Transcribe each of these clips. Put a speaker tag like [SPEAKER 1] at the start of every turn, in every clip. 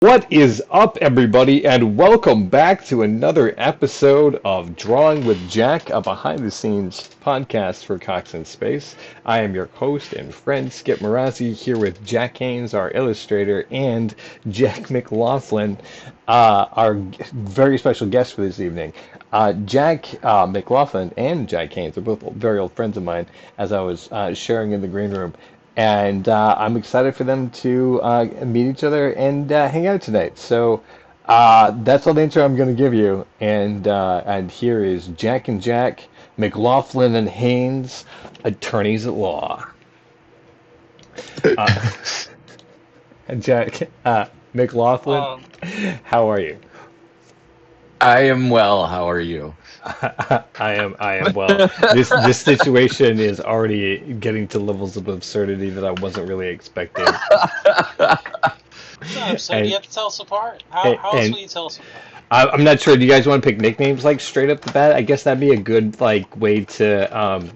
[SPEAKER 1] What is up, everybody, and welcome back to another episode of Drawing with Jack, a behind-the-scenes podcast for Cox in Space. I am your host and friend, Skip Marazzi, here with Jack Haynes, our illustrator, and Jack McLaughlin, our very special guest for this evening. Jack McLaughlin and Jack Haynes are both very old friends of mine, as I was sharing in the green room. And I'm excited for them to meet each other and hang out tonight. So that's all the intro I'm going to give you. And here is Jack and Jack, McLaughlin and Haynes, attorneys at law. Jack, McLaughlin, how are you?
[SPEAKER 2] I am well. How are you?
[SPEAKER 1] I am well. This situation is already getting to levels of absurdity that I wasn't really expecting.
[SPEAKER 3] So do you have to tell us apart? How else will you tell us apart?
[SPEAKER 1] I'm not sure. Do you guys want to pick nicknames like straight up the bat? I guess that'd be a good way to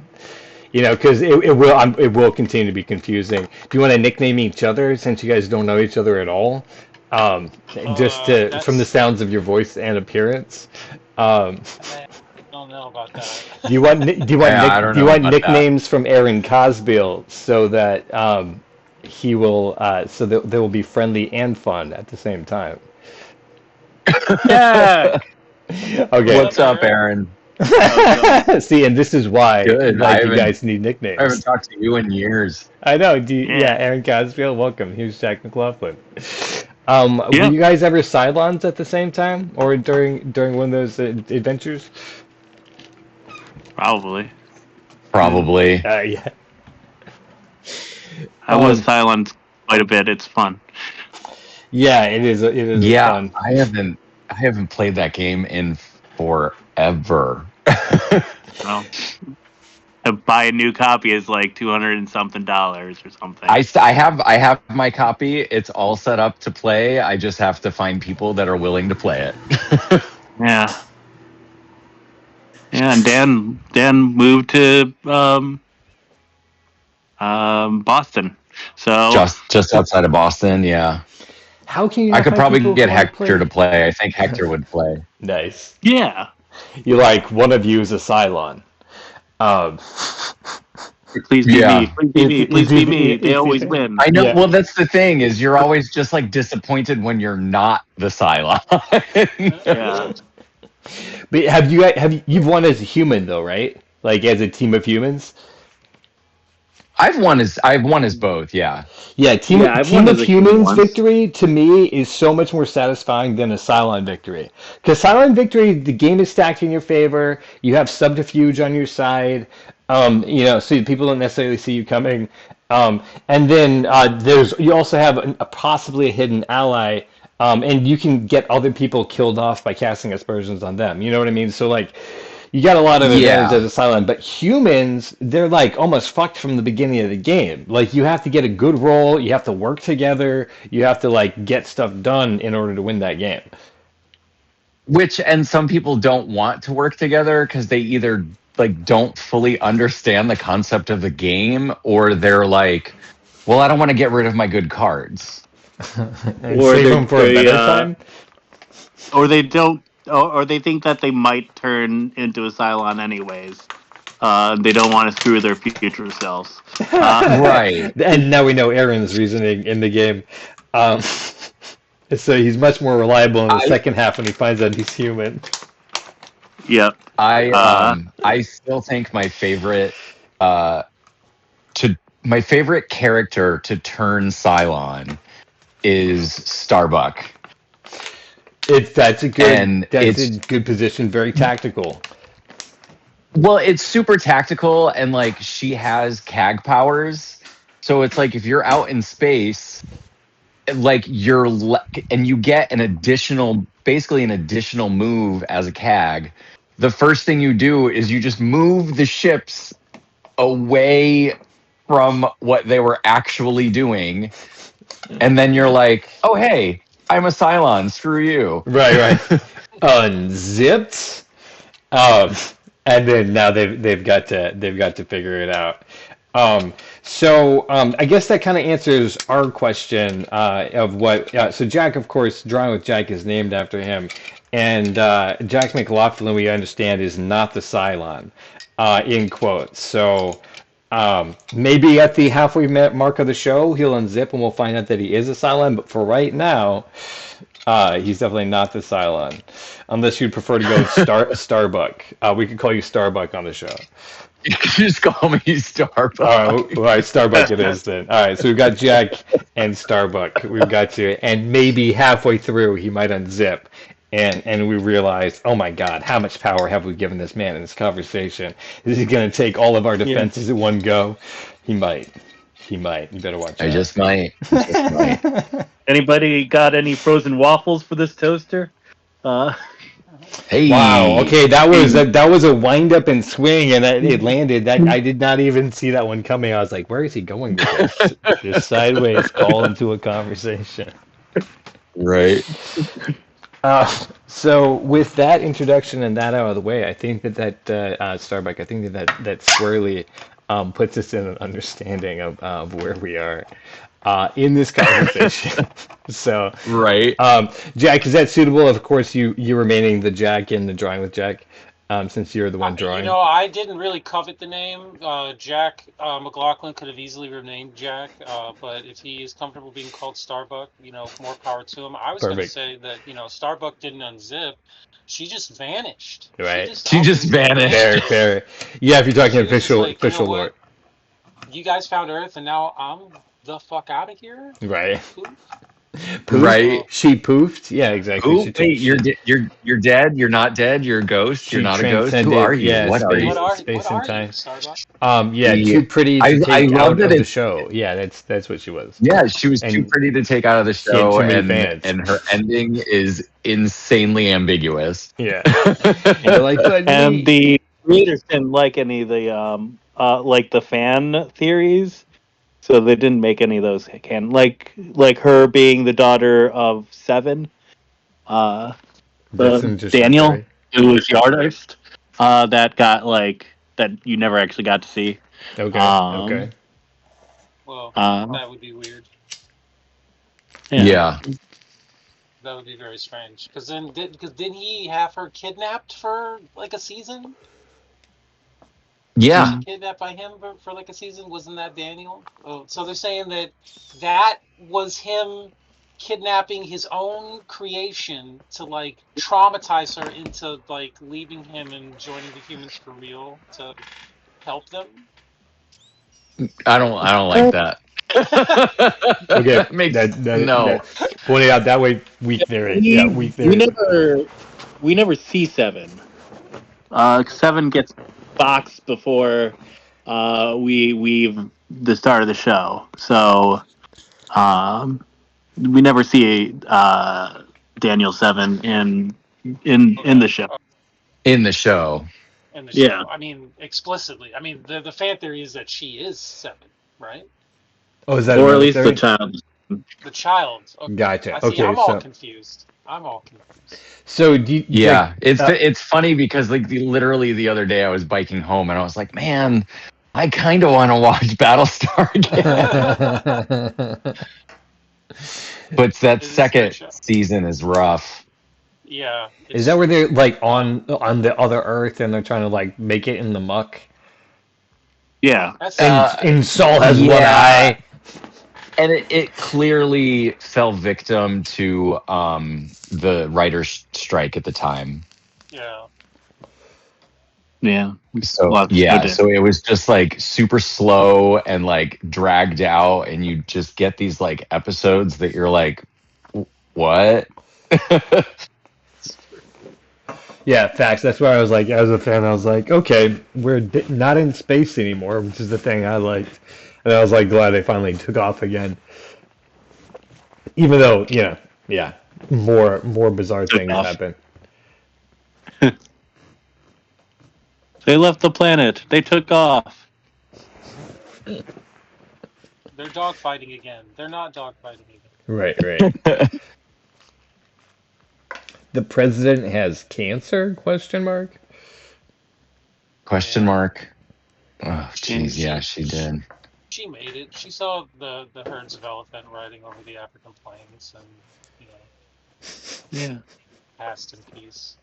[SPEAKER 1] because it will continue to be confusing. Do you want to nickname each other since you guys don't know each other at all? From the sounds of your voice and appearance.
[SPEAKER 3] I don't know about that.
[SPEAKER 1] Do you want nicknames from Aaron Cosbiel so that he will so that they will be friendly and fun at the same time?
[SPEAKER 3] Yeah.
[SPEAKER 1] Okay.
[SPEAKER 2] What's up, Aaron?
[SPEAKER 1] See, and this is why
[SPEAKER 2] Good.
[SPEAKER 1] you guys need nicknames.
[SPEAKER 2] I haven't talked to you in years.
[SPEAKER 1] I know. Aaron Cosbiel, welcome. Here's Jack McLaughlin. Were you guys ever Cylons at the same time, or during one of those adventures?
[SPEAKER 4] Probably.
[SPEAKER 1] Yeah.
[SPEAKER 4] I was Cylon quite a bit. It's fun.
[SPEAKER 1] Yeah, it is. It is fun.
[SPEAKER 2] I haven't played that game in forever.
[SPEAKER 4] Well, to buy a new copy is like $200 and something or something.
[SPEAKER 2] I have my copy. It's all set up to play. I just have to find people that are willing to play it.
[SPEAKER 4] Yeah. Yeah, and Dan moved to Boston. So
[SPEAKER 2] just outside of Boston, yeah.
[SPEAKER 1] How can you?
[SPEAKER 2] I could probably get Hector to play. I think Hector would play.
[SPEAKER 1] Nice.
[SPEAKER 4] Yeah.
[SPEAKER 1] You one of you is a Cylon.
[SPEAKER 4] Please be me. Please be me. Please be me. They always win.
[SPEAKER 2] I know. Yeah. Well, that's the thing is you're always just disappointed when you're not the Cylon.
[SPEAKER 4] Yeah.
[SPEAKER 1] But you've won as a human though, right? Like as a team of humans.
[SPEAKER 2] I've won as both, yeah.
[SPEAKER 1] Yeah, team of humans victory to me is so much more satisfying than a Cylon victory. Because Cylon victory, the game is stacked in your favor. You have subterfuge on your side. So people don't necessarily see you coming. And then you also have possibly a hidden ally. And you can get other people killed off by casting aspersions on them. You know what I mean? So you got a lot of advantage as a Cylon, but humans, they're almost fucked from the beginning of the game. You have to get a good roll, you have to work together, you have to get stuff done in order to win that game.
[SPEAKER 2] And some people don't want to work together because they either don't fully understand the concept of the game, or they're well, I don't want to get rid of my good cards.
[SPEAKER 1] Or save them for a better time.
[SPEAKER 4] Or they don't. Or they think that they might turn into a Cylon anyways. They don't want to screw their future selves.
[SPEAKER 2] Right.
[SPEAKER 1] And now we know Aaron's reasoning in the game. So he's much more reliable in the second half when he finds out he's human.
[SPEAKER 4] Yep.
[SPEAKER 2] I still think my favorite character to turn Cylon is Starbuck.
[SPEAKER 1] That's a good position, very tactical.
[SPEAKER 2] Well, it's super tactical, and she has CAG powers, so it's if you're out in space, and you get an additional move as a CAG. The first thing you do is you just move the ships away from what they were actually doing, and then you're oh hey, I'm a Cylon. Screw you.
[SPEAKER 1] Right. Unzipped. And then now they've got to figure it out. So I guess that kind of answers our question of what. So Jack, of course, Drawing with Jack is named after him, and Jack McLaughlin, we understand, is not the Cylon, in quotes. So maybe at the halfway mark of the show, he'll unzip and we'll find out that he is a Cylon. But for right now, he's definitely not the Cylon, unless you'd prefer to go Starbuck. We could call you Starbuck on the show.
[SPEAKER 2] You can just call me Starbuck.
[SPEAKER 1] All right, Starbuck it is then. All right, so we've got Jack and Starbuck. We've got you, and maybe halfway through he might unzip, and we realize, oh my God, how much power have we given this man in this conversation? Is he going to take all of our defenses at one go? He might. He might. You better watch out.
[SPEAKER 2] I just might.
[SPEAKER 4] Anybody got any frozen waffles for this toaster?
[SPEAKER 2] Hey!
[SPEAKER 1] Wow. Okay, that was a wind up and swing, and it landed. That I did not even see that one coming. I was like, "Where is he going with this?" Just sideways, call into a conversation.
[SPEAKER 2] Right.
[SPEAKER 1] So with that introduction and that out of the way, I think that Starbuck, I think that squarely puts us in an understanding of where we are in this conversation. So,
[SPEAKER 2] right.
[SPEAKER 1] Jack, is that suitable? Of course, you remaining the Jack in the Drawing with Jack, since you're the one drawing.
[SPEAKER 3] I didn't really covet the name. Jack McLaughlin could have easily remained Jack, but if he is comfortable being called Starbuck, more power to him. I was going to say that, Starbuck didn't unzip. She just vanished.
[SPEAKER 1] Right.
[SPEAKER 2] She just vanished.
[SPEAKER 1] Fair. Yeah, if you're talking official lore.
[SPEAKER 3] You guys found Earth, and now I'm the fuck out of here.
[SPEAKER 1] Right.
[SPEAKER 2] Poof? Right.
[SPEAKER 1] She poofed. Yeah, exactly.
[SPEAKER 2] Wait, you're dead. You're not dead. You're a ghost. You're not a ghost. Who are you?
[SPEAKER 1] Yeah,
[SPEAKER 2] what are you?
[SPEAKER 1] Space and time.
[SPEAKER 3] You,
[SPEAKER 1] too pretty to take
[SPEAKER 2] out
[SPEAKER 1] of the show. Yeah, that's what she was.
[SPEAKER 2] Yeah, she was too pretty to take out of the show, and her ending is insanely ambiguous.
[SPEAKER 1] Yeah. And
[SPEAKER 4] the creators didn't like any of the like the fan theories. So they didn't make any of those canon, like her being the daughter of Seven, Daniel, who was the artist, that got that you never actually got to see.
[SPEAKER 1] Okay.
[SPEAKER 3] Well, that would be weird.
[SPEAKER 2] Yeah.
[SPEAKER 3] That would be very strange. Because didn't he have her kidnapped for like a season?
[SPEAKER 2] Yeah.
[SPEAKER 3] Kidnapped by him for like a season? Wasn't that Daniel? Oh, so they're saying that was him kidnapping his own creation to like traumatize her into like leaving him and joining the humans for real to help them.
[SPEAKER 2] I don't like that.
[SPEAKER 1] Okay,
[SPEAKER 2] no.
[SPEAKER 1] Point it out that way. Weak theory. Weak theory.
[SPEAKER 4] We never see Seven. Seven gets boxed before we the start of the show, so we never see Daniel Seven in the show.
[SPEAKER 2] In the show.
[SPEAKER 3] Yeah. I mean, explicitly. I mean, the fan theory is that she is Seven, right?
[SPEAKER 1] Oh, is that?
[SPEAKER 4] Or at least the child.
[SPEAKER 3] The child. Okay.
[SPEAKER 1] Gotcha.
[SPEAKER 3] I'm all confused.
[SPEAKER 1] So
[SPEAKER 2] it's funny because like literally the other day I was biking home and I was like, man, I kind of want to watch Battlestar again. But that second season is rough.
[SPEAKER 3] Yeah.
[SPEAKER 1] Is that where they're like on the other Earth and they're trying to like make it in the muck?
[SPEAKER 4] Yeah.
[SPEAKER 1] And Saul has one eye.
[SPEAKER 2] And it clearly fell victim to the writer's strike at the time.
[SPEAKER 3] Yeah.
[SPEAKER 4] Yeah.
[SPEAKER 2] So it was just like super slow and like dragged out, and you just get these like episodes that you're like, what?
[SPEAKER 1] Yeah, facts. That's why I was like, as a fan, I was like, okay, we're not in space anymore, which is the thing I liked. And I was like glad they finally took off again. Even though, more bizarre things happen.
[SPEAKER 4] They left the planet. They took off.
[SPEAKER 3] They're dogfighting again. They're not dogfighting again.
[SPEAKER 1] Right. The president has cancer? Question mark.
[SPEAKER 2] Oh, jeez, yeah, she did.
[SPEAKER 3] she made it. She saw the herds of elephant riding over the African plains, and you know,
[SPEAKER 4] Yeah.
[SPEAKER 3] passed in peace.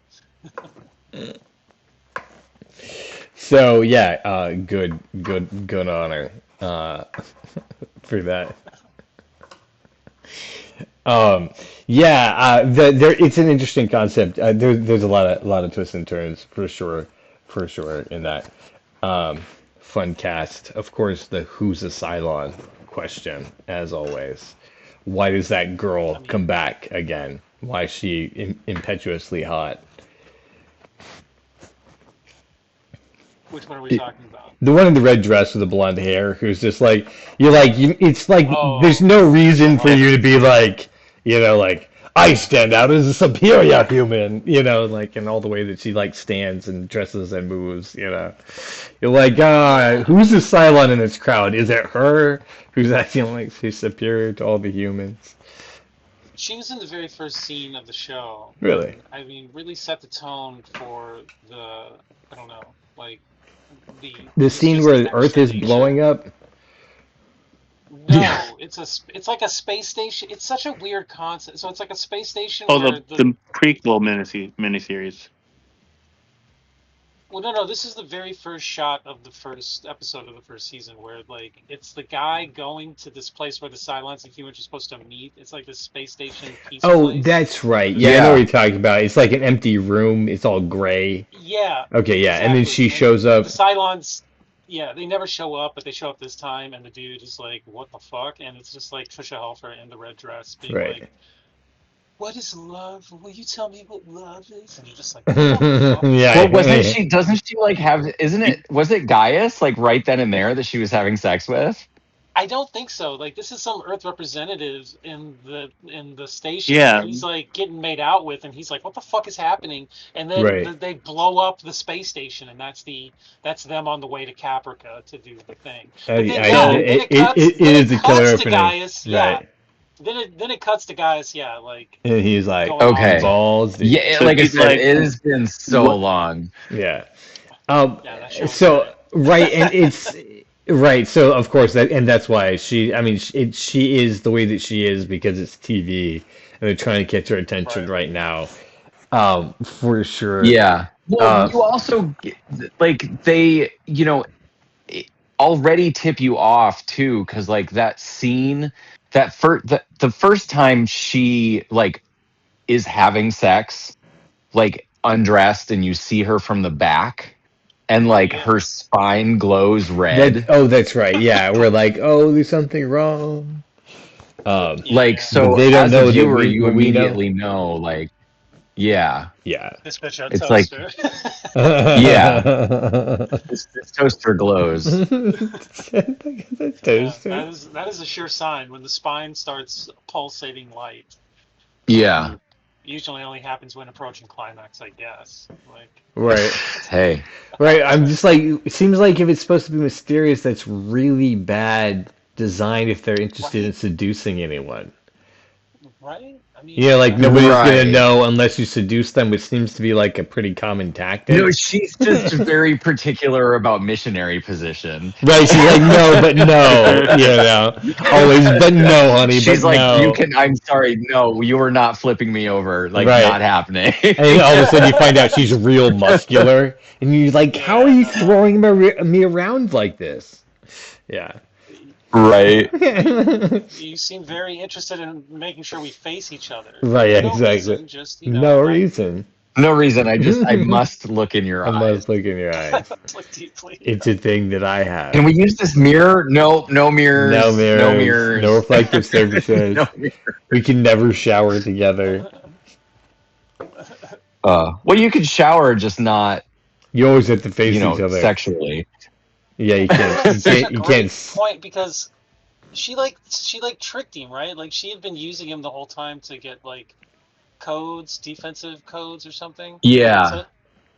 [SPEAKER 1] So yeah, good on her uh, for that. Um, yeah, there it's an interesting concept. There's a lot of twists and turns for sure in that. Um, Fun cast. Of course, the who's a Cylon question, as always. Why does that
[SPEAKER 3] I
[SPEAKER 1] girl
[SPEAKER 3] mean,
[SPEAKER 1] come back again? Why is she impetuously hot?
[SPEAKER 3] which one are we talking about?
[SPEAKER 1] The one in the red dress with the blonde hair, who's just like you're like it's like there's
[SPEAKER 3] Oh,
[SPEAKER 1] no reason for
[SPEAKER 2] Yeah.
[SPEAKER 1] you to be like like I stand out as a superior human, like in all the way that she like stands and dresses and moves. You're like
[SPEAKER 3] yeah.
[SPEAKER 1] who's the Cylon in this crowd? Is it her who's acting like she's superior to all the humans?
[SPEAKER 3] She was in the very first scene of the show,
[SPEAKER 1] Really?
[SPEAKER 3] and I mean, really set the tone for the, I don't know, like
[SPEAKER 1] The
[SPEAKER 3] it's
[SPEAKER 1] scene
[SPEAKER 3] just
[SPEAKER 1] where
[SPEAKER 3] the
[SPEAKER 1] the Earth is
[SPEAKER 3] exposition.
[SPEAKER 1] blowing up?
[SPEAKER 2] Yeah.
[SPEAKER 3] No, it's like a space station. It's such a weird concept. So it's like a space station
[SPEAKER 4] Oh,
[SPEAKER 3] where
[SPEAKER 4] the prequel miniseries.
[SPEAKER 3] well, no, this is the very first shot of the first episode of the first season where like it's the guy going to this place where the Cylons and humans are supposed to meet. It's like this space station peace
[SPEAKER 1] Oh,
[SPEAKER 3] place.
[SPEAKER 1] that's right.
[SPEAKER 3] There's
[SPEAKER 1] Yeah, I know what
[SPEAKER 2] Yeah.
[SPEAKER 1] you're talking about. It's like an empty room. It's all gray.
[SPEAKER 3] yeah,
[SPEAKER 1] Okay, yeah. And then she
[SPEAKER 3] exactly. And
[SPEAKER 1] shows up.
[SPEAKER 3] the Cylons, yeah, they never show up, but they show up this time, and the dude is like, "What the fuck?" And it's just like Trisha Helfer in the red dress being
[SPEAKER 1] Right.
[SPEAKER 3] like, "What is love? Will you tell me what love is?" And you're just like, "What the fuck?"
[SPEAKER 1] Yeah,
[SPEAKER 2] Well, wasn't
[SPEAKER 1] yeah.
[SPEAKER 2] she? Doesn't she like have? Isn't it? Was it Gaius like right then and there that she was having sex with?
[SPEAKER 3] I don't think so. Like this is some Earth representatives in the station where
[SPEAKER 4] Yeah.
[SPEAKER 3] he's like getting made out with, and he's like, "What the fuck is happening?" And then
[SPEAKER 1] Right.
[SPEAKER 3] they blow up the space station, and that's them on the way to Caprica to do the thing. But then yeah,
[SPEAKER 4] So
[SPEAKER 3] then
[SPEAKER 1] It
[SPEAKER 3] then it
[SPEAKER 1] is a killer
[SPEAKER 3] cuts to
[SPEAKER 1] opening.
[SPEAKER 3] Gaius, yeah.
[SPEAKER 1] Right.
[SPEAKER 3] Then it cuts to Gaius, yeah, like
[SPEAKER 1] And he's like,
[SPEAKER 3] going off
[SPEAKER 2] Okay.
[SPEAKER 3] to
[SPEAKER 1] balls deep.
[SPEAKER 2] Yeah,
[SPEAKER 4] so
[SPEAKER 2] like I
[SPEAKER 4] he's
[SPEAKER 2] said,
[SPEAKER 4] like,
[SPEAKER 2] it has been so
[SPEAKER 4] what?
[SPEAKER 2] long.
[SPEAKER 1] Yeah. Um,
[SPEAKER 3] yeah, that show was
[SPEAKER 1] so
[SPEAKER 3] great.
[SPEAKER 1] right, and it's right. So of course that's why she. I mean, she is the way that she is because it's TV, and they're trying to catch her attention
[SPEAKER 3] Right.
[SPEAKER 1] right now. For sure.
[SPEAKER 2] Yeah. Well,
[SPEAKER 1] Uh,
[SPEAKER 2] you also like they, already tip you off too, because like that scene, the first time she like is having sex, like undressed, and you see her from the back, and
[SPEAKER 3] Oh
[SPEAKER 2] like
[SPEAKER 3] yeah.
[SPEAKER 2] her spine glows red.
[SPEAKER 1] that's right. Yeah, we're like, oh, there's something wrong. Um,
[SPEAKER 2] Like,
[SPEAKER 3] Yeah.
[SPEAKER 1] but
[SPEAKER 2] so
[SPEAKER 1] they don't
[SPEAKER 2] as a
[SPEAKER 1] know that
[SPEAKER 2] viewer, you
[SPEAKER 1] we know.
[SPEAKER 2] immediately know, like, yeah,
[SPEAKER 1] Yeah.
[SPEAKER 3] This bitch a
[SPEAKER 2] it's like,
[SPEAKER 3] toaster.
[SPEAKER 2] yeah, this toaster glows.
[SPEAKER 1] That's
[SPEAKER 3] Yeah,
[SPEAKER 1] toaster.
[SPEAKER 3] that is a sure sign when the spine starts pulsating light.
[SPEAKER 2] Yeah.
[SPEAKER 3] Usually only happens when approaching climax, I guess. Like,
[SPEAKER 1] Right.
[SPEAKER 2] Hey.
[SPEAKER 1] Right. I'm just like, it seems like if it's supposed to be mysterious, that's really bad design if they're interested in
[SPEAKER 3] right,
[SPEAKER 1] seducing anyone.
[SPEAKER 3] right. I
[SPEAKER 1] Yeah,
[SPEAKER 3] mean,
[SPEAKER 1] like
[SPEAKER 3] that's
[SPEAKER 1] nobody's gonna
[SPEAKER 2] Right.
[SPEAKER 1] know unless you seduce them, which seems to be like a pretty common
[SPEAKER 2] No,
[SPEAKER 1] tactic.
[SPEAKER 2] she's just very particular about missionary position.
[SPEAKER 1] Right, she's like, no, but no, always, but no, honey, but
[SPEAKER 2] She's like,
[SPEAKER 1] no.
[SPEAKER 2] I'm sorry, no, you are not flipping me over. Like,
[SPEAKER 1] Right.
[SPEAKER 2] not happening.
[SPEAKER 1] And then all of a sudden you find out she's real muscular, and you're like, how are
[SPEAKER 3] yeah,
[SPEAKER 1] you
[SPEAKER 3] no, no.
[SPEAKER 1] throwing me around like this? Yeah.
[SPEAKER 2] Right.
[SPEAKER 3] You seem very interested in making sure we face each other.
[SPEAKER 1] Right,
[SPEAKER 3] For
[SPEAKER 1] yeah,
[SPEAKER 3] no
[SPEAKER 1] exactly.
[SPEAKER 3] reason, just,
[SPEAKER 1] No
[SPEAKER 3] I
[SPEAKER 1] reason.
[SPEAKER 2] No reason. I must look in your
[SPEAKER 1] I
[SPEAKER 2] eyes.
[SPEAKER 1] must look in your eyes.
[SPEAKER 3] look deeply.
[SPEAKER 1] It's a thing that I have.
[SPEAKER 2] Can we use this mirror? Nope, no mirrors.
[SPEAKER 1] No
[SPEAKER 2] No
[SPEAKER 1] mirrors,
[SPEAKER 2] mirrors.
[SPEAKER 1] no reflective surfaces.
[SPEAKER 2] No mirrors.
[SPEAKER 1] We can never shower together.
[SPEAKER 2] Well, you could shower, just not,
[SPEAKER 1] You always have to face each other.
[SPEAKER 2] sexually.
[SPEAKER 1] Yeah, you can't. You
[SPEAKER 3] That's such
[SPEAKER 1] can't.
[SPEAKER 3] a
[SPEAKER 1] You
[SPEAKER 3] great
[SPEAKER 1] can't.
[SPEAKER 3] point because she tricked him, right? Like she had been using him the whole time to get like codes, defensive codes or something.
[SPEAKER 2] Yeah.
[SPEAKER 3] So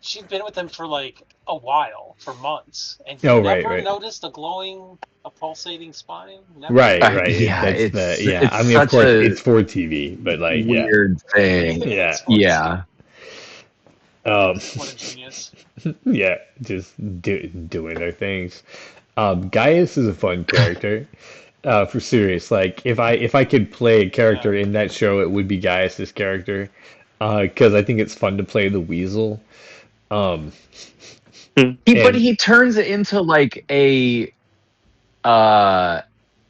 [SPEAKER 3] she'd been with him for like a while, for months, and he
[SPEAKER 1] Oh,
[SPEAKER 3] never
[SPEAKER 1] right.
[SPEAKER 3] noticed a pulsating spine. Never.
[SPEAKER 1] Right.
[SPEAKER 2] Yeah,
[SPEAKER 1] That's
[SPEAKER 2] it's
[SPEAKER 1] yeah. I mean, of
[SPEAKER 2] such
[SPEAKER 1] course,
[SPEAKER 2] a
[SPEAKER 1] it's for TV, but like, yeah,
[SPEAKER 2] weird thing.
[SPEAKER 1] yeah,
[SPEAKER 2] Yeah.
[SPEAKER 1] um,
[SPEAKER 3] What a genius.
[SPEAKER 1] yeah. Just doing their things. Gaius is a fun character. For serious, like if I could play a
[SPEAKER 3] Yeah.
[SPEAKER 1] character in that show, it would be Gaius's character, because I think it's fun to play the Weasel. Um,
[SPEAKER 2] But
[SPEAKER 1] and
[SPEAKER 2] he turns it into uh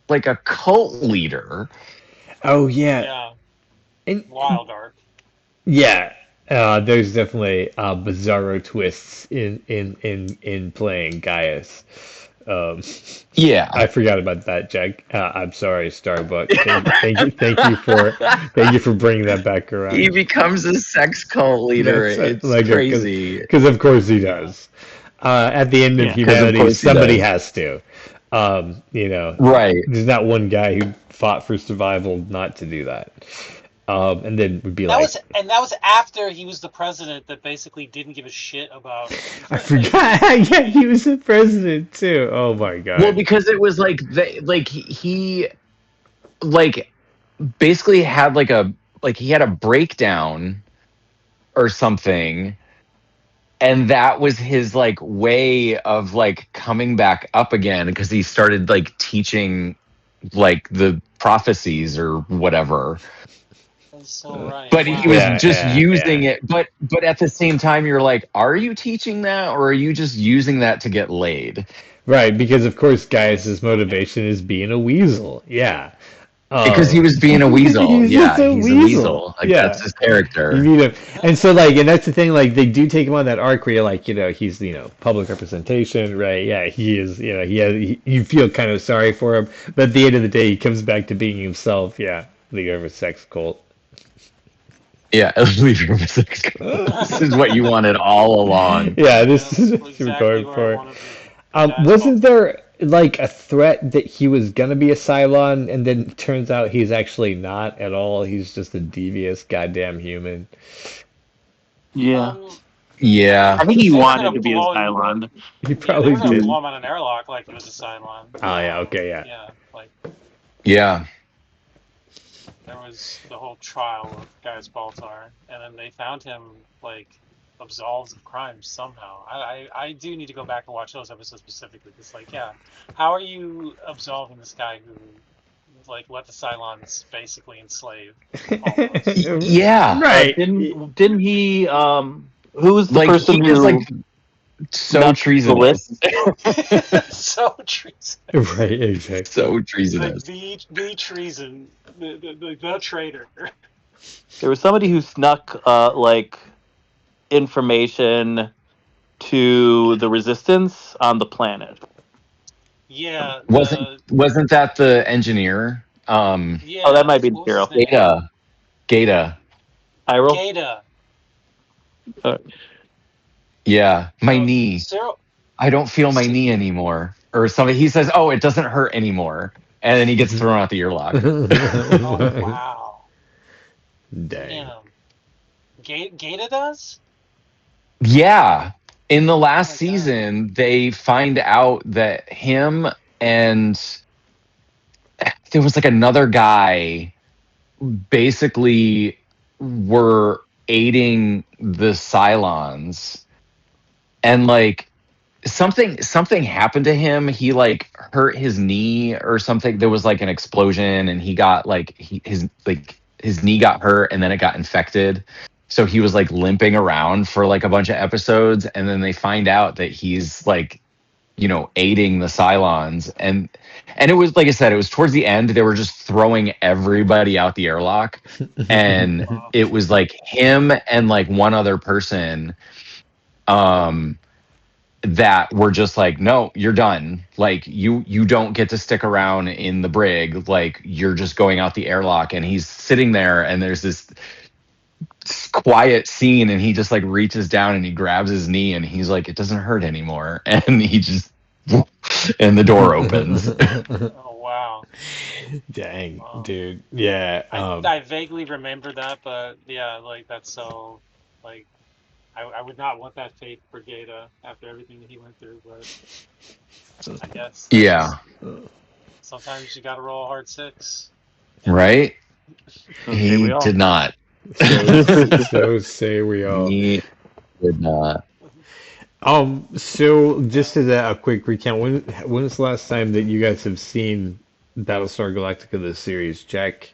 [SPEAKER 2] like a cult leader.
[SPEAKER 1] oh yeah,
[SPEAKER 3] Yeah.
[SPEAKER 1] and
[SPEAKER 3] Wild Arc.
[SPEAKER 1] yeah, there's definitely bizarro twists in playing Gaius. Um,
[SPEAKER 2] Yeah.
[SPEAKER 1] I forgot about that, Jack. I'm sorry, Starbuck. Thank you for bringing that back
[SPEAKER 2] He
[SPEAKER 1] around.
[SPEAKER 2] becomes a sex cult leader.
[SPEAKER 1] That's
[SPEAKER 2] It's
[SPEAKER 1] like
[SPEAKER 2] crazy.
[SPEAKER 1] because of course he
[SPEAKER 3] Yeah.
[SPEAKER 1] does. At the end of
[SPEAKER 4] Yeah.
[SPEAKER 2] Because of
[SPEAKER 1] humanity,
[SPEAKER 2] course he
[SPEAKER 1] somebody
[SPEAKER 2] does.
[SPEAKER 1] has to.
[SPEAKER 2] Right.
[SPEAKER 1] There's not one guy who fought for survival not to do that. And then would be like,
[SPEAKER 3] That was after he was the president that basically didn't give a shit about
[SPEAKER 1] I
[SPEAKER 3] like
[SPEAKER 1] forgot. Yeah, he was the president too. Oh my
[SPEAKER 2] Well,
[SPEAKER 1] God.
[SPEAKER 2] because it was like he like basically had he had a breakdown or something, and that was his like way of like coming back up again because he started like teaching like the prophecies or whatever.
[SPEAKER 3] That's so right.
[SPEAKER 2] But
[SPEAKER 3] Wow.
[SPEAKER 2] he was
[SPEAKER 1] Yeah,
[SPEAKER 2] just
[SPEAKER 1] yeah,
[SPEAKER 2] using
[SPEAKER 1] yeah.
[SPEAKER 2] it. But at the same time, you're like, are you teaching that, or are you just using that to get laid?
[SPEAKER 1] Right, because of course Gaius's motivation is being a weasel. Yeah.
[SPEAKER 2] Because he
[SPEAKER 1] Oh,
[SPEAKER 2] was being a weasel.
[SPEAKER 1] he's just
[SPEAKER 2] Yeah,
[SPEAKER 1] a
[SPEAKER 2] he's a
[SPEAKER 1] weasel.
[SPEAKER 2] weasel. Like that's
[SPEAKER 1] Yeah.
[SPEAKER 2] his
[SPEAKER 1] You
[SPEAKER 2] character.
[SPEAKER 1] meet him, and so like, and that's the thing. Like, they do take him on that arc where you're like, he's public representation, right? Yeah, he is. You feel kind of sorry for him, but at the end of the day, he comes back to being himself. Yeah, leader of a sex cult.
[SPEAKER 2] Yeah, leader of a sex cult. This is what you wanted all along.
[SPEAKER 1] Yeah, this
[SPEAKER 3] That's
[SPEAKER 1] is what you're
[SPEAKER 3] exactly
[SPEAKER 1] going
[SPEAKER 3] where I
[SPEAKER 1] for.
[SPEAKER 3] want to be. Guys,
[SPEAKER 1] Wasn't there like a threat that he was gonna be a Cylon, and then it turns out he's actually not at all? He's just a devious goddamn human.
[SPEAKER 4] Yeah.
[SPEAKER 3] um,
[SPEAKER 2] Yeah.
[SPEAKER 4] I think he
[SPEAKER 3] they were
[SPEAKER 4] wanted
[SPEAKER 3] gonna
[SPEAKER 4] to be a
[SPEAKER 3] blow.
[SPEAKER 4] Cylon.
[SPEAKER 1] He
[SPEAKER 3] Yeah, they
[SPEAKER 1] probably
[SPEAKER 3] were gonna
[SPEAKER 1] did.
[SPEAKER 3] blow him on an airlock like it was a Cylon.
[SPEAKER 1] Oh yeah, okay, yeah.
[SPEAKER 3] Yeah, like
[SPEAKER 2] Yeah.
[SPEAKER 3] there was the whole trial of Gaius Baltar, and then they found him like absolved of crimes somehow. I do need to go back and watch those episodes specifically. It's like, yeah, how are you absolving this guy who like let the Cylons basically enslave almost?
[SPEAKER 2] Yeah.
[SPEAKER 1] Right.
[SPEAKER 4] Didn't he? Who was the
[SPEAKER 2] Like
[SPEAKER 4] person
[SPEAKER 2] he was
[SPEAKER 4] who
[SPEAKER 2] like so
[SPEAKER 4] nuts the
[SPEAKER 2] treasonous.
[SPEAKER 4] list?
[SPEAKER 3] So treason.
[SPEAKER 1] Right, exactly.
[SPEAKER 2] So
[SPEAKER 3] Like
[SPEAKER 2] treasonous.
[SPEAKER 3] the treason, the traitor.
[SPEAKER 4] There was somebody who snuck like information to the Resistance on the planet.
[SPEAKER 3] Yeah,
[SPEAKER 2] Wasn't that the engineer?
[SPEAKER 3] yeah.
[SPEAKER 4] Oh, that might be
[SPEAKER 3] What was
[SPEAKER 4] Zero.
[SPEAKER 3] his name?
[SPEAKER 2] Gata.
[SPEAKER 4] Iroh?
[SPEAKER 3] Gata.
[SPEAKER 2] Yeah. My
[SPEAKER 3] So,
[SPEAKER 2] knee.
[SPEAKER 3] Zero.
[SPEAKER 2] I don't feel my knee anymore. Or something. He says, "Oh, it doesn't hurt anymore," and then he gets thrown out the earlock.
[SPEAKER 3] Oh wow.
[SPEAKER 1] Dang.
[SPEAKER 3] Damn. Gata does?
[SPEAKER 2] Yeah. In the last
[SPEAKER 3] Oh my God.
[SPEAKER 2] season, they find out that him and there was like another guy basically were aiding the Cylons, and like something happened to him. He like hurt his knee or something. There was like an explosion, and he got like his knee got hurt, and then it got infected. So he was like limping around for like a bunch of episodes, and then they find out that he's like, aiding the Cylons, and it was like I said, it was towards the end. They were just throwing everybody out the airlock, and
[SPEAKER 3] Wow.
[SPEAKER 2] it was like him and like one other person, that were just like, no, you're done. Like you don't get to stick around in the brig. Like you're just going out the airlock, and he's sitting there, and there's this quiet scene, and he just like reaches down and he grabs his knee, and he's like, it doesn't hurt anymore, and he just and the door opens.
[SPEAKER 3] Oh wow.
[SPEAKER 1] Dang,
[SPEAKER 3] Wow.
[SPEAKER 1] dude. Yeah.
[SPEAKER 3] I vaguely remember that, but yeah, like that's so like I would not want that fate for Gata after everything that he went through, but I guess
[SPEAKER 2] Yeah.
[SPEAKER 3] sometimes you gotta roll a hard six.
[SPEAKER 2] Right.
[SPEAKER 4] Okay,
[SPEAKER 2] He
[SPEAKER 4] we all.
[SPEAKER 2] did not.
[SPEAKER 1] so say we all.
[SPEAKER 2] He did not.
[SPEAKER 1] So just as a quick recount, when was the last time that you guys have seen Battlestar Galactica, the series? Jack,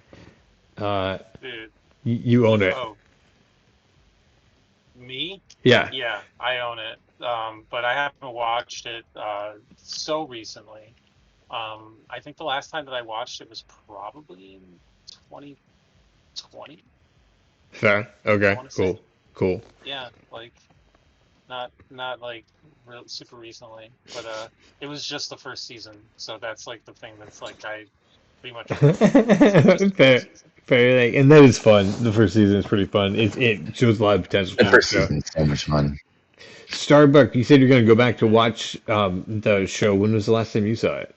[SPEAKER 1] uh,
[SPEAKER 3] Dude.
[SPEAKER 1] you own it.
[SPEAKER 3] Oh, me?
[SPEAKER 1] Yeah.
[SPEAKER 3] Yeah, I own it. But I haven't watched it so recently. I think the last time that I watched it was probably in 2020,
[SPEAKER 1] Fair.
[SPEAKER 3] I
[SPEAKER 1] Okay.
[SPEAKER 3] want to say.
[SPEAKER 1] Cool. Cool.
[SPEAKER 3] Yeah, like not like real super recently, but it was just the first season. So that's like the thing that's like I pretty much remember. It's just the first
[SPEAKER 1] Fair.
[SPEAKER 3] season.
[SPEAKER 1] Fair. Like, and that is fun. The first season is pretty fun. It shows a lot of potential
[SPEAKER 2] The
[SPEAKER 1] for the
[SPEAKER 2] first
[SPEAKER 1] show.
[SPEAKER 2] season is so much fun.
[SPEAKER 1] Starbuck, you said you're going to go back to watch the show. When was the last time you saw it?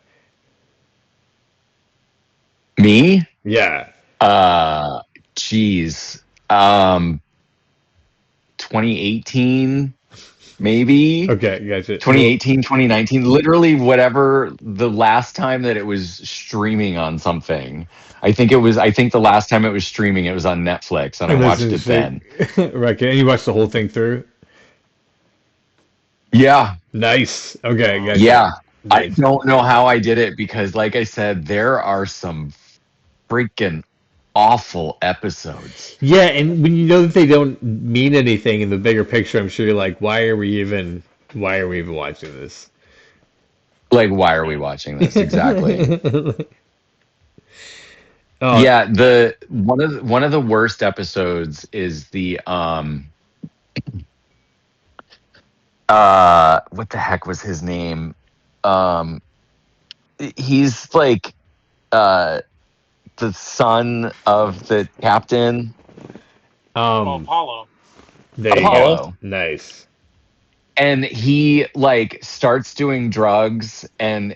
[SPEAKER 2] Me?
[SPEAKER 1] Yeah.
[SPEAKER 2] Geez. 2018, maybe.
[SPEAKER 1] Okay, gotcha.
[SPEAKER 2] 2018, 2019, literally whatever the last time that it was streaming on something. I think the last time it was streaming, it was on Netflix, and I
[SPEAKER 1] And this
[SPEAKER 2] watched it
[SPEAKER 1] is
[SPEAKER 2] then.
[SPEAKER 1] right. And you watched the whole thing through?
[SPEAKER 2] Yeah,
[SPEAKER 1] Nice. Okay, gotcha.
[SPEAKER 2] yeah. I
[SPEAKER 1] Nice.
[SPEAKER 2] don't know how I did it because, like I said, there are some freaking awful episodes.
[SPEAKER 1] Yeah, and when you know that they don't mean anything in the bigger picture, I'm sure you're like, why are we even watching this?
[SPEAKER 2] Like, why are we watching this? Exactly.
[SPEAKER 1] Oh,
[SPEAKER 2] Yeah, the one of the worst episodes is the what the heck was his name? Um he's like uh the son of the captain,
[SPEAKER 3] Oh,
[SPEAKER 1] um,
[SPEAKER 3] Apollo.
[SPEAKER 1] there you go.
[SPEAKER 2] Apollo.
[SPEAKER 1] Nice.
[SPEAKER 2] And he like starts doing drugs, and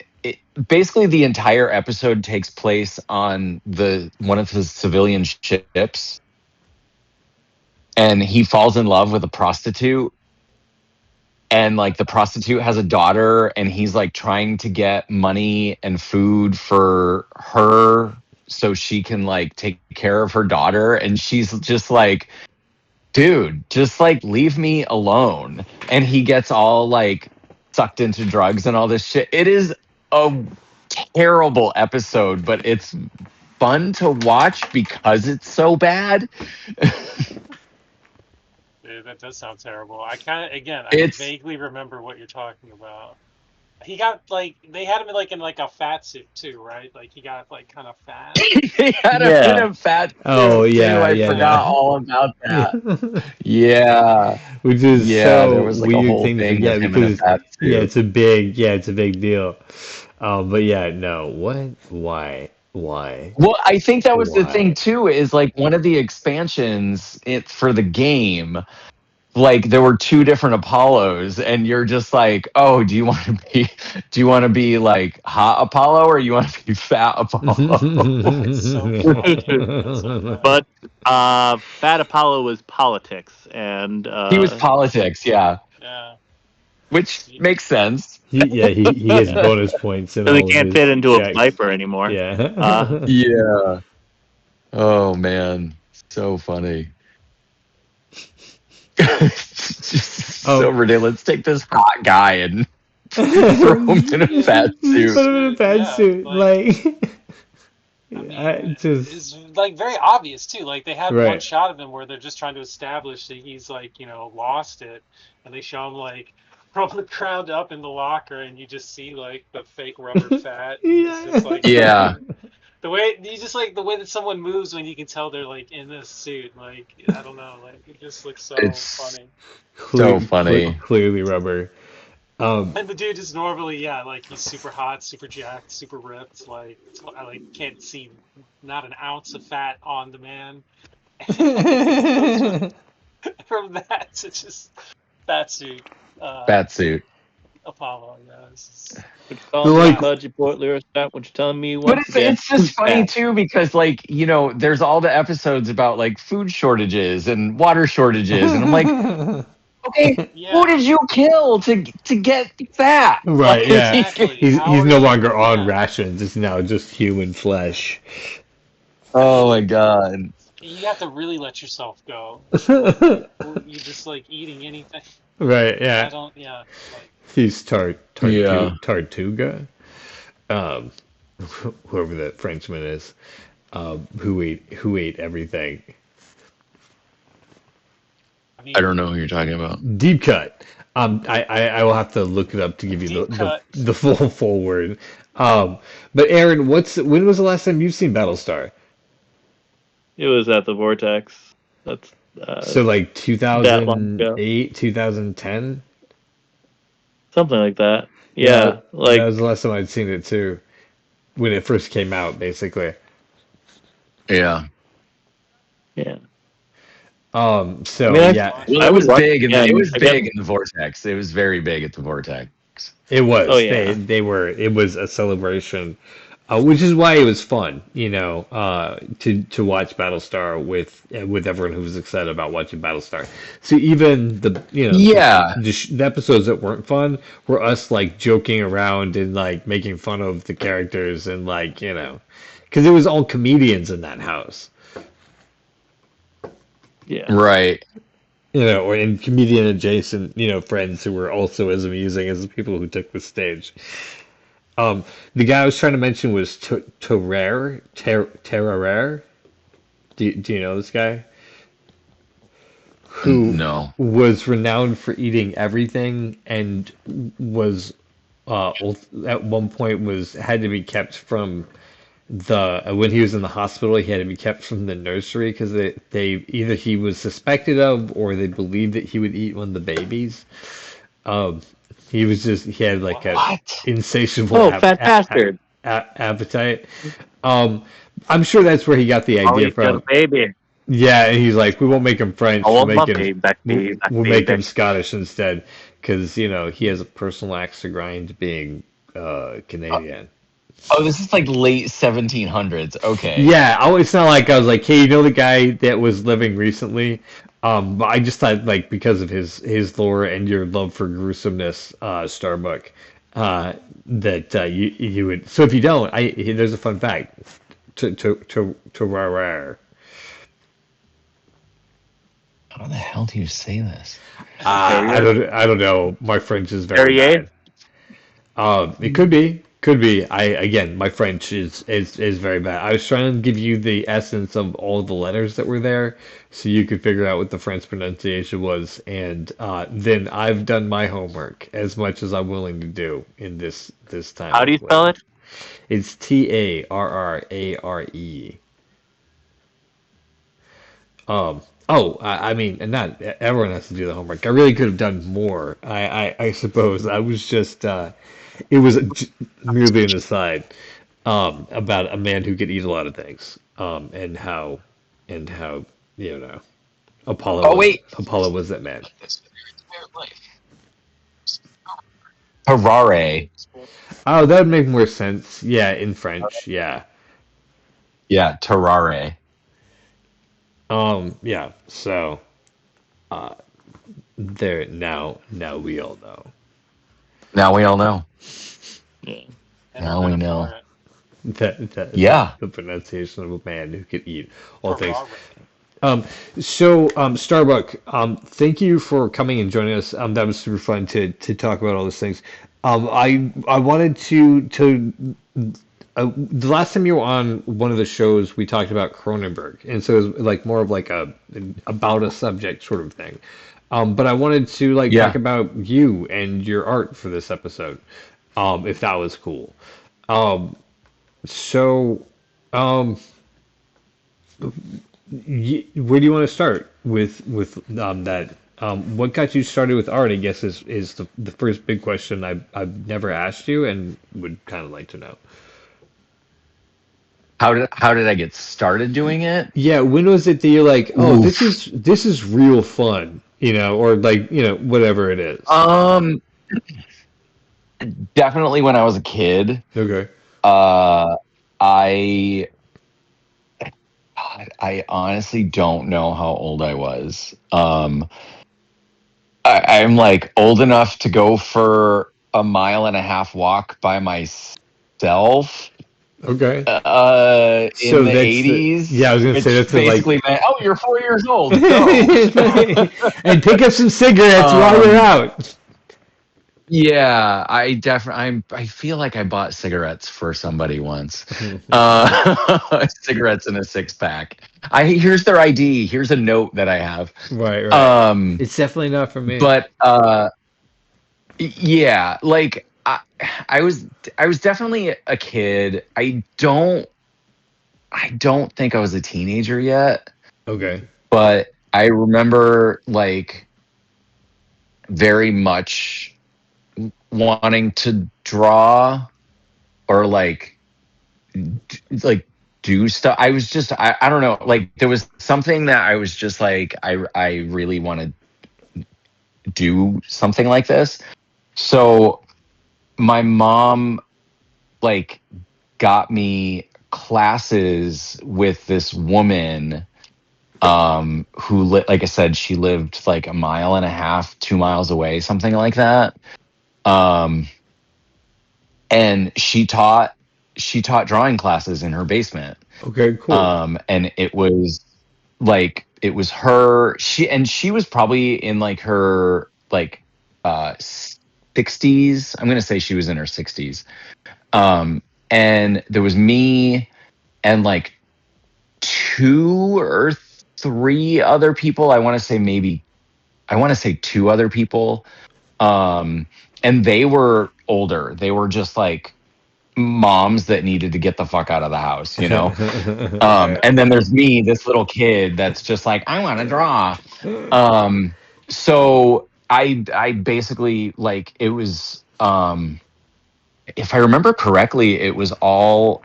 [SPEAKER 2] basically the entire episode takes place on the one of his civilian ships, and he falls in love with a prostitute, and like the prostitute has a daughter, and he's like trying to get money and food for her so she can like take care of her daughter, and she's just like, dude, just like leave me alone. And he gets all like sucked into drugs and all this shit. It is a terrible episode, but it's fun to watch because it's so bad.
[SPEAKER 3] Dude, that does sound terrible. I
[SPEAKER 2] It's
[SPEAKER 3] vaguely remember what you're talking about. He got like they had him in like a fat suit too, right? Like he got like kind of fat.
[SPEAKER 2] he had him in a fat
[SPEAKER 1] Oh,
[SPEAKER 2] suit too.
[SPEAKER 1] yeah,
[SPEAKER 2] I
[SPEAKER 1] yeah.
[SPEAKER 2] forgot all about that. Yeah.
[SPEAKER 1] Which is
[SPEAKER 2] Yeah, there
[SPEAKER 1] so
[SPEAKER 2] was like a
[SPEAKER 1] weird
[SPEAKER 2] whole
[SPEAKER 1] thing to
[SPEAKER 2] thing
[SPEAKER 1] forget
[SPEAKER 2] with him in a
[SPEAKER 1] because
[SPEAKER 2] fat
[SPEAKER 1] yeah,
[SPEAKER 2] suit.
[SPEAKER 1] it's a big deal. But yeah, no, what? Why?
[SPEAKER 2] Well, I think that was the thing
[SPEAKER 1] Why?
[SPEAKER 2] too, is like one of the expansions for the game, like there were two different Apollos, and you're just like, oh, do you want to be like hot Apollo, or you want to be fat Apollo?
[SPEAKER 3] That's so funny. That's so funny.
[SPEAKER 4] But Fat Apollo was politics, and
[SPEAKER 2] He was politics, yeah,
[SPEAKER 3] Yeah.
[SPEAKER 2] which makes sense.
[SPEAKER 1] He gets
[SPEAKER 3] Yeah.
[SPEAKER 1] bonus points in
[SPEAKER 4] so they
[SPEAKER 1] all of
[SPEAKER 4] can't
[SPEAKER 1] his
[SPEAKER 4] fit into a
[SPEAKER 1] checks.
[SPEAKER 4] Viper anymore.
[SPEAKER 1] Yeah.
[SPEAKER 2] Yeah. Oh man, so funny. Just so
[SPEAKER 1] Oh.
[SPEAKER 2] ridiculous. Let's take this hot guy and throw him in a fat
[SPEAKER 1] Put him
[SPEAKER 2] suit.
[SPEAKER 1] in a fat
[SPEAKER 3] Yeah,
[SPEAKER 1] suit,
[SPEAKER 3] like
[SPEAKER 1] like
[SPEAKER 3] I mean,
[SPEAKER 1] just
[SPEAKER 3] it's like very obvious too. Like they had one
[SPEAKER 1] right.
[SPEAKER 3] shot of him where they're just trying to establish that he's like, lost it, and they show him like from the ground up in the locker, and you just see like the fake rubber fat. And it's just like
[SPEAKER 2] Yeah.
[SPEAKER 3] the way you just like the way that someone moves when you can tell they're like in this suit. Like I don't know, like it just looks so
[SPEAKER 2] It's
[SPEAKER 3] funny.
[SPEAKER 2] so funny.
[SPEAKER 1] Clearly rubber.
[SPEAKER 3] And the dude is normally, yeah, like he's super hot, super jacked, super ripped. Like I like can't see not an ounce of fat on the man. From that to just fat suit,
[SPEAKER 2] Fat suit.
[SPEAKER 3] Apollo. Yeah, it's just,
[SPEAKER 4] Would you call
[SPEAKER 1] They're
[SPEAKER 4] me
[SPEAKER 1] like-
[SPEAKER 4] Pudgy Port Lyric? What you're telling me
[SPEAKER 2] But
[SPEAKER 4] once again?
[SPEAKER 2] it's just funny
[SPEAKER 4] Fat.
[SPEAKER 2] too, because like, there's all the episodes about like food shortages and water shortages, and I'm like, okay,
[SPEAKER 3] yeah.
[SPEAKER 2] who did you kill to get fat?
[SPEAKER 1] Right,
[SPEAKER 2] Like,
[SPEAKER 1] yeah.
[SPEAKER 3] Exactly.
[SPEAKER 1] He's
[SPEAKER 3] How are
[SPEAKER 1] no
[SPEAKER 3] you-
[SPEAKER 1] longer on
[SPEAKER 3] yeah.
[SPEAKER 1] rations. It's now just human flesh.
[SPEAKER 2] Oh my god.
[SPEAKER 3] You have to really let yourself go. You just like eating anything.
[SPEAKER 1] Right,
[SPEAKER 3] I
[SPEAKER 1] yeah.
[SPEAKER 3] don't. Yeah. Like,
[SPEAKER 1] He's
[SPEAKER 2] Yeah.
[SPEAKER 1] Tartuga, um, whoever that Frenchman is, who ate everything.
[SPEAKER 3] I
[SPEAKER 2] I don't
[SPEAKER 3] mean,
[SPEAKER 2] know who you're talking about.
[SPEAKER 1] Deep cut. I will have to look it up to give you
[SPEAKER 3] deep cut.
[SPEAKER 1] the full word. But Aaron, when was the last time you've seen Battlestar?
[SPEAKER 4] It was at the Vortex. That's
[SPEAKER 1] So like
[SPEAKER 4] that long ago.
[SPEAKER 1] 2008, 2010?
[SPEAKER 4] Something like that.
[SPEAKER 1] Yeah,
[SPEAKER 4] Yeah,
[SPEAKER 1] that
[SPEAKER 4] like
[SPEAKER 1] was the last time I'd seen it too, when it first came out, basically.
[SPEAKER 2] Yeah.
[SPEAKER 4] yeah. I
[SPEAKER 1] So
[SPEAKER 4] mean,
[SPEAKER 3] It's
[SPEAKER 1] yeah,
[SPEAKER 3] fun.
[SPEAKER 2] Well,
[SPEAKER 4] I
[SPEAKER 2] it
[SPEAKER 4] would
[SPEAKER 2] was
[SPEAKER 4] watch
[SPEAKER 2] big
[SPEAKER 4] it
[SPEAKER 2] in the it
[SPEAKER 4] again.
[SPEAKER 2] was
[SPEAKER 4] I guess.
[SPEAKER 2] big in the vortex. It was very big at the vortex.
[SPEAKER 1] it
[SPEAKER 4] Oh
[SPEAKER 1] was.
[SPEAKER 4] yeah.
[SPEAKER 1] It was a celebration, which is why it was fun, to watch Battlestar with everyone who was excited about watching Battlestar. So even
[SPEAKER 2] Yeah.
[SPEAKER 1] the episodes that weren't fun were us like joking around and like making fun of the characters and like because it was all comedians in that house.
[SPEAKER 4] Yeah.
[SPEAKER 2] Right.
[SPEAKER 1] Or in comedian adjacent, friends who were also as amusing as the people who took the stage. The guy I was trying to mention was Terrarer. Do you know this guy? Who
[SPEAKER 2] No.
[SPEAKER 1] was renowned for eating everything and was at one point was had to be kept from the when he was in the hospital he had to be kept from the nursery because they either he was suspected of or they believed that he would eat one of the babies. Um, he had like a
[SPEAKER 2] What?
[SPEAKER 1] insatiable
[SPEAKER 4] Oh, fat bastard.
[SPEAKER 1] appetite. Um, I'm sure that's where he got the
[SPEAKER 4] I'll
[SPEAKER 1] idea
[SPEAKER 4] eat your
[SPEAKER 1] from.
[SPEAKER 4] baby.
[SPEAKER 1] Yeah, and he's like, we won't make him
[SPEAKER 4] I
[SPEAKER 1] French.
[SPEAKER 4] want my baby,
[SPEAKER 1] We'll make
[SPEAKER 4] baby.
[SPEAKER 1] him Scottish instead, because he has a personal axe to grind being Canadian.
[SPEAKER 2] Oh, this is like late 1700s. Okay.
[SPEAKER 1] Yeah, it's not like I was like, hey, the guy that was living recently? But I just thought like because of his lore and your love for gruesomeness, Starbuck, that you would. So if you don't, there's a fun fact. To rare.
[SPEAKER 2] How the hell do you say this?
[SPEAKER 4] Terrier.
[SPEAKER 1] I don't know. My French is very
[SPEAKER 4] Terrier.
[SPEAKER 1] bad. It could be. My French is very bad. I was trying to give you the essence of all the letters that were there, so you could figure out what the French pronunciation was, and then I've done my homework as much as I'm willing to do in this time
[SPEAKER 4] How do you
[SPEAKER 1] of
[SPEAKER 4] spell
[SPEAKER 1] living.
[SPEAKER 4] it?
[SPEAKER 1] It's Tarrare. I mean, and not everyone has to do the homework. I really could have done more. I suppose I was just it was merely an aside about a man who could eat a lot of things, and how
[SPEAKER 2] Oh wait.
[SPEAKER 1] Apollo was that man.
[SPEAKER 2] Harare.
[SPEAKER 1] Oh, that would make more sense. Yeah, in French. Yeah.
[SPEAKER 2] Yeah, Terrare.
[SPEAKER 1] Yeah. So there now we all know.
[SPEAKER 2] Now we all know.
[SPEAKER 4] Yeah.
[SPEAKER 3] And we're
[SPEAKER 2] Now we
[SPEAKER 3] better
[SPEAKER 2] know.
[SPEAKER 3] for it.
[SPEAKER 2] Yeah.
[SPEAKER 1] The pronunciation of a man who could eat all things.
[SPEAKER 3] Ferrari.
[SPEAKER 1] Starbuck, thank you for coming and joining us. That was super fun to talk about all those things. I wanted to the last time you were on one of the shows, we talked about Cronenberg, and so it was like more of like a about a subject sort of thing. But I wanted to like talk
[SPEAKER 2] Yeah.
[SPEAKER 1] about you and your art for this episode, if that was cool. Um, so, um, where do you want to start with that? What got you started with art? I guess is the first big question I've never asked you and would kind of like to know.
[SPEAKER 2] How did I get started doing it?
[SPEAKER 1] Yeah, when was it that you're like, oh,
[SPEAKER 2] Oof.
[SPEAKER 1] this is real fun, or like whatever it is.
[SPEAKER 2] Um, Definitely when I was a kid.
[SPEAKER 1] Okay.
[SPEAKER 2] Uh, I God, I honestly don't know how old I was. I'm like old enough to go for a mile and a half walk by myself.
[SPEAKER 1] Okay.
[SPEAKER 2] In
[SPEAKER 1] So
[SPEAKER 2] the
[SPEAKER 1] that's the,
[SPEAKER 2] 80s.
[SPEAKER 1] yeah, I was gonna say
[SPEAKER 2] Which
[SPEAKER 1] that's the, like,
[SPEAKER 2] basically meant, oh, you're 4 years old. Go.
[SPEAKER 1] and pick up some cigarettes while you're out.
[SPEAKER 2] Yeah, I feel like I bought cigarettes for somebody once. Cigarettes in a 6-pack. Here's their ID. Here's a note that I have.
[SPEAKER 1] Right.
[SPEAKER 2] Um,
[SPEAKER 1] It's definitely not for me.
[SPEAKER 2] but yeah, like I was definitely a kid. I don't think I was a teenager yet,
[SPEAKER 1] Okay.
[SPEAKER 2] but I remember like very much wanting to draw or like do stuff. I was just I don't know, like there was something that I was just like I really want to do something like this. So my mom like got me classes with this woman who like I said, she lived like 1.5 miles, 2 miles away, something like that. And she taught drawing classes in her basement.
[SPEAKER 1] Okay. Cool.
[SPEAKER 2] And it was her. She was probably in like her like 60s. I'm gonna say she was in her 60s. And there was me and like 2 or 3 other people. I want to say 2 other people. And they were older. They were just like moms that needed to get the fuck out of the house, you know? And then there's me, this little kid that's just like, I want to draw. So I basically like, it was, if I remember correctly, it was all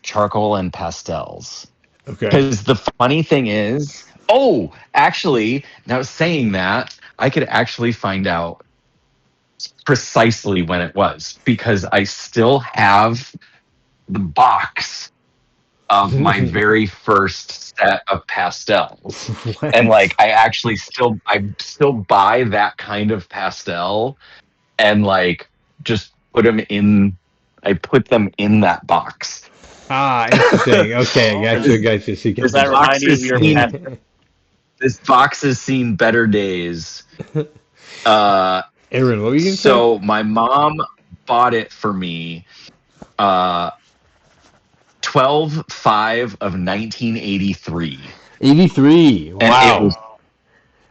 [SPEAKER 2] charcoal and pastels.
[SPEAKER 1] Okay.
[SPEAKER 2] Because the funny thing is, actually, now saying that, I could actually find out precisely when it was, because I still have the box of my very first set of pastels. And like I still buy that kind of pastel and like just put them in that box.
[SPEAKER 1] Interesting. Okay, gotcha. So
[SPEAKER 4] Does that remind you of your pet?
[SPEAKER 2] This box has seen better days.
[SPEAKER 1] Aaron, what were you gonna say?
[SPEAKER 2] So my mom bought it for me 12/5 of 1983.
[SPEAKER 1] 83. Wow.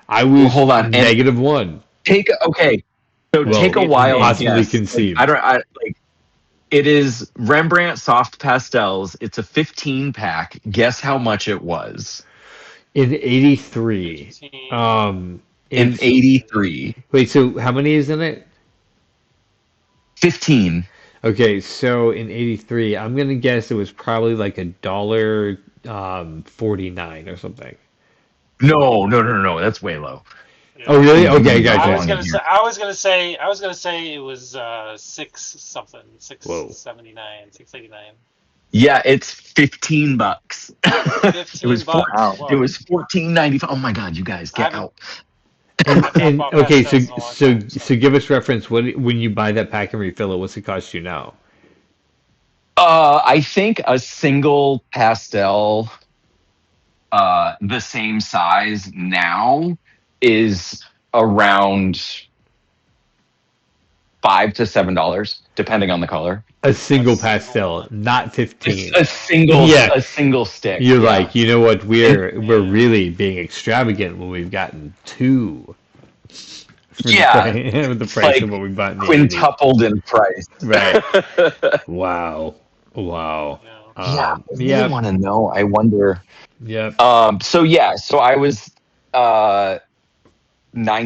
[SPEAKER 1] I was
[SPEAKER 2] hold on.
[SPEAKER 1] -1.
[SPEAKER 2] Take a while.
[SPEAKER 1] Possibly conceived.
[SPEAKER 2] It is Rembrandt soft pastels. It's a 15-pack. Guess how much it was?
[SPEAKER 1] In 83.
[SPEAKER 2] In 83.
[SPEAKER 1] Wait, so how many is in it?
[SPEAKER 2] 15.
[SPEAKER 1] Okay, so in 83, I'm gonna guess it was probably like $1.49 or something.
[SPEAKER 2] No. That's way low.
[SPEAKER 1] Oh, really? Okay,
[SPEAKER 3] I
[SPEAKER 1] gotcha.
[SPEAKER 3] was gonna say it was 679, 689.
[SPEAKER 2] Yeah, it's $15.
[SPEAKER 3] 15
[SPEAKER 2] It was
[SPEAKER 3] bucks.
[SPEAKER 2] Wow.
[SPEAKER 3] Whoa.
[SPEAKER 2] It was $14.95. Oh my God, you guys get out!
[SPEAKER 1] And
[SPEAKER 3] bought
[SPEAKER 1] okay, so
[SPEAKER 3] pastels in a long time,
[SPEAKER 1] so give us reference. When you buy that pack and refill it, what's it cost you now?
[SPEAKER 2] I think a single pastel, the same size now, is around $5 to $7, depending on the color.
[SPEAKER 1] A single pastel, not 15.
[SPEAKER 2] It's a single,
[SPEAKER 1] Yeah.
[SPEAKER 2] a single stick.
[SPEAKER 1] You're
[SPEAKER 2] yeah.
[SPEAKER 1] like, you know what? We're really being extravagant when we've gotten 2. For
[SPEAKER 2] Yeah,
[SPEAKER 1] with the
[SPEAKER 2] it's
[SPEAKER 1] price
[SPEAKER 2] like
[SPEAKER 1] of what we bought in the 80s.
[SPEAKER 2] quintupled in price.
[SPEAKER 1] Right. Wow.
[SPEAKER 2] Yeah, I really
[SPEAKER 1] Yeah.
[SPEAKER 2] want to know. I wonder.
[SPEAKER 1] Yeah.
[SPEAKER 2] So I was 9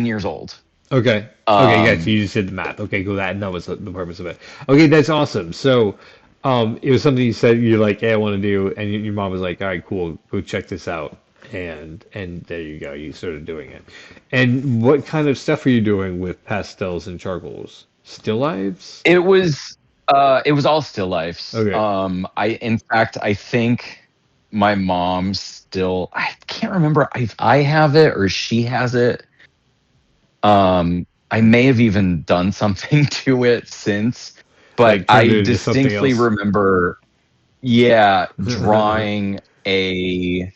[SPEAKER 2] years old.
[SPEAKER 1] Okay. Okay, guys, so you just did the math. Okay, cool. That was the purpose of it. Okay, that's awesome. So, it was something you said you're like, hey, I want to do, and your mom was like, all right, cool, go check this out, and there you go, you started doing it. And what kind of stuff are you doing with pastels and charcoals? Still lives?
[SPEAKER 2] It was all still lifes.
[SPEAKER 1] Okay.
[SPEAKER 2] I think my mom still, I can't remember if I have it or she has it. I may have even done something to it since, but
[SPEAKER 1] Like turned it
[SPEAKER 2] I
[SPEAKER 1] into something
[SPEAKER 2] distinctly
[SPEAKER 1] else?
[SPEAKER 2] remember. yeah, drawing a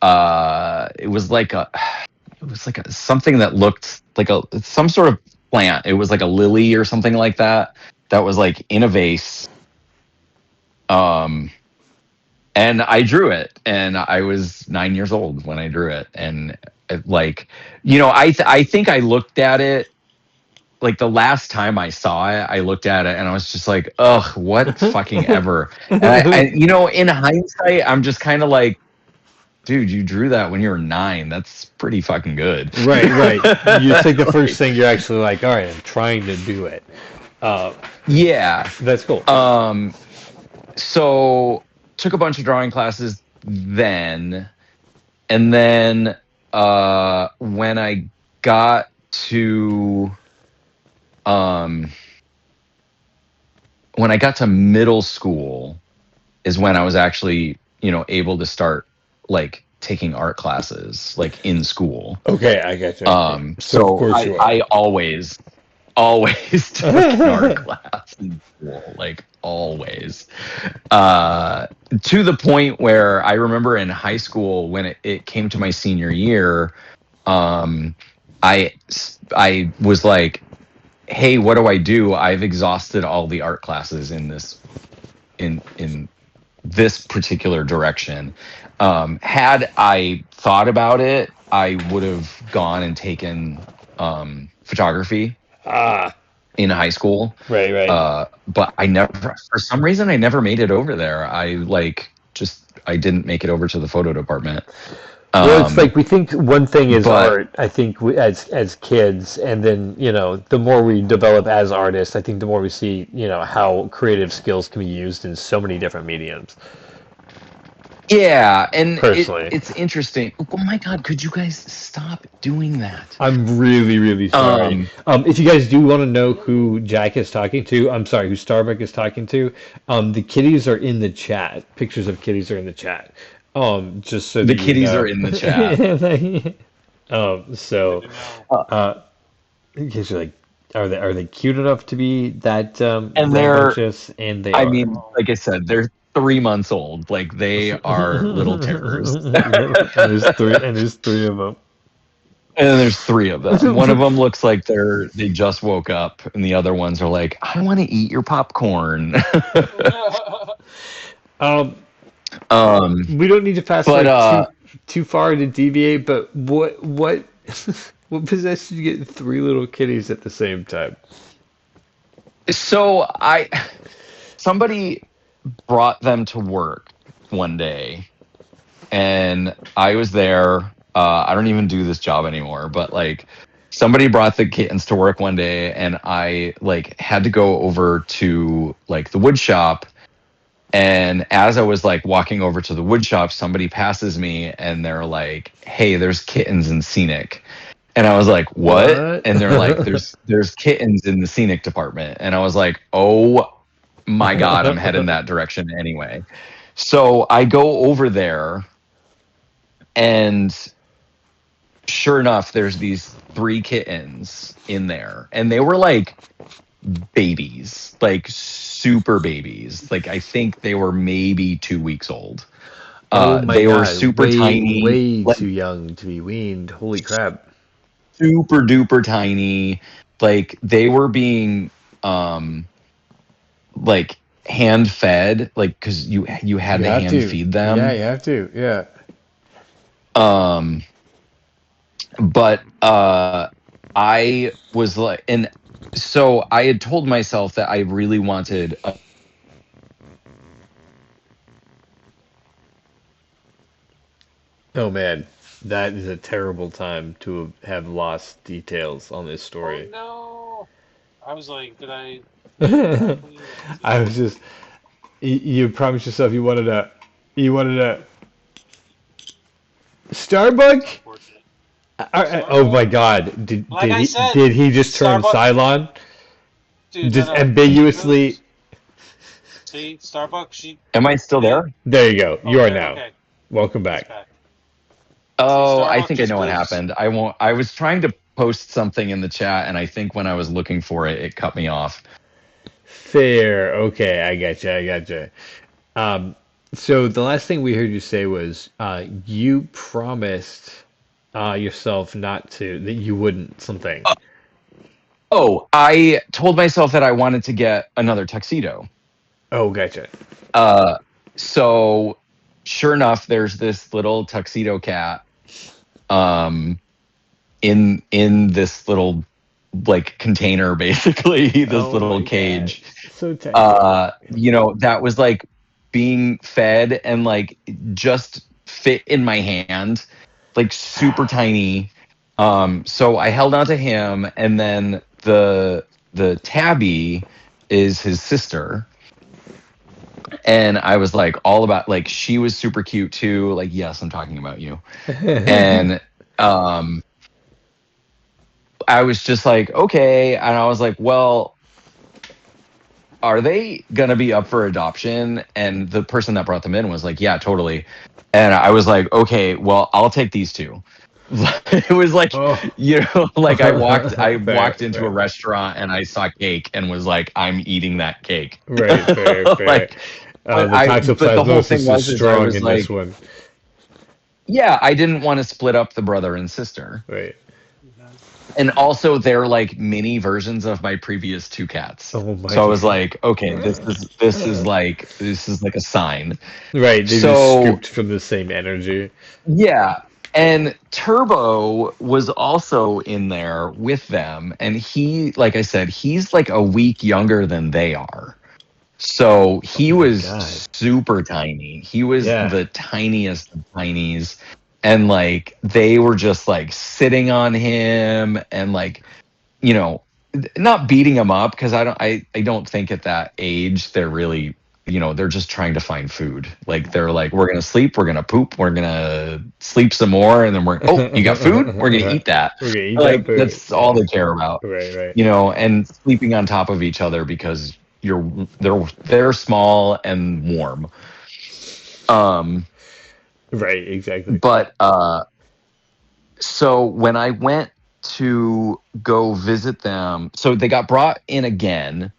[SPEAKER 2] it was like a something that looked like some sort of plant. It was like a lily or something like that was like in a vase. And I drew it, and I was 9 years old when I drew it, and like, I think I looked at it. Like the last time I saw it, I looked at it and I was just like, ugh, what fucking ever. And in hindsight, I'm just kind of like, dude, you drew that when you were 9. That's pretty fucking good.
[SPEAKER 1] Right. You think the first thing you're actually like, all right, I'm trying to do it.
[SPEAKER 2] Yeah.
[SPEAKER 1] That's cool.
[SPEAKER 2] So took a bunch of drawing classes then. And then when I got to middle school is when I was actually, able to start like taking art classes like in school.
[SPEAKER 1] Okay, I got you.
[SPEAKER 2] So of course I always took an art class in school, like always. To the point where I remember in high school when it came to my senior year, I was like, hey, what do I do? I've exhausted all the art classes in this particular direction. Had I thought about it, I would have gone and taken photography in high school.
[SPEAKER 1] Right.
[SPEAKER 2] But I never, for some reason, I never made it over there. I didn't make it over to the photo department.
[SPEAKER 1] Well, it's like we think one thing is art. I think as kids, and then the more we develop as artists, I think the more we see how creative skills can be used in so many different mediums.
[SPEAKER 2] Yeah, and
[SPEAKER 1] personally,
[SPEAKER 2] it's interesting. Oh my God, could you guys stop doing that?
[SPEAKER 1] I'm really, really sorry. If you guys do want to know who Jack is talking to, I'm sorry, who Starbuck is talking to, the kitties are in the chat. Pictures of kitties are in the chat. Just so
[SPEAKER 2] the kitties are in the chat.
[SPEAKER 1] In case you're like, are they cute enough to be that
[SPEAKER 2] and they're
[SPEAKER 1] rambunctious? And they are.
[SPEAKER 2] mean, like I said, they're 3 months old. Like they are little terrors.
[SPEAKER 1] There's three of them.
[SPEAKER 2] And there's 3 of them. One of them looks like they just woke up, and the other ones are like, I want to eat your popcorn.
[SPEAKER 1] We don't need to fast forward too far to deviate, but what what possessed you to get 3 little kitties at the same time?
[SPEAKER 2] So somebody brought them to work one day, and I was there. I don't even do this job anymore, but like somebody brought the kittens to work one day, and I like had to go over to like the wood shop. And as I was like walking over to the wood shop, somebody passes me and they're like, hey, there's kittens in scenic. And I was like, what? And they're like, there's kittens in the scenic department. And I was like, oh my God, I'm heading that direction anyway. So I go over there, and sure enough, there's these 3 kittens in there. And they were like babies, like super babies. Like I think they were maybe 2 weeks old. They were super tiny.
[SPEAKER 1] Way too young to be weaned. Holy crap.
[SPEAKER 2] Super duper tiny. Like they were being like hand fed, like because you had to hand feed them.
[SPEAKER 1] Yeah, you have to. Yeah.
[SPEAKER 2] But I was like, and so I had told myself that I really wanted
[SPEAKER 1] Oh man, that is a terrible time to have lost details on this story.
[SPEAKER 3] Oh no! I was like, did I?
[SPEAKER 1] I was just you promised yourself you wanted a Starbuck? Oh my God! Did he just turn Cylon?
[SPEAKER 3] Dude,
[SPEAKER 1] just ambiguously.
[SPEAKER 3] See, Starbuck.
[SPEAKER 2] Am I still there?
[SPEAKER 1] There you go. You are now. Okay. Welcome back.
[SPEAKER 2] Oh, I think I know what happened. I was trying to post something in the chat, and I think when I was looking for it, it cut me off.
[SPEAKER 1] Fair. Okay, I gotcha. So the last thing we heard you say was you promised yourself not to, that you wouldn't something.
[SPEAKER 2] Oh, I told myself that I wanted to get another tuxedo.
[SPEAKER 1] Oh, gotcha.
[SPEAKER 2] So sure enough, there's this little tuxedo cat in this little like container, basically, this
[SPEAKER 1] Oh
[SPEAKER 2] little
[SPEAKER 1] my
[SPEAKER 2] cage.
[SPEAKER 1] God. So tiny.
[SPEAKER 2] That was like being fed and like just fit in my hand, like super tiny. So I held on to him, and then the tabby is his sister. And I was like all about, like, she was super cute too. Like, yes, I'm talking about you. And I was just like, okay. And I was like, well, are they going to be up for adoption? And the person that brought them in was like, yeah, totally. And I was like, okay, well, I'll take these two. It was like, like I walked into a restaurant and I saw cake and was like, I'm eating that cake.
[SPEAKER 1] Right, fair.
[SPEAKER 2] Like,
[SPEAKER 1] the toxoplasmosis is strong in
[SPEAKER 2] like,
[SPEAKER 1] this one.
[SPEAKER 2] Yeah, I didn't want to split up the brother and sister.
[SPEAKER 1] Right.
[SPEAKER 2] And also they're like mini versions of my previous two cats.
[SPEAKER 1] Oh my
[SPEAKER 2] so I was like, okay, this is like a sign.
[SPEAKER 1] Right, they just scooped from the same energy.
[SPEAKER 2] Yeah. And Turbo was also in there with them. And he, like I said, he's like a week younger than they are. So he was super tiny. He was the tiniest of tinies. And like they were just like sitting on him and like, not beating him up, because I don't think at that age they're really, they're just trying to find food. Like they're like, we're gonna sleep, we're gonna poop, we're gonna sleep some more, and then you got food, we're gonna eat that.
[SPEAKER 1] We're gonna eat
[SPEAKER 2] like
[SPEAKER 1] that
[SPEAKER 2] that's all they care about.
[SPEAKER 1] Right.
[SPEAKER 2] And sleeping on top of each other because they're small and warm.
[SPEAKER 1] Right, exactly.
[SPEAKER 2] But so when I went to go visit them, so they got brought in again,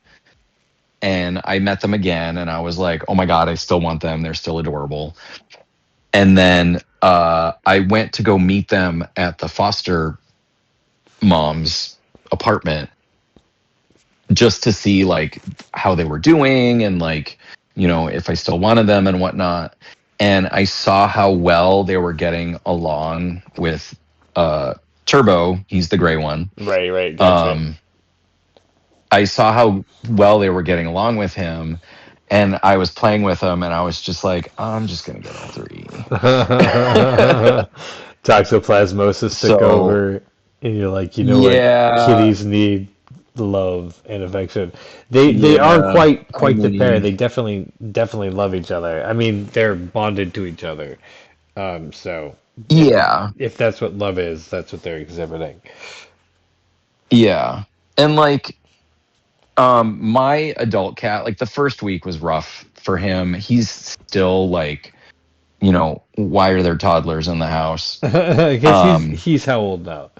[SPEAKER 2] and I met them again, and I was like, oh my God, I still want them. They're still adorable. And then I went to go meet them at the foster mom's apartment just to see like how they were doing and like, if I still wanted them and whatnot. And I saw how well they were getting along with Turbo. He's the gray one.
[SPEAKER 1] Right. Gotcha.
[SPEAKER 2] I saw how well they were getting along with him, and I was playing with him, and I was just like, I'm just gonna get all three.
[SPEAKER 1] Toxoplasmosis took over, and you're like, what? Kitties need love and affection. They are quite the pair. They definitely love each other. I mean, they're bonded to each other. So if that's what love is, that's what they're exhibiting.
[SPEAKER 2] Yeah, and like, my adult cat, like the first week was rough for him. He's still like, why are there toddlers in the house?
[SPEAKER 1] He's how old now?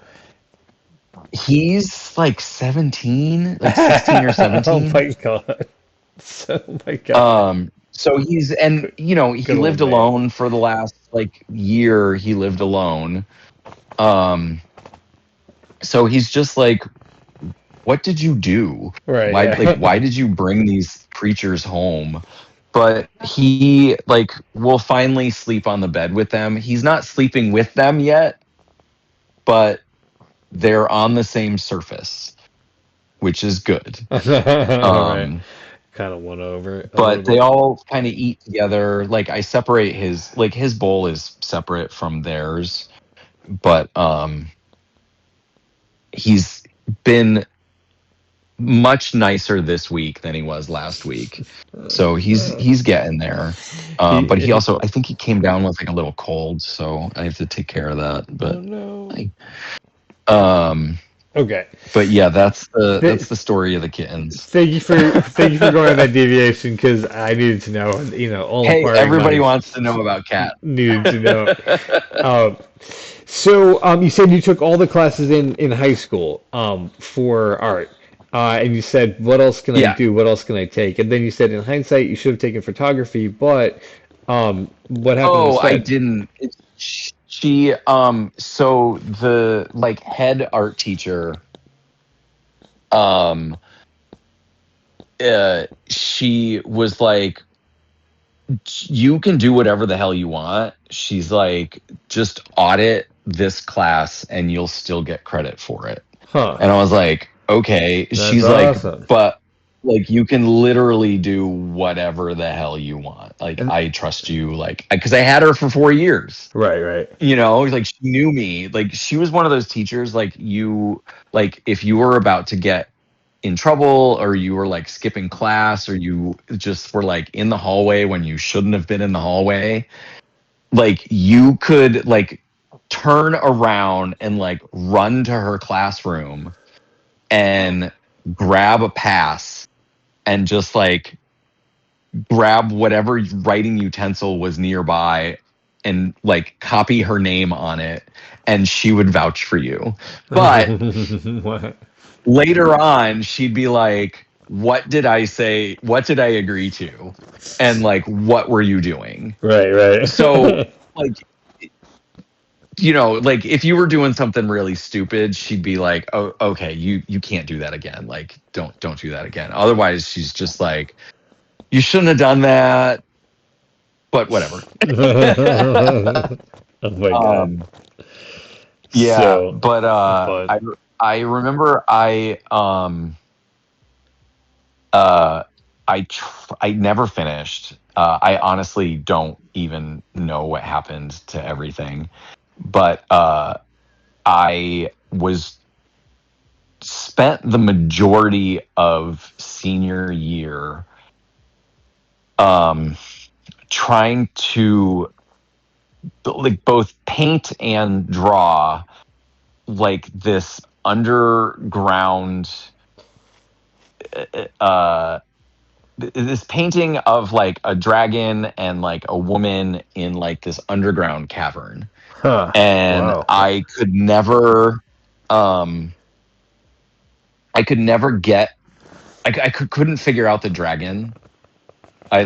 [SPEAKER 2] He's like 17, like 16 or 17.
[SPEAKER 1] Oh my God. Oh my God.
[SPEAKER 2] So he's, and he lived alone for the last like year. He lived alone. So he's just like, what did you do?
[SPEAKER 1] Right.
[SPEAKER 2] Why did you bring these creatures home? But he like will finally sleep on the bed with them. He's not sleeping with them yet, but they're on the same surface, which is good.
[SPEAKER 1] Right. Kind of won over.
[SPEAKER 2] But they all kind of eat together. Like I separate his bowl is separate from theirs, but he's been much nicer this week than he was last week. So he's getting there. But he also, I think he came down with like a little cold, so I have to take care of that. But
[SPEAKER 1] okay.
[SPEAKER 2] But yeah, that's the story of the kittens.
[SPEAKER 1] Thank you for going on that deviation, because I needed to know. All
[SPEAKER 2] hey, everybody wants to know about cat.
[SPEAKER 1] Needed to know. So you said you took all the classes in high school for art. and you said, "What else can I
[SPEAKER 2] Yeah.
[SPEAKER 1] do? What else can I take?" And then you said, "In hindsight, you should have taken photography." But what happened
[SPEAKER 2] Oh, I
[SPEAKER 1] instead?
[SPEAKER 2] didn't. She so the like head art teacher um she was like, you can do whatever the hell you want. She's like, just audit this class and you'll still get credit for it.
[SPEAKER 1] Huh?
[SPEAKER 2] And I was like, okay.
[SPEAKER 1] That's
[SPEAKER 2] She's like,
[SPEAKER 1] awesome.
[SPEAKER 2] but like you can literally do whatever the hell you want. Like
[SPEAKER 1] And
[SPEAKER 2] I trust you, like because I had her for 4 years.
[SPEAKER 1] right, right.
[SPEAKER 2] You know, like she knew me. Like she was one of those teachers, like if you were about to get in trouble or you were like skipping class or you just were like in the hallway when you shouldn't have been in the hallway, like you could like turn around and like run to her classroom and grab a pass and just like grab whatever writing utensil was nearby and like copy her name on it and she would vouch for you. But
[SPEAKER 1] What?
[SPEAKER 2] later on she'd be like, what did I say? What did I agree to? And like, what were you doing?
[SPEAKER 1] Right, right.
[SPEAKER 2] So like, you know, like if you were doing something really stupid, she'd be like, oh, okay, you can't do that again. Like, don't do that again. Otherwise she's just like, you shouldn't have done that, but whatever.
[SPEAKER 1] Oh my God.
[SPEAKER 2] Yeah,
[SPEAKER 1] So
[SPEAKER 2] but
[SPEAKER 1] fun.
[SPEAKER 2] I remember I never finished. I honestly don't even know what happened to everything, but I was spent the majority of senior year trying to like both paint and draw like this underground this painting of like a dragon and like a woman in like this underground cavern.
[SPEAKER 1] Huh.
[SPEAKER 2] And
[SPEAKER 1] Wow.
[SPEAKER 2] I could never get couldn't figure out the dragon. I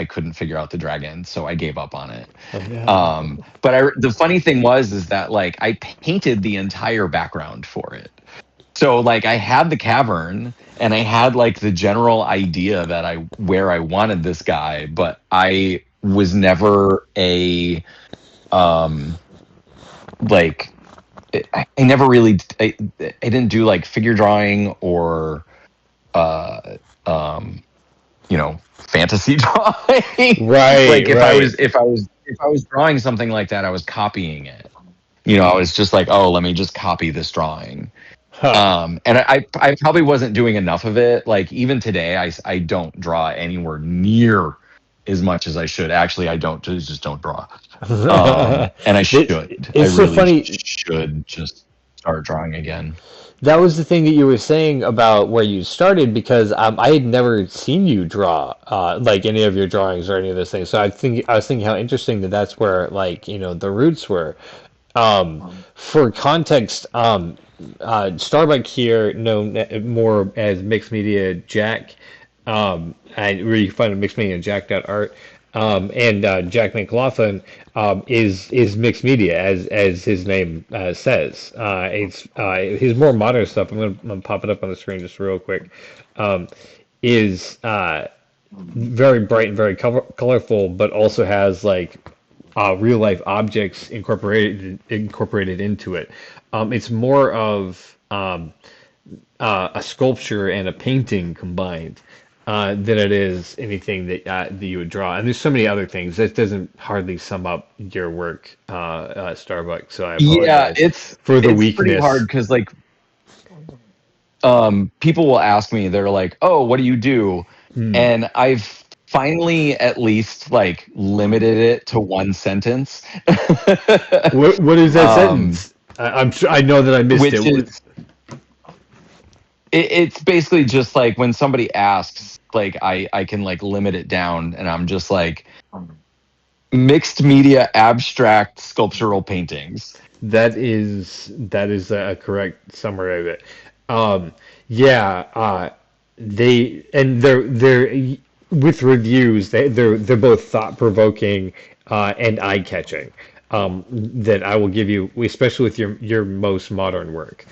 [SPEAKER 2] couldn't figure out the dragon, so I gave up on it.
[SPEAKER 1] Oh, yeah.
[SPEAKER 2] But the funny thing is that like I painted the entire background for it. So like I had the cavern and I had like the general idea that where I wanted this guy, but I was never a like I never really I didn't do like figure drawing or you know, fantasy drawing.
[SPEAKER 1] Right.
[SPEAKER 2] Like
[SPEAKER 1] Right.
[SPEAKER 2] if I was drawing something like that, I was copying it. You know, I was just like, oh, let me just copy this drawing.
[SPEAKER 1] Huh.
[SPEAKER 2] And I probably wasn't doing enough of it. Like even today, I don't draw anywhere near as much as I should. Actually, I just don't draw. And I should. I
[SPEAKER 1] It's so
[SPEAKER 2] really
[SPEAKER 1] funny.
[SPEAKER 2] should just start drawing again.
[SPEAKER 1] That was the thing that you were saying about where you started because I had never seen you draw like any of your drawings or any of those things. So I was thinking how interesting that that's where like the roots were. For context, Starbuck here, known more as Mixed Media Jack, where you can find mixedmediajack.art, and Jack McLaughlin is mixed media as his name says. It's his more modern stuff. I'm gonna pop it up on the screen just real quick. Is very bright and very colorful, but also has like real life objects incorporated into it. It's more of a sculpture and a painting combined than it is anything that you would draw. And there's so many other things that doesn't hardly sum up your work, Starbuck. So I
[SPEAKER 2] Yeah,
[SPEAKER 1] apologize for the
[SPEAKER 2] it's pretty hard
[SPEAKER 1] weakness.
[SPEAKER 2] because like people will ask me, they're like, oh, what do you do?
[SPEAKER 1] Hmm.
[SPEAKER 2] And I've finally at least like limited it to one sentence.
[SPEAKER 1] What is that
[SPEAKER 2] um
[SPEAKER 1] sentence? I'm sure I know that I missed
[SPEAKER 2] which
[SPEAKER 1] it.
[SPEAKER 2] is it's basically just like when somebody asks, like I can like limit it down and I'm just like mixed media abstract sculptural paintings.
[SPEAKER 1] That is a correct summary of it. Um, yeah, they're with reviews. They're both thought provoking and eye catching. That I will give you, especially with your most modern work.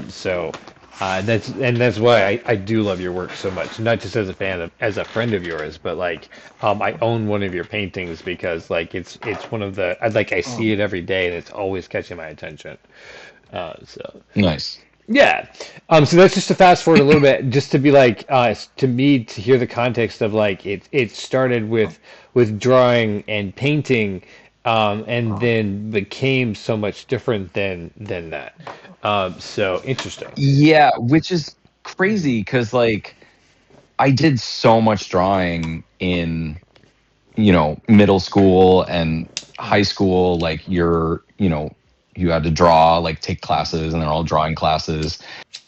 [SPEAKER 1] So that's why I do love your work so much. Not just as a fan of, as a friend of yours, but like I own one of your paintings because like it's one of the I see it every day and it's always catching my attention. So.
[SPEAKER 2] Nice.
[SPEAKER 1] Yeah. So that's just to fast forward a little bit, just to be like, to me, to hear the context of like it started with drawing and painting, and then became so much different than that. So interesting.
[SPEAKER 2] Yeah, which is crazy because like I did so much drawing in, middle school and high school. Like you had to draw, like take classes, and they're all drawing classes.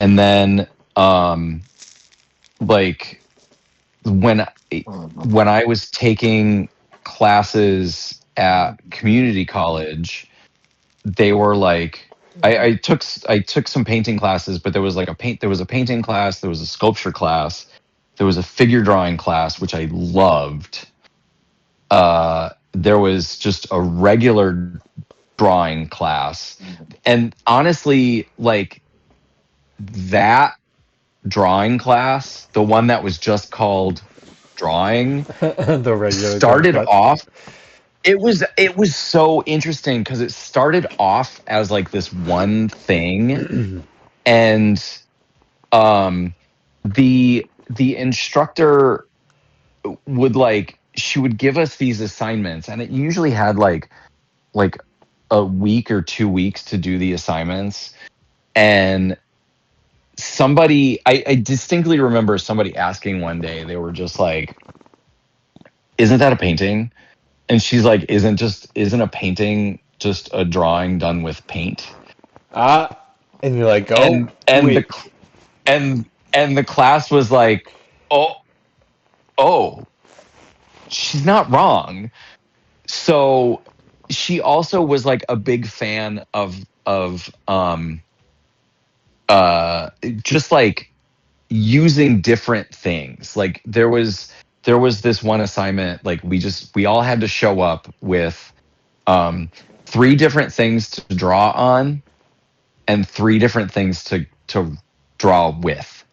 [SPEAKER 2] And then, like when when I was taking classes at community college, they were like, I took some painting classes, but there was like there was a painting class, there was a sculpture class, there was a figure drawing class, which I loved. There was just a regular drawing class. And honestly, like that drawing class, the one that was just called drawing,
[SPEAKER 1] The regular
[SPEAKER 2] started
[SPEAKER 1] class.
[SPEAKER 2] off, it was so interesting because it started off as like this one thing. And the instructor would like, she would give us these assignments, and it usually had like a week or 2 weeks to do the assignments. And I distinctly remember somebody asking one day, they were just like, isn't that a painting? And she's like, isn't a painting just a drawing done with paint?
[SPEAKER 1] And you're like, oh,
[SPEAKER 2] And
[SPEAKER 1] wait.
[SPEAKER 2] the class was like, oh, she's not wrong. So she also was like a big fan of just like using different things. Like there was this one assignment, like we all had to show up with 3 different things to draw on and 3 different things to draw with.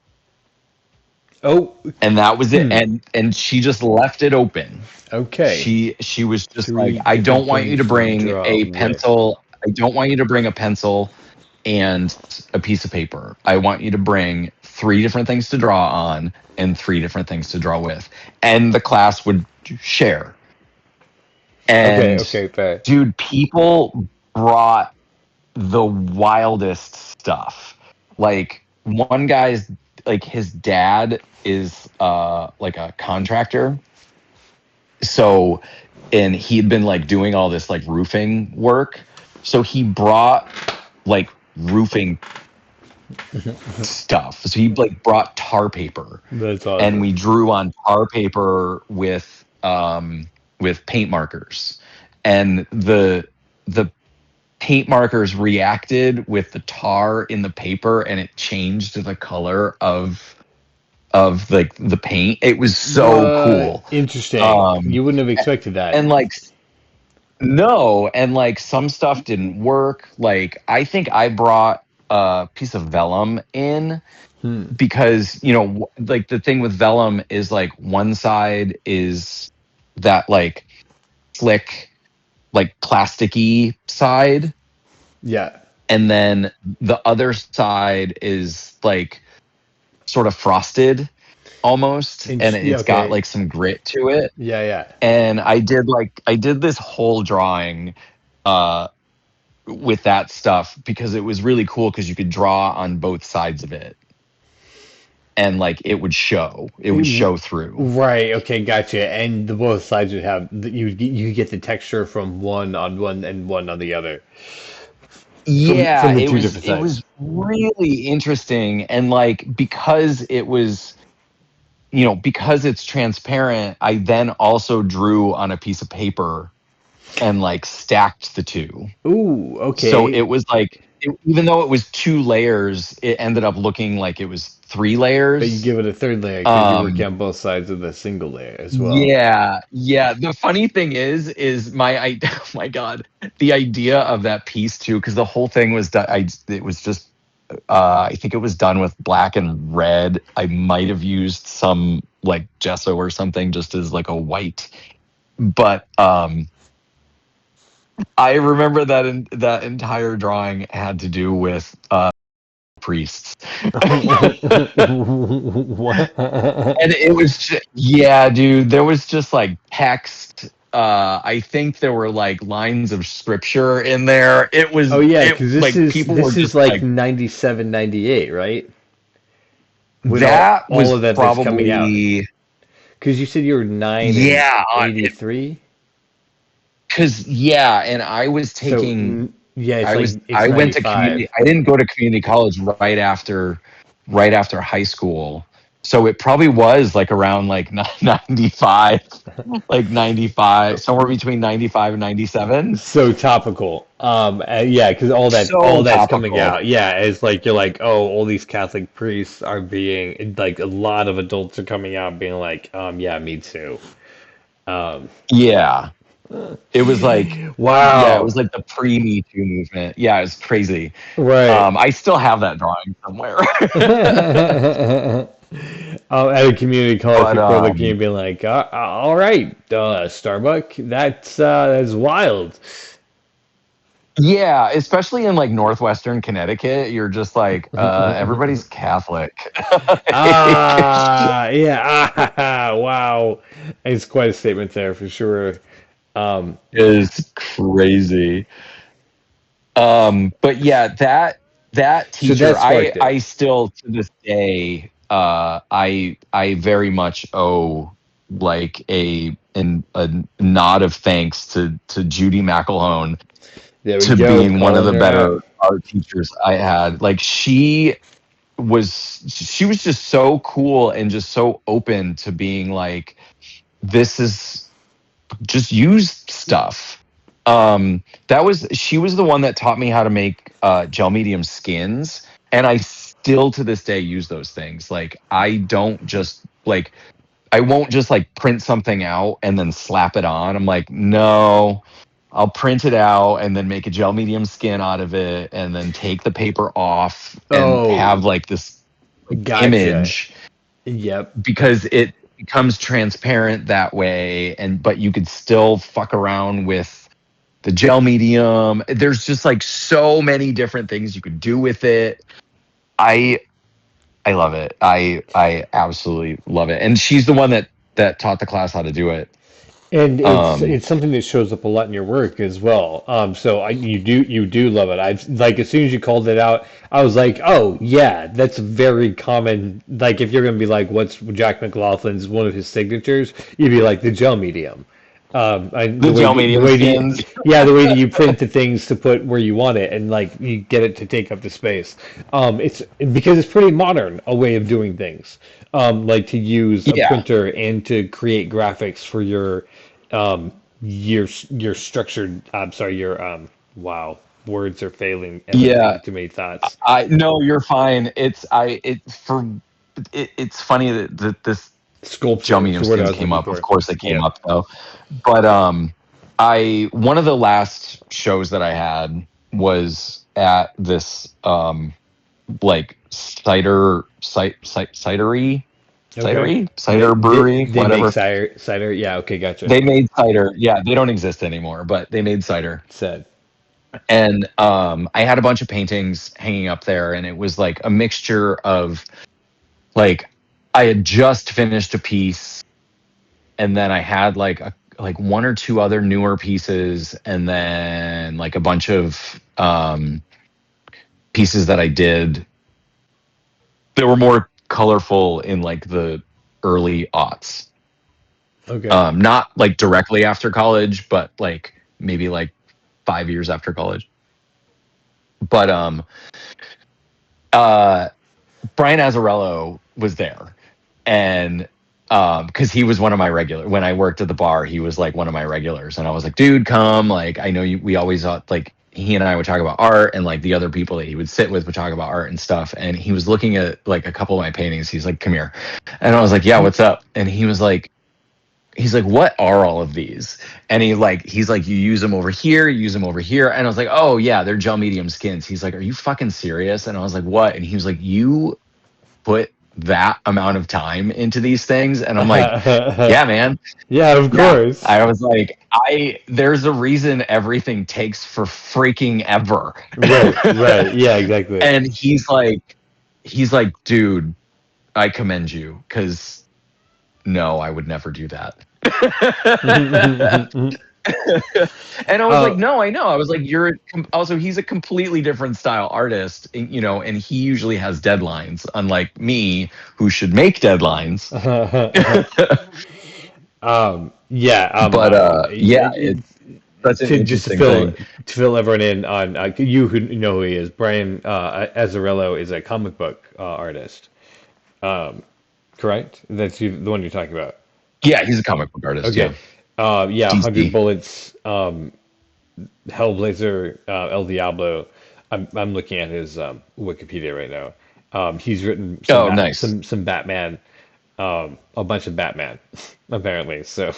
[SPEAKER 1] Oh,
[SPEAKER 2] And that was it. And she just left it open.
[SPEAKER 1] okay.
[SPEAKER 2] She was just
[SPEAKER 1] 3
[SPEAKER 2] like, I don't
[SPEAKER 1] different
[SPEAKER 2] want you to
[SPEAKER 1] things to
[SPEAKER 2] bring
[SPEAKER 1] draw
[SPEAKER 2] a
[SPEAKER 1] with.
[SPEAKER 2] pencil. I don't want you to bring a pencil and a piece of paper. I want you to bring 3 different things to draw on and 3 different things to draw with. And the class would share.
[SPEAKER 1] Okay,
[SPEAKER 2] And
[SPEAKER 1] okay, fair.
[SPEAKER 2] dude, people brought the wildest stuff. Like one guy's, like his dad is like a contractor. So, and he'd been like doing all this like roofing work. So he brought like roofing stuff. So he like brought tar paper,
[SPEAKER 1] That's
[SPEAKER 2] and
[SPEAKER 1] awesome.
[SPEAKER 2] we drew on tar paper with paint markers. And the paint markers reacted with the tar in the paper, and it changed the color of like the paint. It was so cool.
[SPEAKER 1] Interesting.
[SPEAKER 2] Um,
[SPEAKER 1] You wouldn't have expected that.
[SPEAKER 2] and like no, and like some stuff didn't work. Like I think I brought a piece of vellum in
[SPEAKER 1] Hmm.
[SPEAKER 2] because like the thing with vellum is like one side is that like slick, like plasticky side,
[SPEAKER 1] Yeah.
[SPEAKER 2] and then the other side is like sort of frosted almost, and
[SPEAKER 1] Yeah,
[SPEAKER 2] it's got
[SPEAKER 1] okay.
[SPEAKER 2] like some grit to it.
[SPEAKER 1] Yeah, yeah.
[SPEAKER 2] And I did this whole drawing with that stuff because it was really cool because you could draw on both sides of it, and like it would show through.
[SPEAKER 1] Right. Okay. Gotcha. And the both sides would have you get the texture from one on one and one on the other from
[SPEAKER 2] Yeah,
[SPEAKER 1] the
[SPEAKER 2] it
[SPEAKER 1] two
[SPEAKER 2] was
[SPEAKER 1] different
[SPEAKER 2] it
[SPEAKER 1] sides.
[SPEAKER 2] was really interesting. And like because it was, because it's transparent, I then also drew on a piece of paper and like stacked the two.
[SPEAKER 1] Ooh, okay.
[SPEAKER 2] So it was like, even though it was 2 layers, it ended up looking like it was 3 layers.
[SPEAKER 1] But you give it a third layer because you're working on both sides of the single layer as well.
[SPEAKER 2] Yeah. The funny thing is oh my God, the idea of that piece too, because the whole thing was done. It was just, I think it was done with black and red. I might have used some like gesso or something just as like a white, but I remember that that entire drawing had to do with priests.
[SPEAKER 1] What?
[SPEAKER 2] And it was just, yeah, dude, there was just like text. I think there were like lines of scripture in there. It was,
[SPEAKER 1] Oh yeah, because this
[SPEAKER 2] like,
[SPEAKER 1] is
[SPEAKER 2] people
[SPEAKER 1] this
[SPEAKER 2] were
[SPEAKER 1] is
[SPEAKER 2] just
[SPEAKER 1] like 97, 98, right? When
[SPEAKER 2] that
[SPEAKER 1] all
[SPEAKER 2] was
[SPEAKER 1] of that is coming out.
[SPEAKER 2] probably,
[SPEAKER 1] Because you said you were 9
[SPEAKER 2] yeah,
[SPEAKER 1] in 83.
[SPEAKER 2] because yeah, and I was taking,
[SPEAKER 1] yeah, it's
[SPEAKER 2] I went to
[SPEAKER 1] 95.
[SPEAKER 2] community. I didn't go to community college right after high school. So it probably was like around like 95, like 95, somewhere between 95 and 97.
[SPEAKER 1] So topical. Yeah, because all that's
[SPEAKER 2] Topical.
[SPEAKER 1] coming out. Yeah, it's like you're like, oh, all these Catholic priests are being like a lot of adults are coming out being like, yeah, me too.
[SPEAKER 2] Yeah. It was like,
[SPEAKER 1] wow.
[SPEAKER 2] Yeah, it was like the pre-Me Too movement. Yeah, it's crazy.
[SPEAKER 1] Right.
[SPEAKER 2] I still have that drawing somewhere.
[SPEAKER 1] At a community college,
[SPEAKER 2] But,
[SPEAKER 1] people are looking and being like, all right, Starbuck, that's wild.
[SPEAKER 2] Yeah, especially in like northwestern Connecticut, you're just like, everybody's Catholic.
[SPEAKER 1] Yeah. Wow. It's quite a statement there for sure.
[SPEAKER 2] Is crazy. But yeah, that teacher,
[SPEAKER 1] that sparked it.
[SPEAKER 2] I still to this day, I very much owe like a nod of thanks to Judy McElhone to being one of the better art teachers I had. Like she was just so cool and just so open to being like, this is just use stuff. She was the one that taught me how to make gel medium skins, and I still to this day use those things. Like I won't just like print something out and then slap it on. I'm like, no, I'll print it out and then make a gel medium skin out of it and then take the paper off and have like this image.
[SPEAKER 1] Yep.
[SPEAKER 2] Because it becomes transparent that way, but you could still fuck around with the gel medium. There's just like so many different things you could do with it. I love it. I absolutely love it. And she's the one that taught the class how to do it.
[SPEAKER 1] And it's something that shows up a lot in your work as well. So you do love it. I've like as soon as you called it out, I was like, oh yeah, that's very common. Like if you're gonna be like, what's Jack McLaughlin's one of his signatures, you'd be like the gel medium. The
[SPEAKER 2] gel medium skins.
[SPEAKER 1] The way that you print the things to put where you want it, and like you get it to take up the space. It's because it's pretty modern a way of doing things. Like to use a printer and to create graphics for your structured. I'm sorry, your wow, words are failing. Too many thoughts.
[SPEAKER 2] No, you're fine. It's funny that this
[SPEAKER 1] sculpture
[SPEAKER 2] gel medium skins came up. Of course, it came up though. But one of the last shows that I had was at this like cider brewery,
[SPEAKER 1] they
[SPEAKER 2] whatever.
[SPEAKER 1] Make cider. Yeah, okay, gotcha.
[SPEAKER 2] They made cider. Yeah, they don't exist anymore, but they made cider.
[SPEAKER 1] Said.
[SPEAKER 2] And I had a bunch of paintings hanging up there, and it was like a mixture of like I had just finished a piece, and then I had like one or two other newer pieces, and then like a bunch of pieces that I did that were more colorful in like the early aughts.
[SPEAKER 1] Okay.
[SPEAKER 2] Not like directly after college, but like maybe like 5 years after college. But Brian Azzarello was there, and because he was one of my regular. When I worked at the bar, he was like one of my regulars, and I was like, dude, come. Like, I know you. We always like he and I would talk about art, and like the other people that he would sit with would talk about art and stuff. And he was looking at like a couple of my paintings. He's like, come here, and I was like, yeah, what's up? And he's like, what are all of these? And he's like, you use them over here, you use them over here. And I was like, oh yeah, they're gel medium skins. He's like, are you fucking serious? And I was like, what? And he was like, you put that amount of time into these things? And I'm like, yeah, man.
[SPEAKER 1] Yeah, of course.
[SPEAKER 2] I was like, there's a reason everything takes for freaking ever.
[SPEAKER 1] Right. Yeah, exactly.
[SPEAKER 2] And he's like, dude, I commend you, because no, I would never do that. And I was like, no, I know. I was like, he's a completely different style artist, you know, and he usually has deadlines, unlike me, who should make deadlines. That's an interesting thing.
[SPEAKER 1] To fill everyone in on you who know who he is. Brian Azzarello is a comic book artist. Correct? That's the one you're talking about.
[SPEAKER 2] Yeah, he's a comic book artist.
[SPEAKER 1] Okay.
[SPEAKER 2] Yeah.
[SPEAKER 1] 100 Bullets, Hellblazer, El Diablo. I'm looking at his Wikipedia right now. He's written some Batman, a bunch of Batman, apparently. So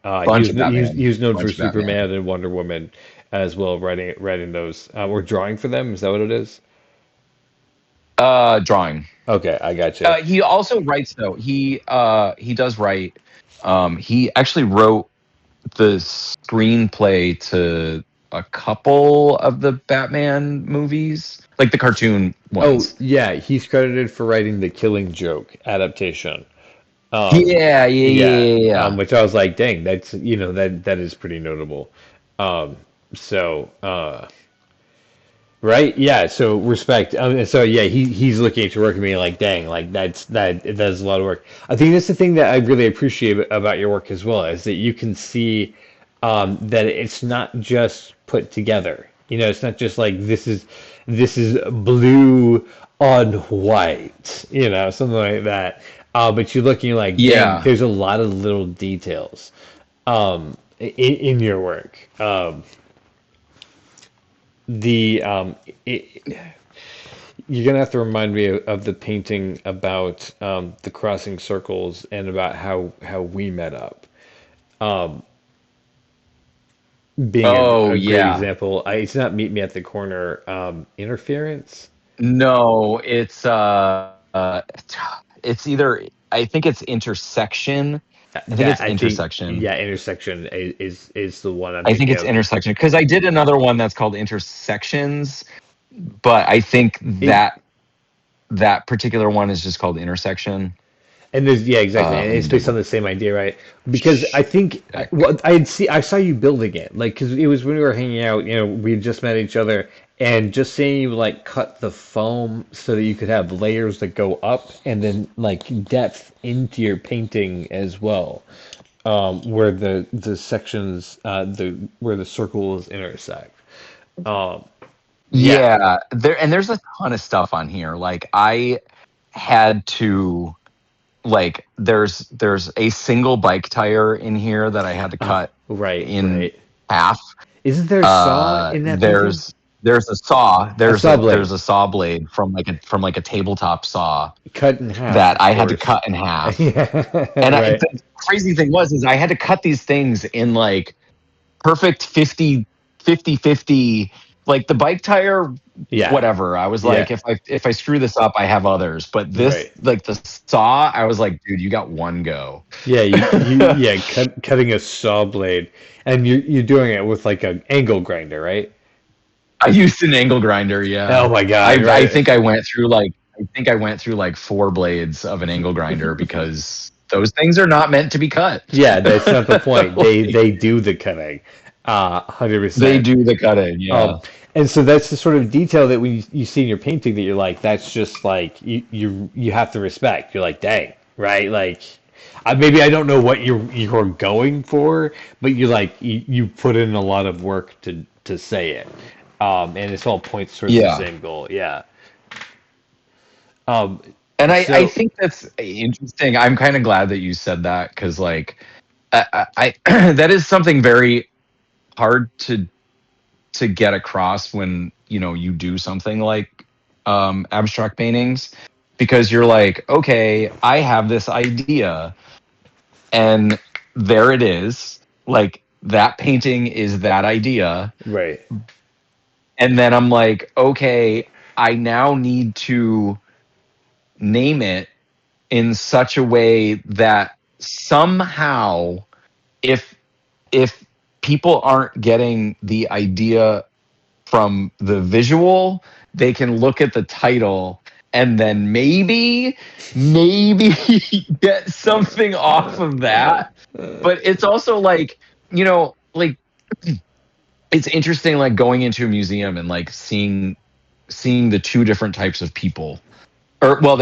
[SPEAKER 2] bunch of Batman.
[SPEAKER 1] He was known for Superman and Wonder Woman as well, writing those or drawing for them. Is that what it is?
[SPEAKER 2] Drawing.
[SPEAKER 1] Okay, I got you.
[SPEAKER 2] He also writes though. He does write. He actually wrote the screenplay to a couple of the Batman movies, like the cartoon ones.
[SPEAKER 1] Oh, yeah, he's credited for writing the Killing Joke adaptation.
[SPEAKER 2] Yeah.
[SPEAKER 1] Which I was like, dang, that's that is pretty notable. Right? Yeah. So respect. So yeah, he's looking at your work and being like, dang, like that's a lot of work. I think that's the thing that I really appreciate about your work as well, is that you can see that it's not just put together. You know, it's not just like this is blue on white. You know, something like that. But you're looking like, dang, there's a lot of little details in your work. You're gonna have to remind me of the painting about the crossing circles and about how we met up. Being a great example. It's not meet me at the corner. Interference.
[SPEAKER 2] No, it's either, I think it's intersection. I think it's intersection.
[SPEAKER 1] Intersection is the one
[SPEAKER 2] I think it's intersection, because I did another one that's called intersections, but I think that particular one is just called intersection.
[SPEAKER 1] And there's exactly, and it's based on the same idea, right? Because I think I saw you building it, like, because it was when we were hanging out. You know, we had just met each other, and just seeing you like cut the foam so that you could have layers that go up, and then like depth into your painting as well, where the sections, where the circles intersect.
[SPEAKER 2] There's a ton of stuff on here. Like, I had to. Like, there's a single bike tire in here that I had to cut in half.
[SPEAKER 1] Isn't there a saw in that?
[SPEAKER 2] There's a saw. There's
[SPEAKER 1] a
[SPEAKER 2] saw blade from a tabletop saw
[SPEAKER 1] cut in half
[SPEAKER 2] that I had to cut in half. And the crazy thing was I had to cut these things in like perfect 50-50. Like the bike tire, whatever. I was like, if I screw this up, I have others. But this, like the saw, I was like, dude, you got one go.
[SPEAKER 1] Yeah, cutting a saw blade, and you're doing it with like an angle grinder, right?
[SPEAKER 2] I used an angle grinder. Yeah.
[SPEAKER 1] Oh my god!
[SPEAKER 2] I think I went through like 4 blades of an angle grinder because those things are not meant to be cut.
[SPEAKER 1] Yeah, that's not the point. They do the cutting. 100%.
[SPEAKER 2] They do the cutting, yeah.
[SPEAKER 1] And so that's the sort of detail that when you see in your painting that you're like, that's just like you have to respect. You're like, dang, right? Like, maybe I don't know what you're going for, but you like you put in a lot of work to say it, and it's all points towards the same goal. Yeah.
[SPEAKER 2] And I
[SPEAKER 1] So
[SPEAKER 2] think that's interesting. I'm kind of glad that you said that because, like, I that is something very hard to get across when you do something like abstract paintings, because you're like, okay, I have this idea, and there it is. Like, that painting is that idea,
[SPEAKER 1] right,
[SPEAKER 2] and then I'm like, okay, I now need to name it in such a way that somehow, if if people aren't getting the idea from the visual, they can look at the title and then maybe get something off of that. But it's also like, like, it's interesting, like, going into a museum and like seeing the two different types of people. Or, well,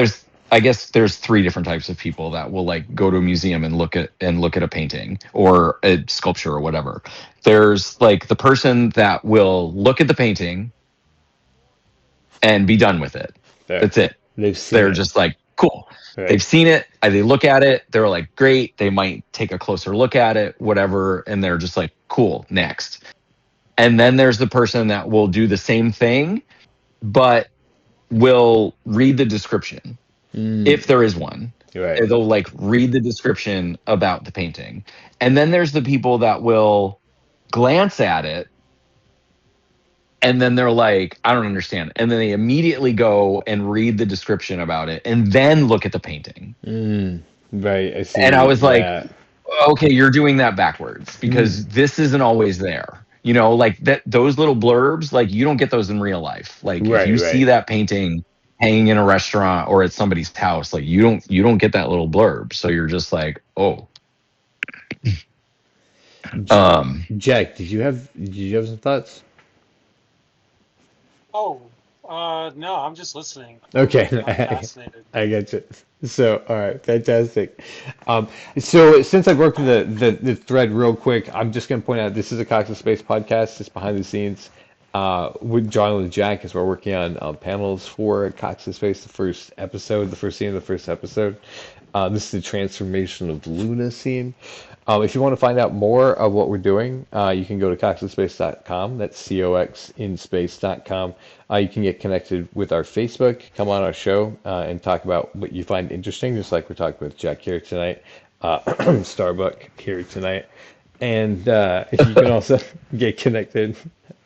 [SPEAKER 2] I guess there's three different types of people that will like go to a museum and look at a painting or a sculpture or whatever. There's like the person that will look at the painting and be done with it.
[SPEAKER 1] there.
[SPEAKER 2] That's it.
[SPEAKER 1] They've seen
[SPEAKER 2] They're
[SPEAKER 1] it.
[SPEAKER 2] just like, cool.
[SPEAKER 1] Right.
[SPEAKER 2] They've seen it. They look at it. They're like, great. They might take a closer look at it, whatever. And they're just like, cool, next. And then there's the person that will do the same thing, but will read the description. If there is one.
[SPEAKER 1] Right.
[SPEAKER 2] They'll like read the description about the painting. And then there's the people that will glance at it and then they're like, I don't understand. And then they immediately go and read the description about it and then look at the painting.
[SPEAKER 1] Right. I see.
[SPEAKER 2] And I was like,
[SPEAKER 1] that.
[SPEAKER 2] okay, you're doing that backwards because this isn't always there. Like those little blurbs, like, you don't get those in real life. Like, if you see that painting hanging in a restaurant or at somebody's house, like, you don't get that little blurb. So you're just like, oh.
[SPEAKER 1] Jack, did you have some thoughts?
[SPEAKER 3] Oh, no, I'm just listening.
[SPEAKER 1] Okay,
[SPEAKER 3] I'm fascinated.
[SPEAKER 1] I get you. So, all right, fantastic. So since I've worked the thread real quick, I'm just going to point out this is a Cox and Space podcast. It's behind the scenes. With Drawing with Jack, as we're working on panels for Cox and Space, the first scene of the first episode. This is the transformation of Luna scene. If you want to find out more of what we're doing, you can go to coxinspace.com. That's coxinspace.com. You can get connected with our Facebook, come on our show, and talk about what you find interesting, just like we're talking with Jack here tonight, Starbuck here tonight. And you can also get connected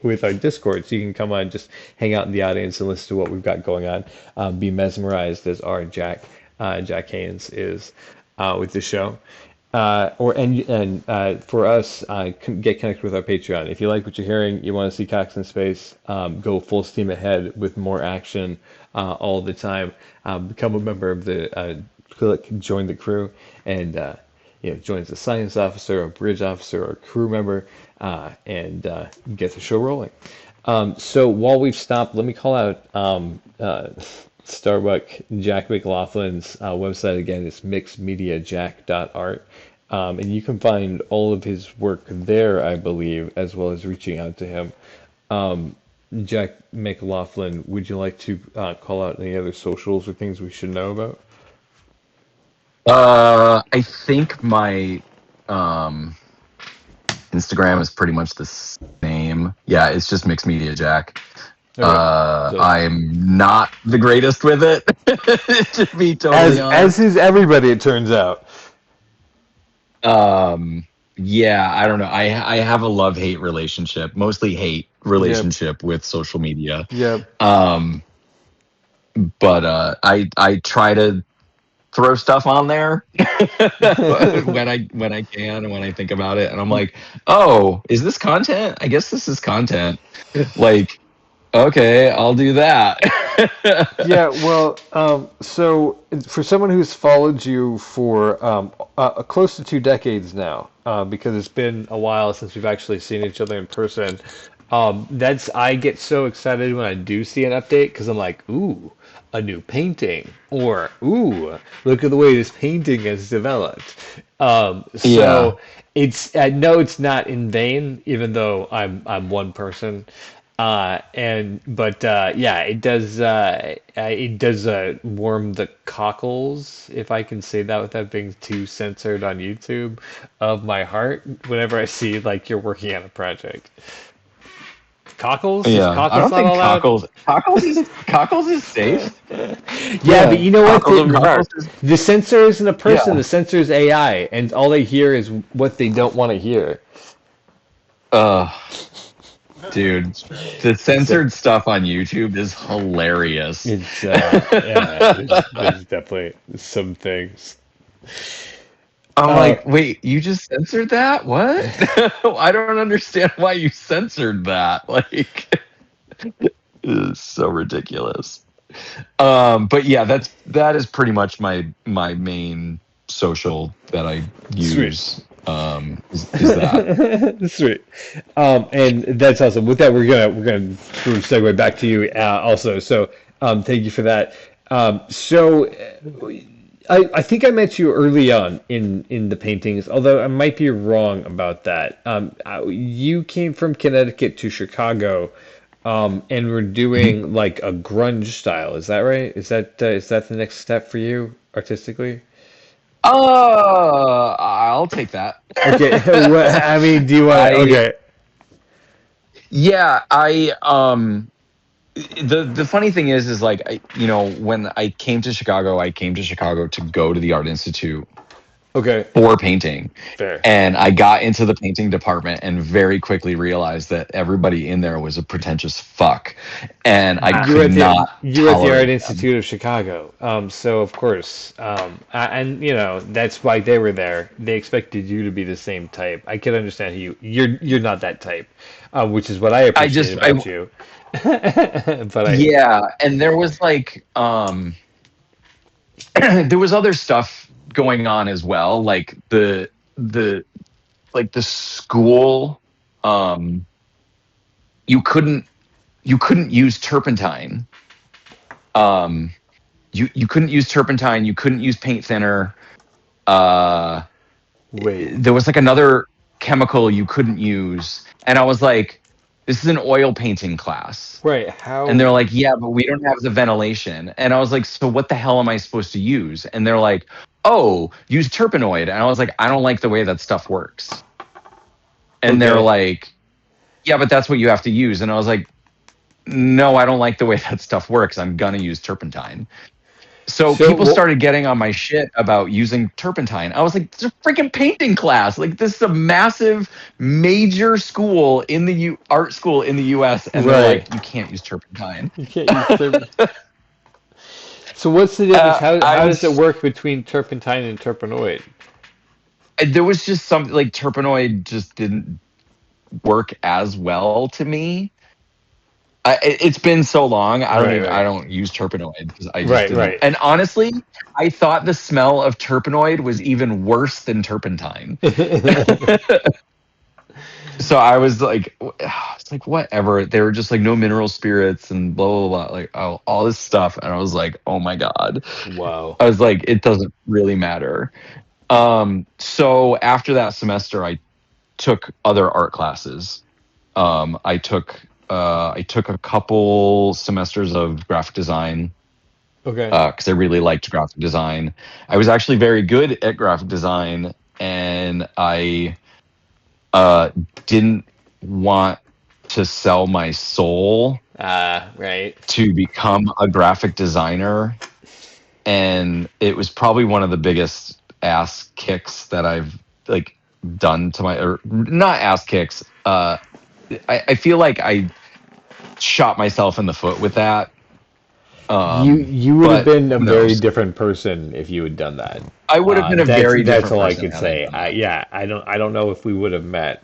[SPEAKER 1] with our Discord, so you can come on, just hang out in the audience and listen to what we've got going on. Be mesmerized as our Jack Haynes is with the show. For us, get connected with our Patreon. If you like what you're hearing, you want to see Cox in Space, go full steam ahead with more action all the time. Become a member of the click, join the crew, and join as a science officer, a bridge officer, or a crew member, and get the show rolling. So while we've stopped, let me call out Starbuck Jack McLaughlin's website again. It's mixedmediajack.art. And you can find all of his work there, I believe, as well as reaching out to him. Jack McLaughlin, would you like to call out any other socials or things we should know about?
[SPEAKER 2] I think my Instagram is pretty much the same. Yeah, it's just Mixed Media Jack.
[SPEAKER 1] Okay.
[SPEAKER 2] I'm not the greatest with it, to be totally honest.
[SPEAKER 1] As is everybody, it turns out.
[SPEAKER 2] Yeah, I don't know. I have a love-hate relationship, mostly hate relationship with social media.
[SPEAKER 1] Yep.
[SPEAKER 2] But I try to throw stuff on there when I can and when I think about it, and I'm like, oh, is this content? I guess this is content. Like, okay, I'll do that.
[SPEAKER 1] Yeah, well, so for someone who's followed you for close to 2 decades now, because it's been a while since we've actually seen each other in person, I get so excited when I do see an update because I'm like, ooh, a new painting, or ooh, look at the way this painting has developed. So I know it's not in vain, even though I'm one person. Yeah, it does warm the cockles, if I can say that without being too censored on YouTube, of my heart whenever I see like you're working on a project. Cockles? Is
[SPEAKER 2] Yeah, I
[SPEAKER 1] cockles
[SPEAKER 2] don't
[SPEAKER 1] not
[SPEAKER 2] think
[SPEAKER 1] allowed?
[SPEAKER 2] cockles is safe.
[SPEAKER 1] Yeah, but you know what?
[SPEAKER 4] Cockles of your heart.
[SPEAKER 1] The censor isn't a person.
[SPEAKER 2] Yeah.
[SPEAKER 1] The censor is AI, and all they hear is what they don't want to hear.
[SPEAKER 2] Uh, Dude,
[SPEAKER 3] It's true.
[SPEAKER 2] the censored stuff on YouTube is hilarious.
[SPEAKER 1] It's yeah, there's definitely some things.
[SPEAKER 2] I'm
[SPEAKER 1] Uh,
[SPEAKER 2] like, wait, you just censored that? What? I don't understand why you censored that. Like, it's so ridiculous. But yeah, that is pretty much my main social that I use. Is that.
[SPEAKER 1] Sweet. And that's awesome. With that, we're gonna sort of segue back to you also. So thank you for that. I think I met you early on in the paintings, although I might be wrong about that. You came from Connecticut to Chicago, and we're doing like a grunge style. Is that right? Is that the next step for you artistically?
[SPEAKER 2] I'll take that.
[SPEAKER 1] Okay. I mean, do you want to?
[SPEAKER 2] I
[SPEAKER 1] Okay.
[SPEAKER 2] Yeah, the funny thing is like when I came to Chicago to go to the Art Institute
[SPEAKER 1] Okay.
[SPEAKER 2] for painting,
[SPEAKER 1] Fair.
[SPEAKER 2] and I got into the painting department and very quickly realized that everybody in there was a pretentious fuck, and I could not
[SPEAKER 1] You were at the Art
[SPEAKER 2] tolerate them.
[SPEAKER 1] Institute of Chicago. So of course, and you know that's why they were there. They expected you to be the same type. I can understand you're not that type, which is what I
[SPEAKER 2] I
[SPEAKER 1] appreciate
[SPEAKER 2] just I
[SPEAKER 1] about you. But I
[SPEAKER 2] Yeah, and there was like there was other stuff going on as well, like the the school. um you couldn't you couldn't use turpentine. You couldn't use turpentine, you couldn't use paint thinner. uh
[SPEAKER 1] wait.
[SPEAKER 2] there was like another chemical you couldn't use, and I was like, this is an oil painting class.
[SPEAKER 1] Right.
[SPEAKER 2] And
[SPEAKER 1] How?
[SPEAKER 2] they're like, yeah, but we don't have the ventilation. And I was like, so what the hell am I supposed to use? And they're like, oh, use terpenoid. And I was like, I don't like the way that stuff works. And they're
[SPEAKER 1] Okay.
[SPEAKER 2] like, yeah, but that's what you have to use. And I was like, no, I don't like the way that stuff works. I'm going to use turpentine. So
[SPEAKER 1] So
[SPEAKER 2] people
[SPEAKER 1] what?
[SPEAKER 2] started getting on my shit about using turpentine. I was like, it's a freaking painting class. Like, this is a massive, major school in the art school in the US. And they're
[SPEAKER 1] Right.
[SPEAKER 2] like, you can't use turpentine.
[SPEAKER 1] You can't use turpentine. So what's the difference?
[SPEAKER 2] I
[SPEAKER 1] How does it
[SPEAKER 2] was
[SPEAKER 1] work between turpentine and turpenoid?
[SPEAKER 2] There was just something like turpenoid just didn't work as well to me. It's been so long.
[SPEAKER 1] Right.
[SPEAKER 2] I
[SPEAKER 1] Right.
[SPEAKER 2] don't use turpenoid because I just
[SPEAKER 1] Right.
[SPEAKER 2] didn't.
[SPEAKER 1] Right.
[SPEAKER 2] And honestly, I thought the smell of turpenoid was even worse than turpentine. So I was like, it's like whatever. They were just like no mineral spirits and blah blah blah, like all this stuff, and I was like, oh my god.
[SPEAKER 1] Wow.
[SPEAKER 2] I was like, it doesn't really matter. So after that semester, I took other art classes. I took a couple semesters of graphic design
[SPEAKER 1] Okay.
[SPEAKER 2] because I really liked graphic design. I was actually very good at graphic design, and I uh, didn't want to sell my soul
[SPEAKER 1] Right.
[SPEAKER 2] to become a graphic designer. And it was probably one of the biggest ass kicks that I've like done to my, or not ass kicks. I feel like I shot myself in the foot with that.
[SPEAKER 1] You would have
[SPEAKER 2] But
[SPEAKER 1] been a
[SPEAKER 2] who
[SPEAKER 1] very
[SPEAKER 2] knows?
[SPEAKER 1] different person if you had done that.
[SPEAKER 2] I would have been a very
[SPEAKER 1] That's
[SPEAKER 2] different
[SPEAKER 1] all I
[SPEAKER 2] person
[SPEAKER 1] could
[SPEAKER 2] had I
[SPEAKER 1] say.
[SPEAKER 2] done that.
[SPEAKER 1] Yeah, I don't know if we would have met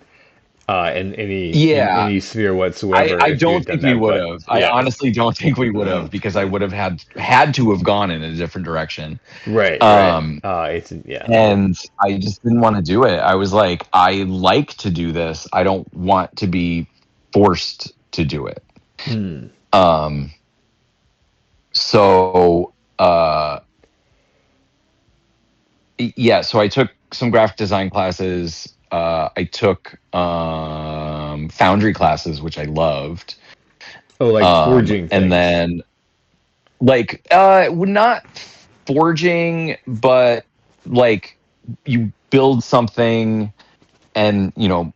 [SPEAKER 1] in
[SPEAKER 2] Yeah,
[SPEAKER 1] any sphere whatsoever
[SPEAKER 2] I
[SPEAKER 1] if you
[SPEAKER 2] don't
[SPEAKER 1] had done
[SPEAKER 2] think we
[SPEAKER 1] that.
[SPEAKER 2] would
[SPEAKER 1] But
[SPEAKER 2] have. I
[SPEAKER 1] yeah,
[SPEAKER 2] honestly don't think we would have, because I would have had to have gone in a different direction.
[SPEAKER 1] right, right.
[SPEAKER 2] Um,
[SPEAKER 1] It's yeah,
[SPEAKER 2] and I just didn't want to do it. I was like, I like to do this. I don't want to be forced to do it.
[SPEAKER 1] Hmm.
[SPEAKER 2] Um, so yeah, so I took some graphic design classes. I took foundry classes, which I loved.
[SPEAKER 1] Oh, like forging things.
[SPEAKER 2] And then like not forging, but like you build something and you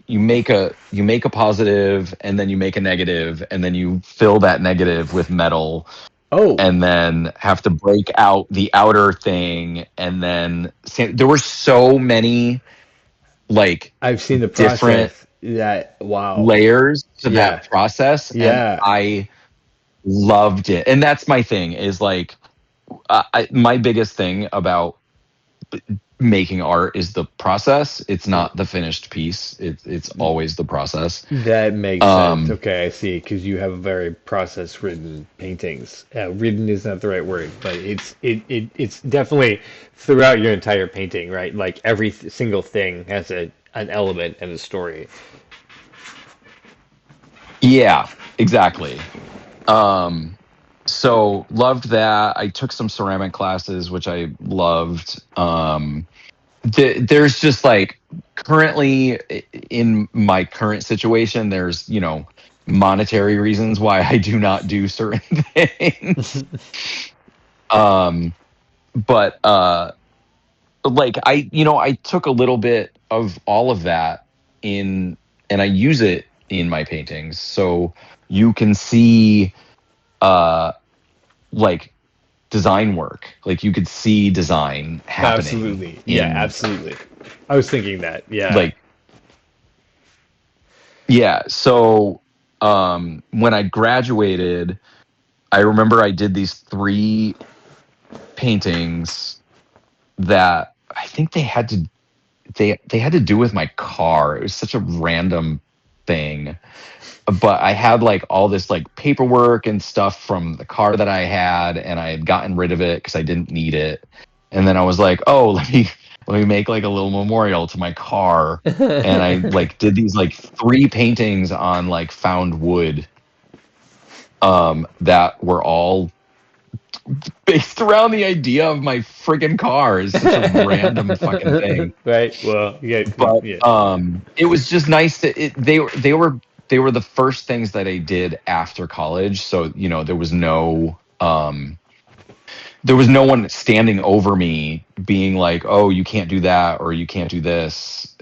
[SPEAKER 2] make a positive and then you make a negative and then you fill that negative with metal.
[SPEAKER 1] Oh.
[SPEAKER 2] And then have to break out the outer thing, and then there were so many like
[SPEAKER 1] I've seen the
[SPEAKER 2] different
[SPEAKER 1] process. That wow
[SPEAKER 2] layers to that process.
[SPEAKER 1] Yeah,
[SPEAKER 2] and I loved it. And that's my thing is like my biggest thing about making art is the process. It's not the finished piece. It's always the process.
[SPEAKER 1] That makes sense. Okay, I see. Because you have very process-ridden paintings. Ridden is not the right word, but it's definitely throughout your entire painting, right? Like every single thing has an element and a story.
[SPEAKER 2] Yeah, exactly. So loved that. I took some ceramic classes, which I loved. There's just like currently in my current situation, there's, monetary reasons why I do not do certain things. But like I took a little bit of all of that and I use it in my paintings. So you can see like design work. Like you could see design happening.
[SPEAKER 1] Absolutely. Yeah, absolutely. I was thinking that. Yeah.
[SPEAKER 2] Like yeah, so when I graduated, I remember I did these 3 paintings that I think they had to do with my car. It was such a random thing. But I had like all this like paperwork and stuff from the car that I had, and I had gotten rid of it because I didn't need it. And then I was like, oh, let me make like a little memorial to my car. And I like did these like 3 paintings on like found wood that were all based around the idea of my friggin' car. Is such a random fucking thing.
[SPEAKER 1] Right. Well, yeah.
[SPEAKER 2] But
[SPEAKER 1] yeah.
[SPEAKER 2] It was just nice to they were the first things that I did after college. So, there was no one standing over me being like, oh, you can't do that or you can't do this.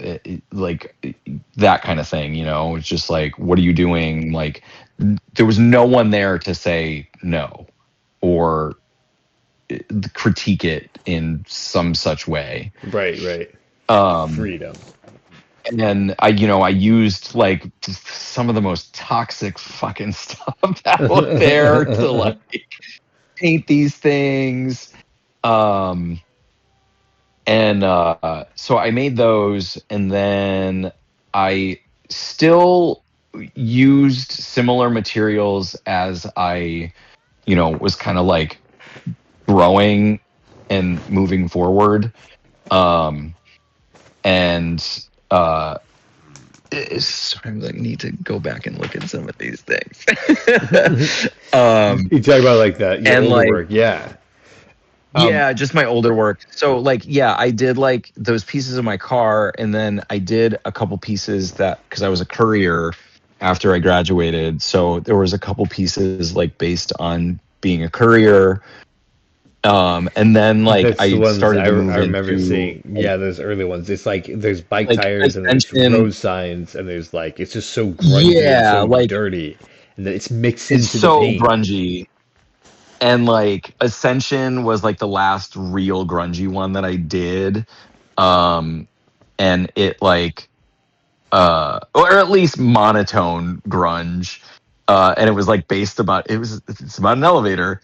[SPEAKER 2] Like that kind of thing, It's just like, what are you doing? Like there was no one there to say no or critique it in some such way.
[SPEAKER 1] Right. Freedom.
[SPEAKER 2] And then I used like some of the most toxic fucking stuff out there to like paint these things. So I made those, and then I still used similar materials as I, was kind of like growing and moving forward. So I like need to go back and look at some of these things.
[SPEAKER 1] You talk about like that your older work, yeah.
[SPEAKER 2] Yeah, just my older work. So like, yeah, I did like those pieces of my car, and then I did a couple pieces because I was a courier after I graduated. So there was a couple pieces like based on being a courier. And then like
[SPEAKER 1] That's the ones
[SPEAKER 2] started to move
[SPEAKER 1] I remember
[SPEAKER 2] into,
[SPEAKER 1] seeing. Yeah, those early ones. It's like there's bike
[SPEAKER 2] like,
[SPEAKER 1] tires and there's road signs and there's like it's just so grungy and so
[SPEAKER 2] like
[SPEAKER 1] dirty, and then it's mixed
[SPEAKER 2] it's
[SPEAKER 1] into
[SPEAKER 2] so
[SPEAKER 1] the paint.
[SPEAKER 2] grungy. And like Ascension was like the last real grungy one that I did. And it like or at least monotone grunge. And it was like it's about an elevator.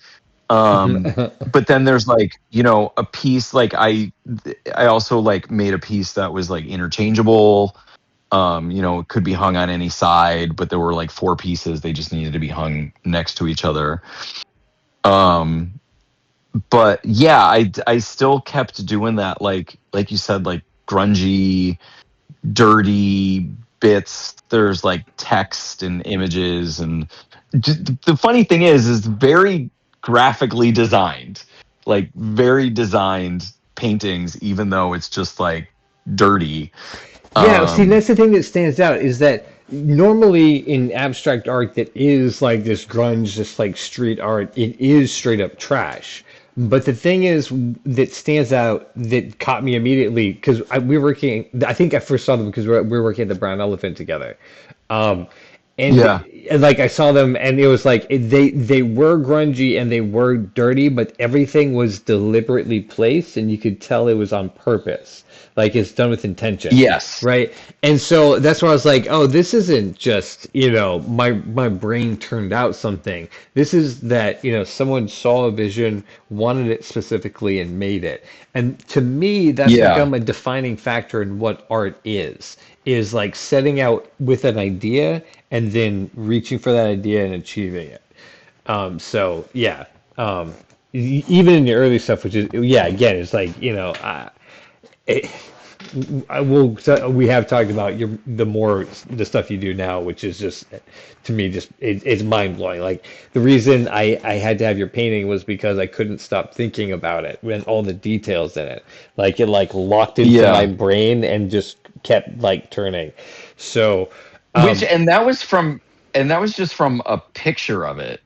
[SPEAKER 2] But then there's like, a piece like I also like made a piece that was like interchangeable. It could be hung on any side, but there were like 4 pieces. They just needed to be hung next to each other. But yeah, I still kept doing that. Like you said, like grungy, dirty bits. There's like text and images, and the funny thing is very graphically designed, like very designed paintings, even though it's just like dirty.
[SPEAKER 1] Yeah, see, that's the thing that stands out is that normally in abstract art that is like this grunge, this like street art, it is straight up trash. But the thing is that stands out that caught me immediately because we were working. I think I first saw them because we were working at the Brown Elephant together. Um,
[SPEAKER 2] Yeah.
[SPEAKER 1] and like I saw them, and it was like they were grungy and they were dirty, but everything was deliberately placed, and you could tell it was on purpose. Like it's done with intention,
[SPEAKER 2] Yes.
[SPEAKER 1] right? And so that's why I was like, oh, this isn't just, my brain turned out something. This is that, someone saw a vision, wanted it specifically, and made it. And to me, that's
[SPEAKER 2] Yeah.
[SPEAKER 1] become a defining factor in what art is like setting out with an idea and then reaching for that idea and achieving it. So yeah, even in the early stuff, which is yeah, again, it's like it, I will. We have talked about the stuff you do now, which is just to me just it's mind blowing. Like the reason I had to have your painting was because I couldn't stop thinking about it and all the details in it. Like it like locked into my
[SPEAKER 2] Yeah.
[SPEAKER 1] brain and just kept like turning. So
[SPEAKER 2] Which
[SPEAKER 1] um,
[SPEAKER 2] and that was just from a picture of it.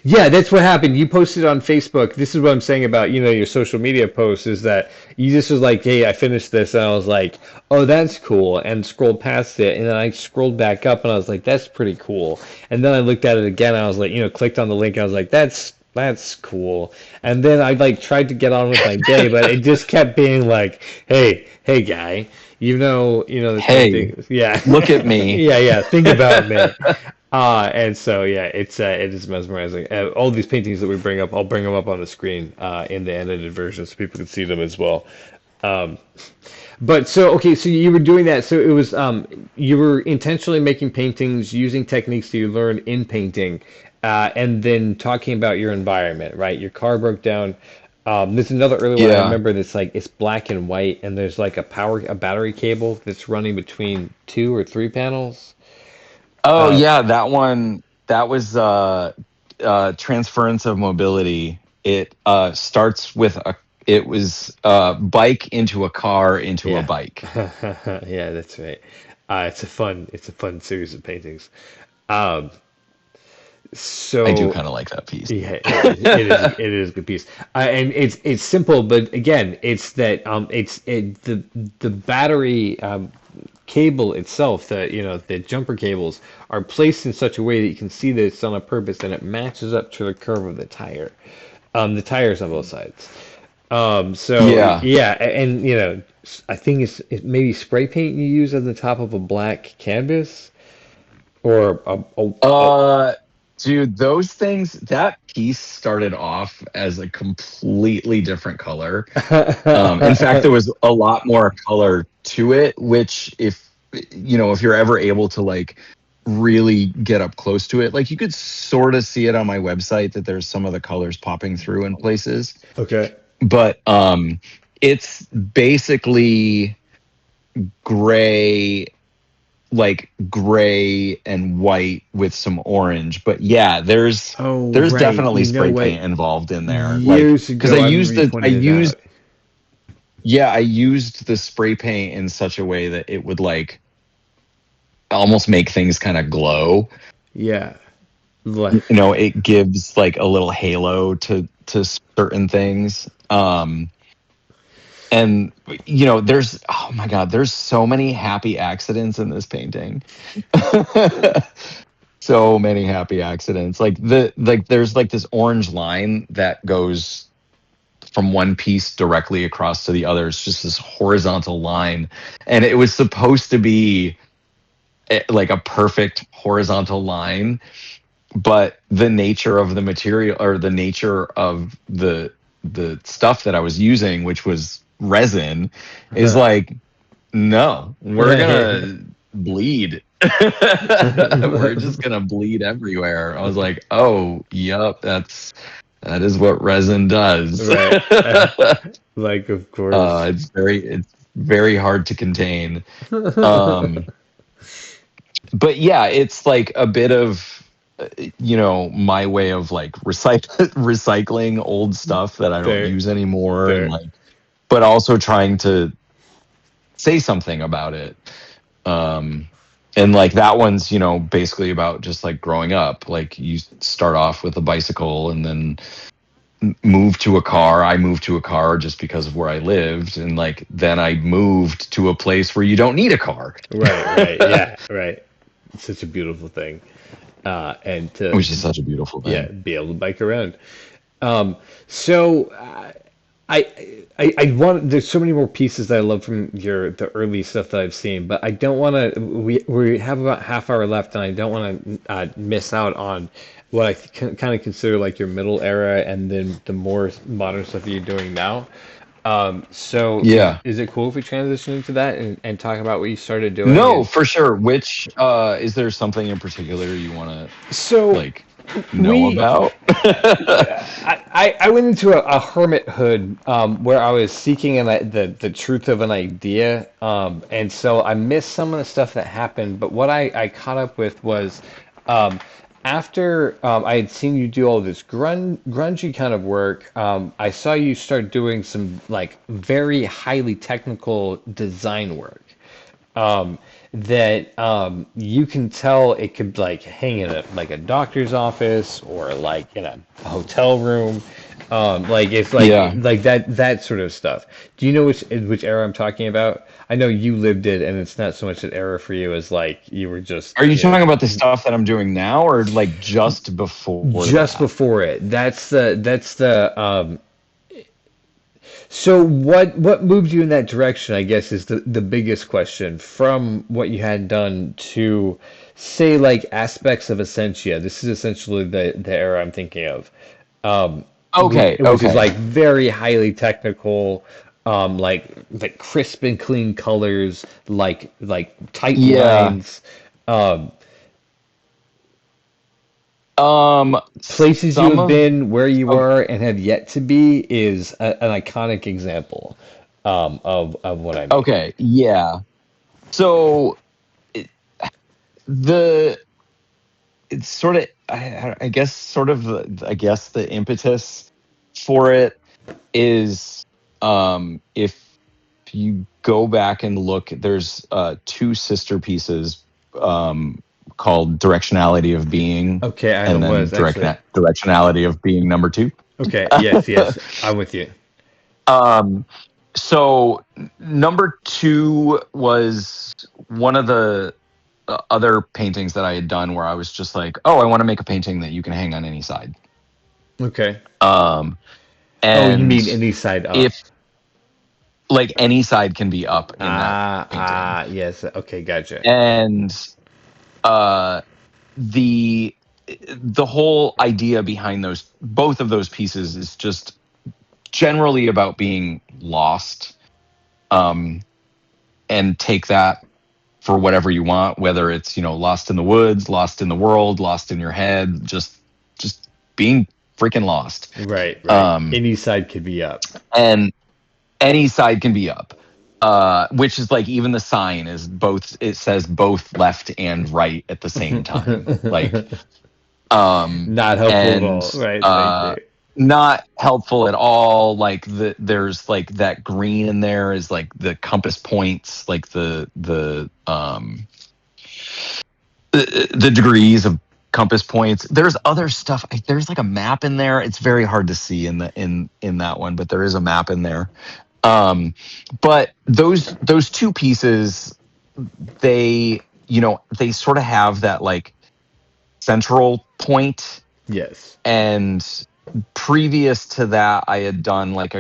[SPEAKER 1] yeah, that's what happened. You posted on Facebook. This is what I'm saying about, your social media posts is that you just was like, hey, I finished this. And I was like, oh, that's cool. And scrolled past it. And then I scrolled back up and I was like, that's pretty cool. And then I looked at it again. And I was like, clicked on the link. And I was like, that's cool. And then I like tried to get on with my day, but it just kept being like, hey, guy, this
[SPEAKER 2] Hey,
[SPEAKER 1] painting. Yeah.
[SPEAKER 2] look at me.
[SPEAKER 1] Yeah. Think about me. And so yeah, it is mesmerizing. All these paintings that we bring up, I'll bring them up on the screen in the edited version so people can see them as well. Um, but so okay, so you were doing that. So it was you were intentionally making paintings using techniques that you learned in painting, and then talking about your environment, right? Your car broke down. There's another early one I
[SPEAKER 2] Yeah.
[SPEAKER 1] remember that's like it's black and white, and there's like a battery cable that's running between two or three panels.
[SPEAKER 2] Oh
[SPEAKER 1] Uh,
[SPEAKER 2] yeah, that one that was transference of mobility. It starts with a it was bike into a car into a
[SPEAKER 1] Yeah.
[SPEAKER 2] bike.
[SPEAKER 1] Yeah, that's right. It's a fun series of paintings. Um,
[SPEAKER 2] I do
[SPEAKER 1] so
[SPEAKER 2] kind of like that piece.
[SPEAKER 1] yeah, it is a good piece. And it's simple, but again, it's that the battery cable itself, the jumper cables are placed in such a way that you can see that it's done on purpose and it matches up to the curve of the tires on both sides. So
[SPEAKER 2] Yeah.
[SPEAKER 1] yeah, and I think it's maybe spray paint you use on the top of a black canvas or a
[SPEAKER 2] Uh, dude, those things, that piece started off as a completely different color. In fact, there was a lot more color to it, which if you're ever able to like really get up close to it, like you could sort of see it on my website that there's some of the colors popping through in places.
[SPEAKER 1] Okay.
[SPEAKER 2] But it's basically gray, like gray and white with some orange. But yeah,
[SPEAKER 1] Oh,
[SPEAKER 2] there's
[SPEAKER 1] right.
[SPEAKER 2] definitely
[SPEAKER 1] You know
[SPEAKER 2] spray
[SPEAKER 1] what?
[SPEAKER 2] paint involved in there. Like
[SPEAKER 1] Years
[SPEAKER 2] because I
[SPEAKER 1] ago, I
[SPEAKER 2] used
[SPEAKER 1] remember you
[SPEAKER 2] the I
[SPEAKER 1] pointed it
[SPEAKER 2] used
[SPEAKER 1] out.
[SPEAKER 2] yeah, I used the spray paint in such a way that it would like almost make things kind of glow.
[SPEAKER 1] Yeah. Le-
[SPEAKER 2] It gives like a little halo to certain things. And there's, oh my god, there's so many happy accidents in this painting. So many happy accidents. There's like this orange line that goes from one piece directly across to the other. It's just this horizontal line, and it was supposed to be like a perfect horizontal line, but the nature of the material, or the nature of the stuff that I was using, which was resin, is like, no, we're gonna bleed. We're just gonna bleed everywhere. I was like, oh yep, that is what resin does.
[SPEAKER 1] Right. Like, of course.
[SPEAKER 2] It's very hard to contain. um but yeah, it's like a bit of my way of like recycling old stuff that I don't
[SPEAKER 1] Fair.
[SPEAKER 2] use anymore, and
[SPEAKER 1] Fair.
[SPEAKER 2] like, but also trying to say something about it. um And like that one's, you know, basically about just like growing up. Like you start off with a bicycle and then move to a car. I moved to a car just because of where I lived, and like then I moved to a place where you don't need a car.
[SPEAKER 1] Right. Yeah. Right. It's such a beautiful thing, and to
[SPEAKER 2] Which is such a beautiful
[SPEAKER 1] yeah,
[SPEAKER 2] thing.
[SPEAKER 1] be able to bike around. So I want. There's so many more pieces that I love from the early stuff that I've seen, but I don't want to. We have about half hour left, and I don't want to miss out on what I kind of consider like your middle era, and then the more modern stuff that you're doing now. So
[SPEAKER 2] Yeah.
[SPEAKER 1] is it cool if we transition into that and talk about what you started doing?
[SPEAKER 2] No,
[SPEAKER 1] And
[SPEAKER 2] for sure. Which is there something in particular you want to
[SPEAKER 1] so
[SPEAKER 2] like know
[SPEAKER 1] we
[SPEAKER 2] about?
[SPEAKER 1] I went into a hermithood where I was seeking the truth of an idea, and so I missed some of the stuff that happened. But what I caught up with was um, after I had seen you do all this grungy kind of work. I saw you start doing some like very highly technical design work that you can tell it could like hang in a doctor's office or like in a hotel room. Like it's
[SPEAKER 2] Yeah.
[SPEAKER 1] like that sort of stuff. Do you know which era I'm talking about? I know you lived it, and it's not so much an era for you as like you were just
[SPEAKER 2] Are you talking about the stuff that I'm doing now, or like just before
[SPEAKER 1] just
[SPEAKER 2] that?
[SPEAKER 1] before it. That's the. So what moved you in that direction, I guess, is the biggest question from what you had done to say like aspects of Essentia. This is essentially the era I'm thinking of. Um,
[SPEAKER 2] Okay,
[SPEAKER 1] which is
[SPEAKER 2] okay.
[SPEAKER 1] like very highly technical, like crisp and clean colors, like tight
[SPEAKER 2] Yeah.
[SPEAKER 1] lines. Um,
[SPEAKER 2] Um,
[SPEAKER 1] Places you
[SPEAKER 2] some
[SPEAKER 1] have
[SPEAKER 2] of
[SPEAKER 1] been, where you
[SPEAKER 2] okay,
[SPEAKER 1] are, and have yet to be is an iconic example of what I mean.
[SPEAKER 2] okay, yeah. So it, the it's sort of I guess sort of I guess the impetus for it is if you go back and look, there's two sister pieces called Directionality of Being
[SPEAKER 1] Okay, I know
[SPEAKER 2] and
[SPEAKER 1] what
[SPEAKER 2] then
[SPEAKER 1] is actually.
[SPEAKER 2] Directionality of Being number two.
[SPEAKER 1] Okay, yes, yes, I'm with you.
[SPEAKER 2] um so number two was one of the other paintings that I had done where I was just like, oh, I want to make a painting that you can hang on any side.
[SPEAKER 1] Okay.
[SPEAKER 2] Um,
[SPEAKER 1] Oh, you
[SPEAKER 2] and
[SPEAKER 1] mean any side up?
[SPEAKER 2] if like any side can be up in that painting,
[SPEAKER 1] Yes. Okay, gotcha.
[SPEAKER 2] and uh, the the whole idea behind those both of those pieces is just generally about being lost, um, and take that for whatever you want, whether it's, you know, lost in the woods, lost in the world, lost in your head, just being freaking lost.
[SPEAKER 1] Right, right.
[SPEAKER 2] Um,
[SPEAKER 1] Any side could be up.
[SPEAKER 2] and any side can be up. Which is like even the sign is both, it says both left and right at the same time. Like
[SPEAKER 1] Not helpful at all.
[SPEAKER 2] and
[SPEAKER 1] Right, thank you.
[SPEAKER 2] not helpful at all. Like there's like that green in there is like the compass points, like the degrees of compass points. There's other stuff. There's like a map in there. It's very hard to see in the in that one, but there is a map in there. But those two pieces, they, you know, they sort of have that like central point.
[SPEAKER 1] Yes.
[SPEAKER 2] And previous to that, I had done like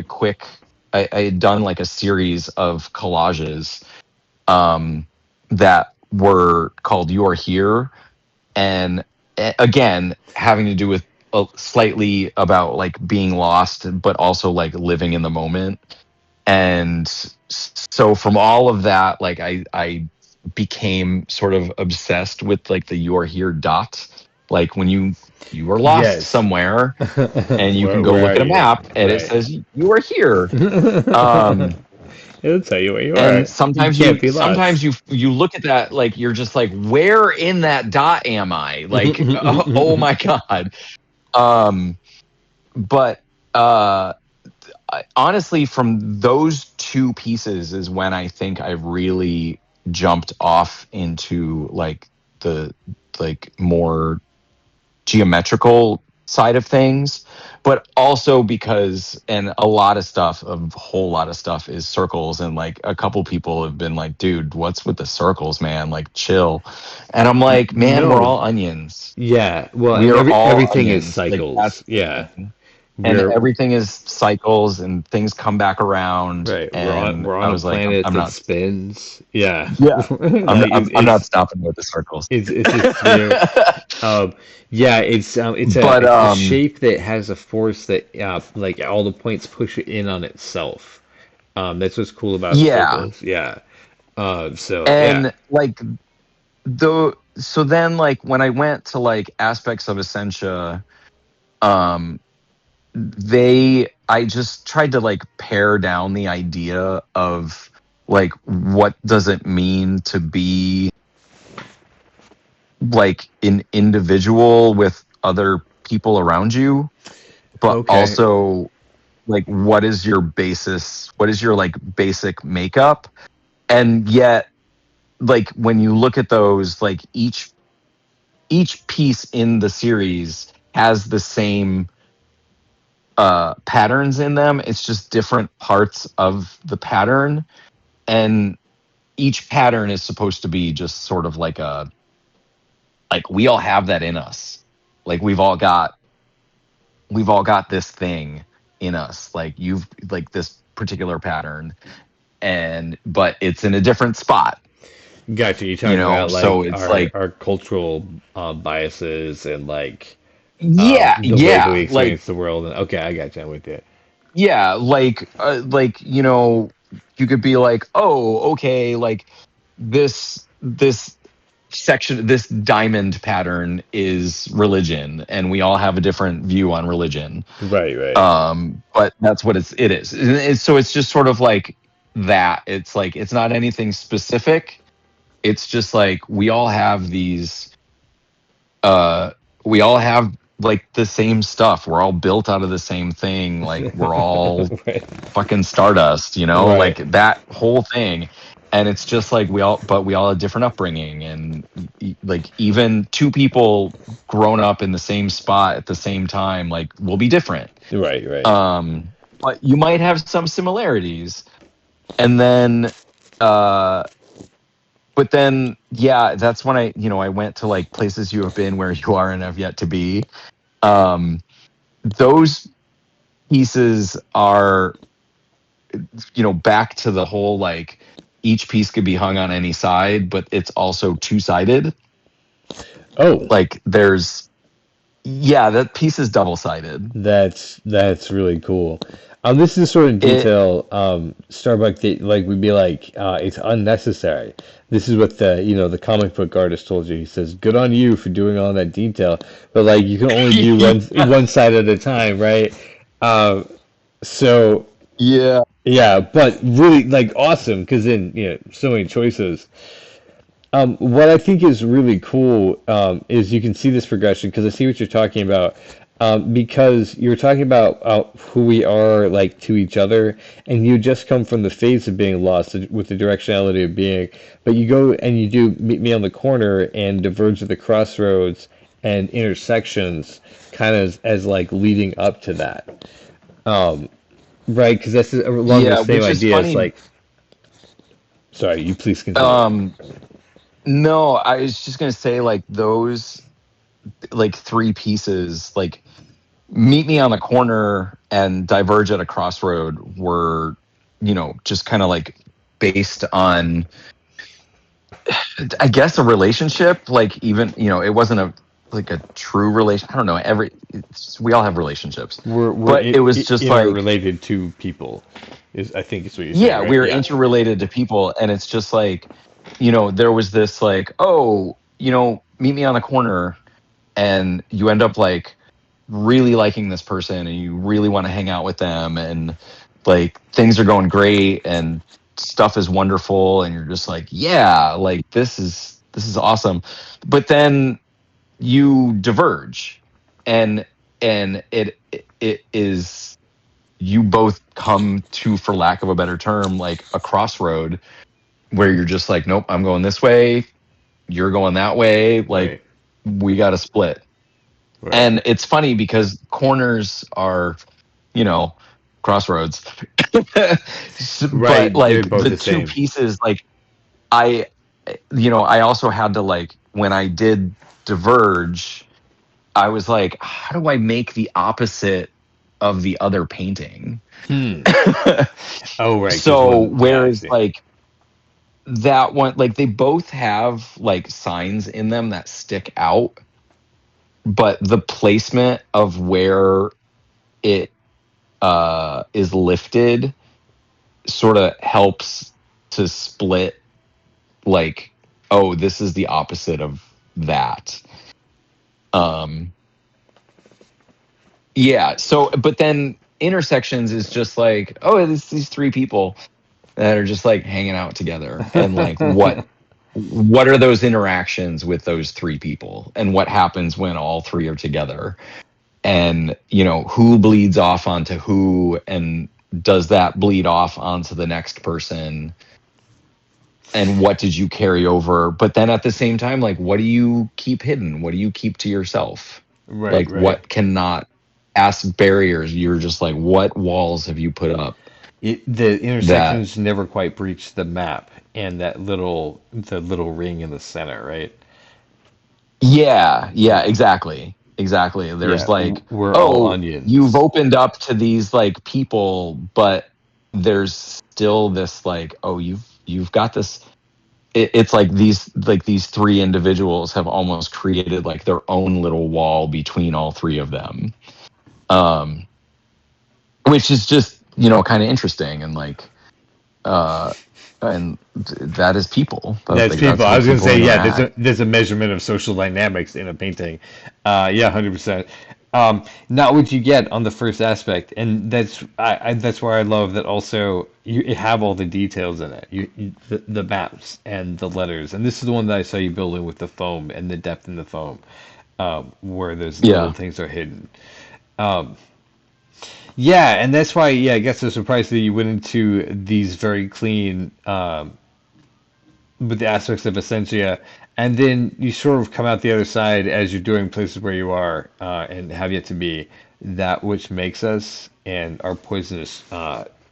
[SPEAKER 2] I had done like a series of collages that were called You're Here. And again, having to do with slightly about like being lost, but also like living in the moment. And so from all of that, like I became sort of obsessed with like the You're Here dot. Like when you are lost
[SPEAKER 1] Yes.
[SPEAKER 2] somewhere and you can go
[SPEAKER 1] Where
[SPEAKER 2] look
[SPEAKER 1] are
[SPEAKER 2] at a
[SPEAKER 1] you?
[SPEAKER 2] map and it
[SPEAKER 1] Right.
[SPEAKER 2] says you are here. Um,
[SPEAKER 1] It'll tell you where you are.
[SPEAKER 2] and
[SPEAKER 1] You can't be lost.
[SPEAKER 2] sometimes you look at that, like you're just like, where in that dot am I? Like, oh my God. Um, but honestly, from those two pieces is when I think I really jumped off into like the like more geometrical side of things, but also because, and a whole lot of stuff is circles, and like a couple people have been like, dude, what's with the circles, man, like chill. And I'm like, man, we're
[SPEAKER 1] No,
[SPEAKER 2] all onions.
[SPEAKER 1] yeah. Well,
[SPEAKER 2] We
[SPEAKER 1] and
[SPEAKER 2] are all
[SPEAKER 1] everything is
[SPEAKER 2] onions. Like
[SPEAKER 1] cycles.
[SPEAKER 2] that's the
[SPEAKER 1] Yeah.
[SPEAKER 2] thing. And
[SPEAKER 1] We're
[SPEAKER 2] everything is cycles and things come back around,
[SPEAKER 1] right.
[SPEAKER 2] and
[SPEAKER 1] We're
[SPEAKER 2] I
[SPEAKER 1] on a
[SPEAKER 2] was like,
[SPEAKER 1] planet
[SPEAKER 2] I'm
[SPEAKER 1] that
[SPEAKER 2] not,
[SPEAKER 1] spins. Yeah.
[SPEAKER 2] yeah,
[SPEAKER 1] Like
[SPEAKER 2] I'm not stopping with the circles.
[SPEAKER 1] it's you know yeah,
[SPEAKER 2] But
[SPEAKER 1] it's a shape that has a force that like all the points push it in on itself. That's what's cool about
[SPEAKER 2] yeah.
[SPEAKER 1] circles. Yeah. So yeah.
[SPEAKER 2] And like so then like when I went to like aspects of Essentia, um I just tried to like pare down the idea of like what does it mean to be like an individual with other people around you, but
[SPEAKER 1] Okay.
[SPEAKER 2] also like what is your like basic makeup. And yet like when you look at those, like each piece in the series has the same patterns in them. It's just different parts of the pattern, and each pattern is supposed to be just sort of like we all have that in us. Like we've all got this thing in us. Like you've like this particular pattern, and but it's in a different spot.
[SPEAKER 1] Gotcha. You're talking about
[SPEAKER 2] So
[SPEAKER 1] like
[SPEAKER 2] it's like,
[SPEAKER 1] our cultural biases and like
[SPEAKER 2] yeah,
[SPEAKER 1] the way that we
[SPEAKER 2] yeah, like
[SPEAKER 1] experience the world. And okay, I got you. I'm with you.
[SPEAKER 2] yeah, like you could be like, oh, okay, like this section, this diamond pattern is religion, and we all have a different view on religion.
[SPEAKER 1] Right, right.
[SPEAKER 2] But that's what it is. So it's just sort of like that. It's like it's not anything specific. It's just like we all have these. We all have like the same stuff. We're all built out of the same thing. Like we're all
[SPEAKER 1] Right.
[SPEAKER 2] fucking stardust,
[SPEAKER 1] Right.
[SPEAKER 2] like that whole thing. And it's just like we all have different upbringing, and like even two people grown up in the same spot at the same time, like will be different.
[SPEAKER 1] Right, right.
[SPEAKER 2] But you might have some similarities. And then, but then, yeah, that's when I went to like places you have been where you are and have yet to be. Those pieces are, back to the whole like each piece could be hung on any side, but it's also two-sided.
[SPEAKER 1] Oh,
[SPEAKER 2] Like that piece is double-sided.
[SPEAKER 1] that's really cool. This is sort of
[SPEAKER 2] It
[SPEAKER 1] detail, Starbuck, that like would be like it's unnecessary. This is what the comic book artist told you. He says, "Good on you for doing all that detail, but like you can only do one side at a time, right?" So
[SPEAKER 2] yeah.
[SPEAKER 1] yeah, but really like awesome because then so many choices. What I think is really cool is you can see this progression because I see what you're talking about. Because you're talking about who we are like to each other, and you just come from the phase of being lost with the directionality of being, but you go and you do meet me on the corner and diverge at the crossroads and intersections, kind of as like leading up to that, right? Because that's along the
[SPEAKER 2] Yeah,
[SPEAKER 1] same
[SPEAKER 2] which is
[SPEAKER 1] idea. It's
[SPEAKER 2] funny.
[SPEAKER 1] like, sorry, you please continue.
[SPEAKER 2] Um, no, I was just gonna say like those like three pieces, like meet me on the corner and diverge at a crossroad were, just kind of like based on, I guess, a relationship. Like even, it wasn't a true relation. I don't know. We all have relationships,
[SPEAKER 1] We're
[SPEAKER 2] but it was just like,
[SPEAKER 1] interrelated to people, is I think is what you're saying,
[SPEAKER 2] yeah,
[SPEAKER 1] right?
[SPEAKER 2] we were
[SPEAKER 1] Yeah.
[SPEAKER 2] interrelated to people. And it's just like, there was this like, oh, meet me on the corner, and you end up like really liking this person, and you really want to hang out with them, and like things are going great and stuff is wonderful, and you're just like, yeah, like this is awesome. But then you diverge, and it is, you both come to, for lack of a better term, like a crossroad, where you're just like, nope, I'm going this way, you're going that way, like
[SPEAKER 1] Right.
[SPEAKER 2] we got to split.
[SPEAKER 1] Right.
[SPEAKER 2] And it's funny because corners are, crossroads.
[SPEAKER 1] Right,
[SPEAKER 2] But like
[SPEAKER 1] they're both
[SPEAKER 2] the
[SPEAKER 1] the
[SPEAKER 2] two
[SPEAKER 1] same.
[SPEAKER 2] pieces, like I also had to, like, when I did Diverge, I was like, how do I make the opposite of the other painting?
[SPEAKER 1] Oh, right.
[SPEAKER 2] So
[SPEAKER 1] I
[SPEAKER 2] whereas
[SPEAKER 1] see.
[SPEAKER 2] like that one, like they both have like signs in them that stick out, but the placement of where it is lifted sort of helps to split, like, oh, this is the opposite of that. Yeah, so but then intersections is just like, oh, it's these three people that are just like hanging out together, and like what are those interactions with those three people, and what happens when all three are together, and who bleeds off onto who, and does that bleed off onto the next person, and what did you carry over? But then at the same time, like, what do you keep hidden? What do you keep to yourself?
[SPEAKER 1] Right,
[SPEAKER 2] Like,
[SPEAKER 1] right.
[SPEAKER 2] what cannot ask barriers? You're just like, what walls have you put up
[SPEAKER 1] The
[SPEAKER 2] that?
[SPEAKER 1] intersections never quite breach the map and the little ring in the center, right?
[SPEAKER 2] Yeah, exactly. There's
[SPEAKER 1] Yeah,
[SPEAKER 2] like,
[SPEAKER 1] we're all
[SPEAKER 2] oh, you've
[SPEAKER 1] onions.
[SPEAKER 2] opened up to these like people, but there's still this like, oh, you've got this. It's like these three individuals have almost created like their own little wall between all three of them, um, which is just kind of interesting, and like, and that is people.
[SPEAKER 1] That's people.
[SPEAKER 2] That's
[SPEAKER 1] I
[SPEAKER 2] how
[SPEAKER 1] was gonna
[SPEAKER 2] people
[SPEAKER 1] say, yeah.
[SPEAKER 2] interact.
[SPEAKER 1] There's a measurement of social dynamics in a painting. Yeah, 100%. Not what you get on the first aspect, and that's where I love that. Also, you have all the details in it. The maps and the letters, and this is the one that I saw you building with the foam and the depth in the foam, where those little
[SPEAKER 2] Yeah,
[SPEAKER 1] things are hidden. Um, yeah, and that's why. Yeah, I guess I'm surprised that you went into these very clean. With the aspects of Essentia, and then you sort of come out the other side as you're doing places where you are and have yet to be that which makes us and our poisonous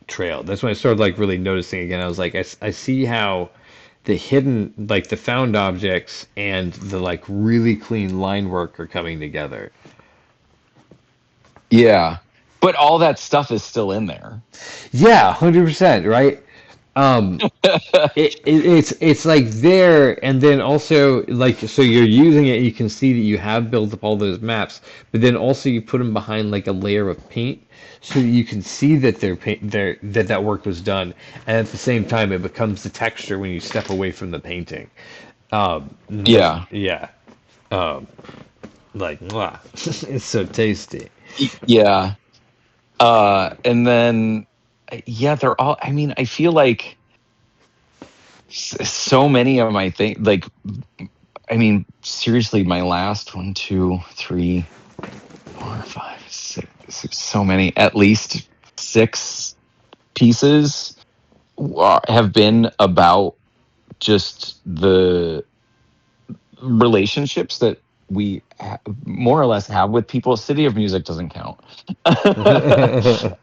[SPEAKER 1] trail. That's when I started like really noticing again. I was like, I see how the hidden, like the found objects and the like really clean line work are coming together.
[SPEAKER 2] yeah, but all that stuff is still in there.
[SPEAKER 1] Yeah, 100%, right? Um, it's like there, and then also like so you're using it. You can see that you have built up all those maps, but then also you put them behind like a layer of paint, so that you can see that that work was done, and at the same time it becomes the texture when you step away from the painting. That's
[SPEAKER 2] Yeah,
[SPEAKER 1] yeah, um, like mwah. It's so tasty.
[SPEAKER 2] yeah. And then, yeah, they're all. I mean, I feel like so many of my things, like, I mean, seriously, my last 1, 2, 3, 4, 5, 6, so many, at least 6 pieces have been about just the relationships that we more or less have with people. City of Music doesn't count.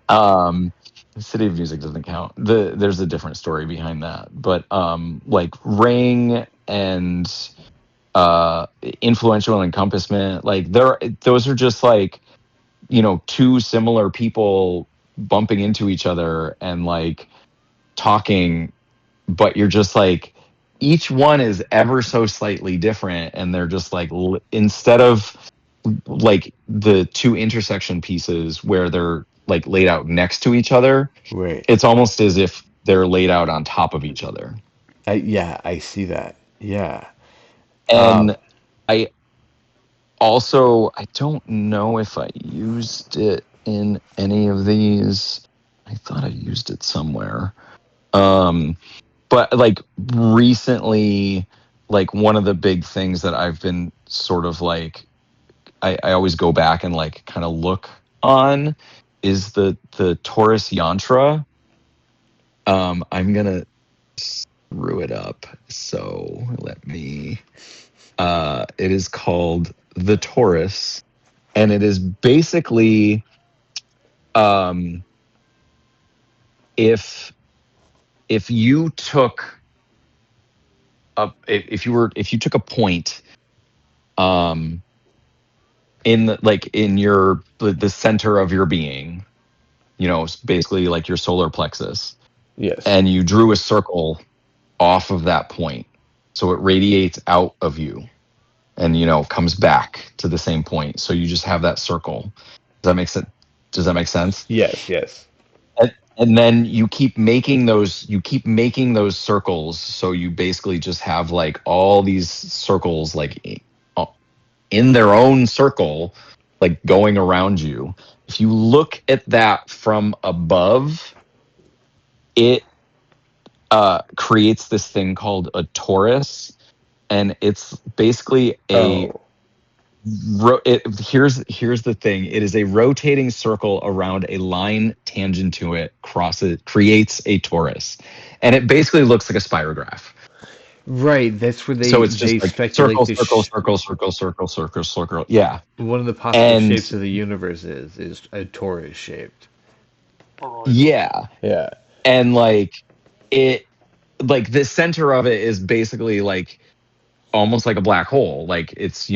[SPEAKER 2] um, City of Music doesn't count. There's a different story behind that, but like Ring and Influential and Encompassment, like those are just like two similar people bumping into each other and like talking, but you're just like, each one is ever so slightly different, and they're just like, instead of like the two intersection pieces where they're like laid out next to each other,
[SPEAKER 1] Wait,
[SPEAKER 2] it's almost as if they're laid out on top of each other.
[SPEAKER 1] yeah, I see that. Yeah.
[SPEAKER 2] And I I don't know if I used it in any of these. I thought I used it somewhere. But like recently, like one of the big things that I've been sort of like, I always go back and like kind of look on, is the Taurus Yantra. I'm gonna drew it up. So let me. It is called the Taurus, and it is basically, if you took if you took a point, in the center of your being, basically like your solar plexus.
[SPEAKER 1] Yes.
[SPEAKER 2] And you drew a circle off of that point, so it radiates out of you and comes back to the same point, so you just have that circle. Does that make sense?
[SPEAKER 1] Yes.
[SPEAKER 2] And then you keep making those circles, so you basically just have like all these circles like in their own circle, like going around you. If you look at that from above, it creates this thing called a torus, and it's basically here's the thing. It is a rotating circle around a line tangent to it, creates a torus, and it basically looks like a spirograph.
[SPEAKER 1] Right, that's where
[SPEAKER 2] so it's just
[SPEAKER 1] they
[SPEAKER 2] like
[SPEAKER 1] speculate
[SPEAKER 2] circle. Yeah.
[SPEAKER 1] One of the possible shapes of the universe is a torus shaped.
[SPEAKER 2] Yeah.
[SPEAKER 1] Yeah.
[SPEAKER 2] And like it, like the center of it is basically like almost like a black hole. Like it's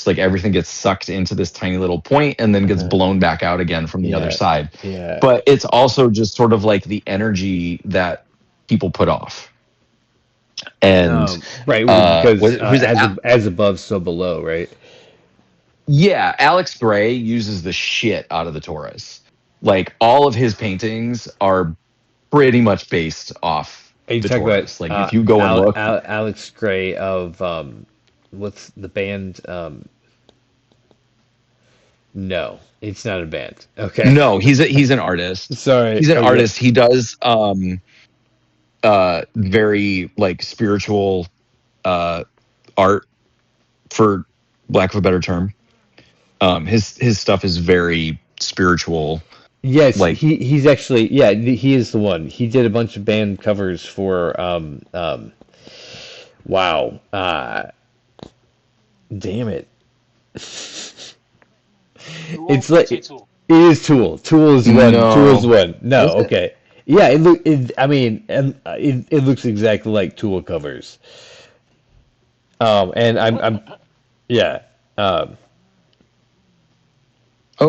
[SPEAKER 2] like everything gets sucked into this tiny little point and then gets blown back out again from the other side.
[SPEAKER 1] Yeah.
[SPEAKER 2] But it's also just sort of like the energy that people put off. And
[SPEAKER 1] right, because as above, so below, right?
[SPEAKER 2] Yeah, Alex Gray uses the shit out of the Taurus. Like all of his paintings are pretty much based off the Taurus. Like if you go and look,
[SPEAKER 1] Alex Gray of what's the band? No, it's not a band. Okay.
[SPEAKER 2] No, he's an artist.
[SPEAKER 1] Sorry,
[SPEAKER 2] he's an artist. He does very like spiritual art, for lack of a better term. His stuff is very spiritual.
[SPEAKER 1] Yes, like he's actually he is the one. He did a bunch of band covers for wow. Damn it. It's like it is Tool. Tool is one.
[SPEAKER 2] No.
[SPEAKER 1] Tool is one. No, okay. Yeah, it looks exactly like Tool covers. And I'm yeah.
[SPEAKER 2] Oh,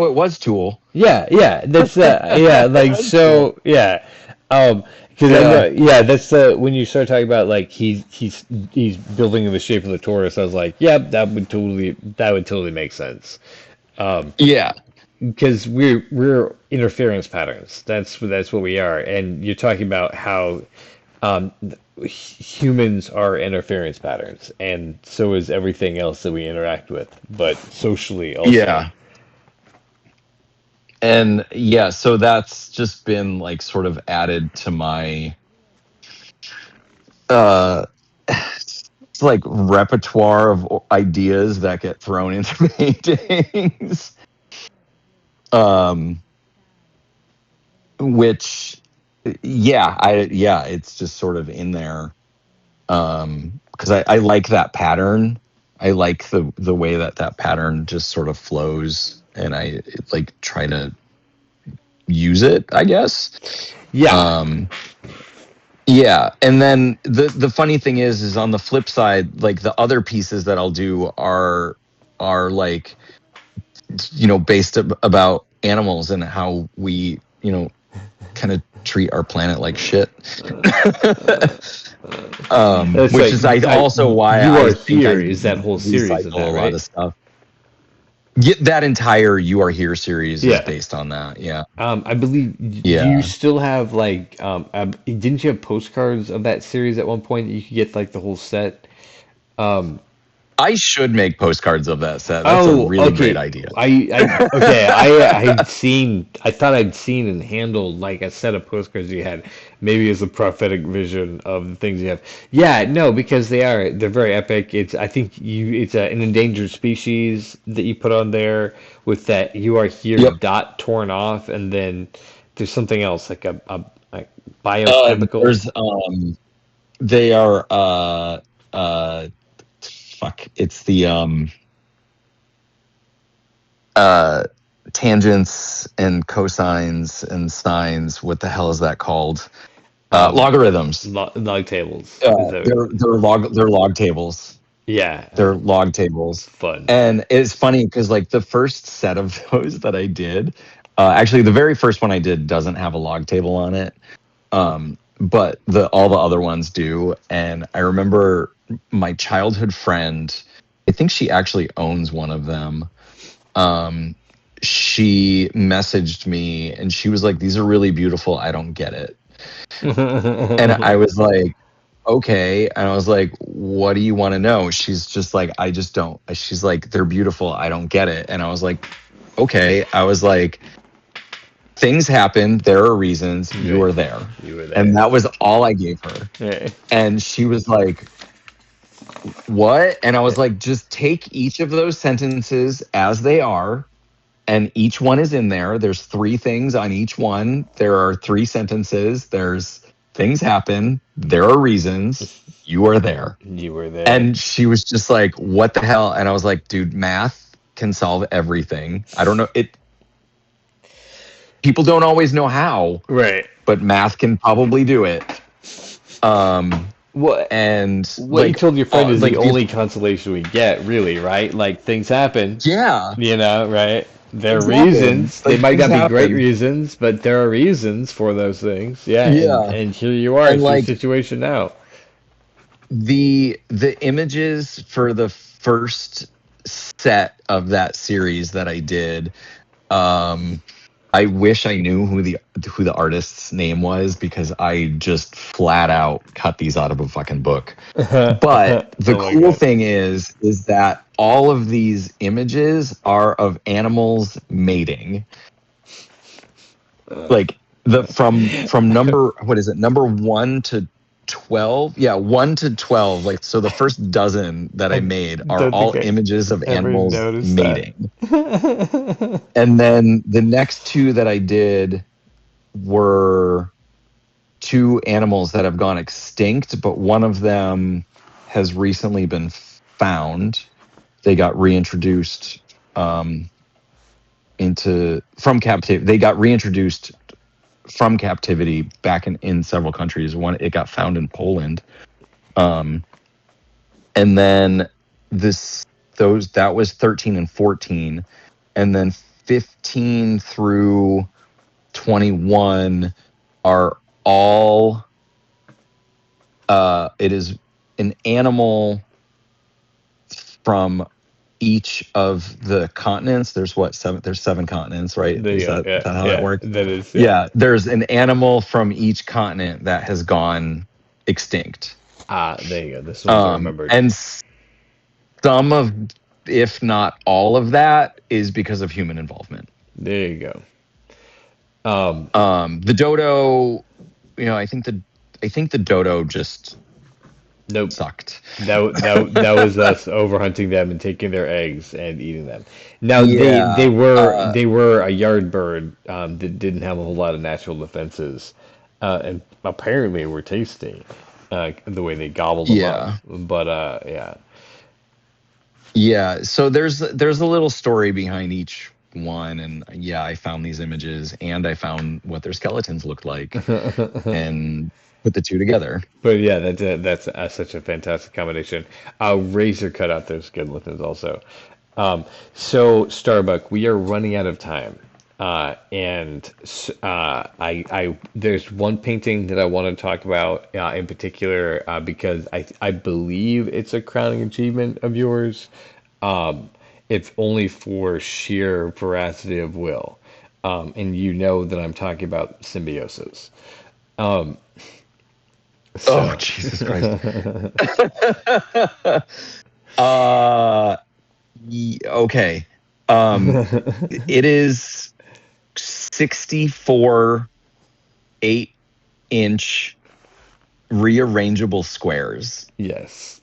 [SPEAKER 2] it was Tool.
[SPEAKER 1] Yeah, that's like so yeah. Because that's when you start talking about like he's building in the shape of the torus. I was like, yeah, that would totally make sense.
[SPEAKER 2] Yeah,
[SPEAKER 1] because we're interference patterns. That's what we are. And you're talking about how humans are interference patterns, and so is everything else that we interact with, but socially also.
[SPEAKER 2] Yeah. And yeah, so that's just been like sort of added to my it's like repertoire of ideas that get thrown into paintings. Which it's just sort of in there. Because I like that pattern. I like the way that pattern just sort of flows, and I like try to use it, I guess. Yeah. Yeah, and then the funny thing is on the flip side, like the other pieces that I'll do are like based about animals and how we kind of treat our planet like shit. Which like, is also why
[SPEAKER 1] you are here is that whole series of that,
[SPEAKER 2] a lot of stuff. Yeah, that entire You Are Here series is based on that. Yeah.
[SPEAKER 1] I believe. Yeah. Do you still have like? Didn't you have postcards of that series at one point that you could get like the whole set?
[SPEAKER 2] I should make postcards of that set. That's a really great idea.
[SPEAKER 1] I thought I'd seen and handled like a set of postcards you had, maybe as a prophetic vision of the things you have. Yeah, no, because they're very epic. It's an endangered species that you put on there with that You Are Here dot torn off, and then there's something else like a biochemical.
[SPEAKER 2] They are fuck. It's the tangents and cosines and sines. What the hell is that called? Logarithms.
[SPEAKER 1] Log tables.
[SPEAKER 2] They're log tables.
[SPEAKER 1] Yeah.
[SPEAKER 2] They're log tables.
[SPEAKER 1] Fun.
[SPEAKER 2] And it's funny because like the first set of those that I did, actually the very first one I did doesn't have a log table on it. But all the other ones do. And I remember my childhood friend, I think she actually owns one of them. She messaged me and she was like, "These are really beautiful. I don't get it." And I was like, "Okay." And I was like, "What do you want to know?" She's just like, "I just don't." She's like, "They're beautiful. I don't get it." And I was like, "Okay." I was like, things happen. There are reasons. You were there. And that was all I gave her.
[SPEAKER 1] Yeah.
[SPEAKER 2] And she was like, "What?" And I was like, just take each of those sentences as they are. And each one is in there. There's 3 things on each one. There are 3 sentences. There's things happen. There are reasons. You are there.
[SPEAKER 1] You were there.
[SPEAKER 2] And she was just like, "What the hell?" And I was like, "Dude, math can solve everything. I don't know. People don't always know how.
[SPEAKER 1] Right.
[SPEAKER 2] But math can probably do it."
[SPEAKER 1] What you told your friend is the only consolation we get, really, right? Like, things happen.
[SPEAKER 2] Yeah.
[SPEAKER 1] You know, right? There are
[SPEAKER 2] Exactly.
[SPEAKER 1] reasons. They
[SPEAKER 2] Like,
[SPEAKER 1] might not
[SPEAKER 2] things
[SPEAKER 1] be great
[SPEAKER 2] happen.
[SPEAKER 1] reasons, but there are reasons for those things. Yeah.
[SPEAKER 2] Yeah.
[SPEAKER 1] And here you are
[SPEAKER 2] And,
[SPEAKER 1] in
[SPEAKER 2] like,
[SPEAKER 1] your situation now.
[SPEAKER 2] The images for the first set of that series that I did, I wish I knew who the artist's name was because I just flat out cut these out of a fucking book. But the cool thing is that all of these images are of animals mating. Like from number, what is it? Number 1 to 12. Yeah, 1 to 12. Like, so the first dozen that I made are all images of animals mating. And then the next 2 that I did were 2 animals that have gone extinct, but one of them has recently been found. They got reintroduced from captivity. They got reintroduced from captivity back in several countries. It got found in Poland. And then that was 13 and 14. And then 15 through 21 are all it is an animal from each of the continents. There's 7 continents, right? Is that how that works?
[SPEAKER 1] That is.
[SPEAKER 2] Yeah, there's an animal from each continent that has gone extinct.
[SPEAKER 1] There you go. This one's remembered.
[SPEAKER 2] And some of, if not all of that, is because of human involvement.
[SPEAKER 1] There you go.
[SPEAKER 2] The dodo, I think the dodo just sucked.
[SPEAKER 1] That was us overhunting them and taking their eggs and eating them. Now they were a yard bird that didn't have a whole lot of natural defenses, and apparently were tasty, the way they gobbled them up. But
[SPEAKER 2] yeah. So there's a little story behind each one, and I found these images and I found what their skeletons looked like, and put the 2 together.
[SPEAKER 1] But yeah, that's such a fantastic combination. Razor cut out those skeletons also. So Starbuck, we are running out of time, and there's one painting that I want to talk about in particular because I believe it's a crowning achievement of yours. If only for sheer veracity of will, and you know that I'm talking about Symbiosis.
[SPEAKER 2] Oh, Jesus Christ. Okay. It is 64 8-inch rearrangeable squares.
[SPEAKER 1] Yes.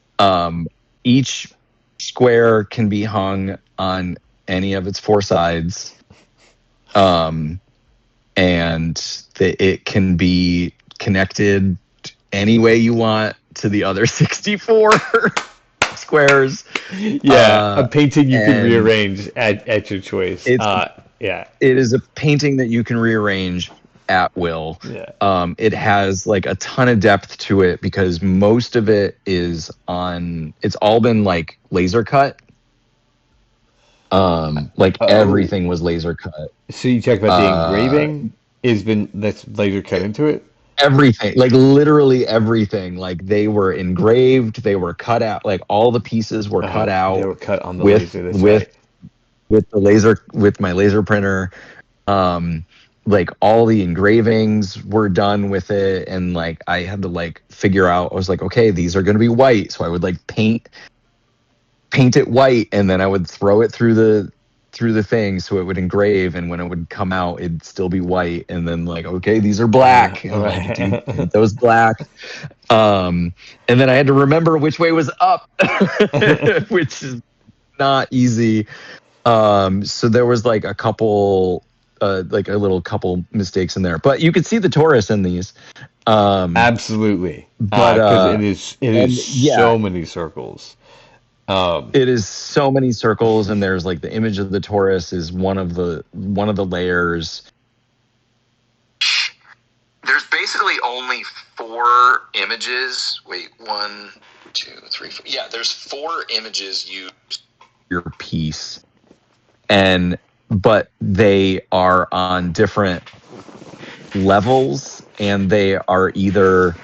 [SPEAKER 2] Each square can be hung on any of its 4 sides. And it can be connected any way you want to the other 64 squares.
[SPEAKER 1] Yeah, a painting you can
[SPEAKER 2] and
[SPEAKER 1] rearrange at your choice. Yeah.
[SPEAKER 2] It is a painting that you can rearrange at will.
[SPEAKER 1] Yeah.
[SPEAKER 2] It has like a ton of depth to it because most of it is it's all been like laser cut. Like everything was laser cut.
[SPEAKER 1] So you talk about the engraving that's laser cut into it?
[SPEAKER 2] Everything, like literally everything. Like they were engraved, they were cut out, like all the pieces were cut out.
[SPEAKER 1] They were cut on the laser. That's right.
[SPEAKER 2] With my laser printer. Like all the engravings were done with it, and like I had to like figure out, I was like, okay, these are gonna be white. So I would like paint it white, and then I would throw it through the thing so it would engrave, and when it would come out it'd still be white, and then like, okay, these are black, and like, do those black. And then I had to remember which way was up, which is not easy. So there was like a couple like a little couple mistakes in there, but you could see the torus in these.
[SPEAKER 1] Absolutely.
[SPEAKER 2] But
[SPEAKER 1] because it is so many circles.
[SPEAKER 2] It is so many circles, and there's like the image of the torus is one of the layers. There's basically only 4 images. Wait, 1, 2, 3, 4. Yeah, there's 4 images used your piece, but they are on different levels, and they are either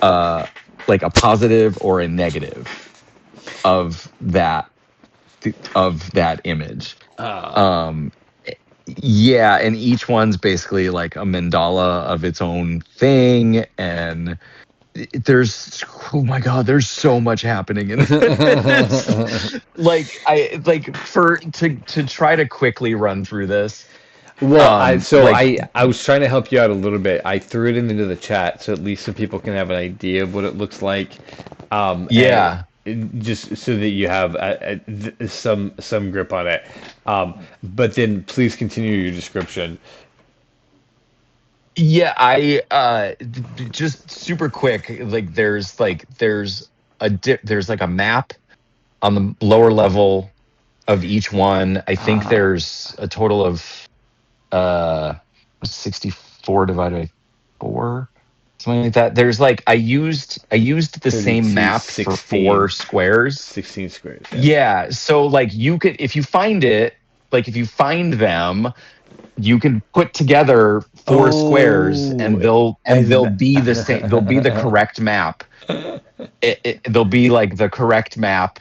[SPEAKER 2] like a positive or a negative of that image. Yeah, and each one's basically like a mandala of its own thing, and there's, oh my god, there's so much happening in this. To try to quickly run through this.
[SPEAKER 1] Well, I was trying to help you out a little bit. I threw it into the chat so at least some people can have an idea of what it looks like. Just so that you have some grip on it. But then please continue your description.
[SPEAKER 2] Yeah, I just super quick. Like there's like a map on the lower level of each one. I think there's a total of 64 divided by 4, something like that. There's like I used the same map
[SPEAKER 1] 16,
[SPEAKER 2] for 4 squares.
[SPEAKER 1] 16 squares.
[SPEAKER 2] Yeah, so like you could, if you find them, you can put together 4 squares, and they'll be the same. They'll be the correct map. They'll be like the correct map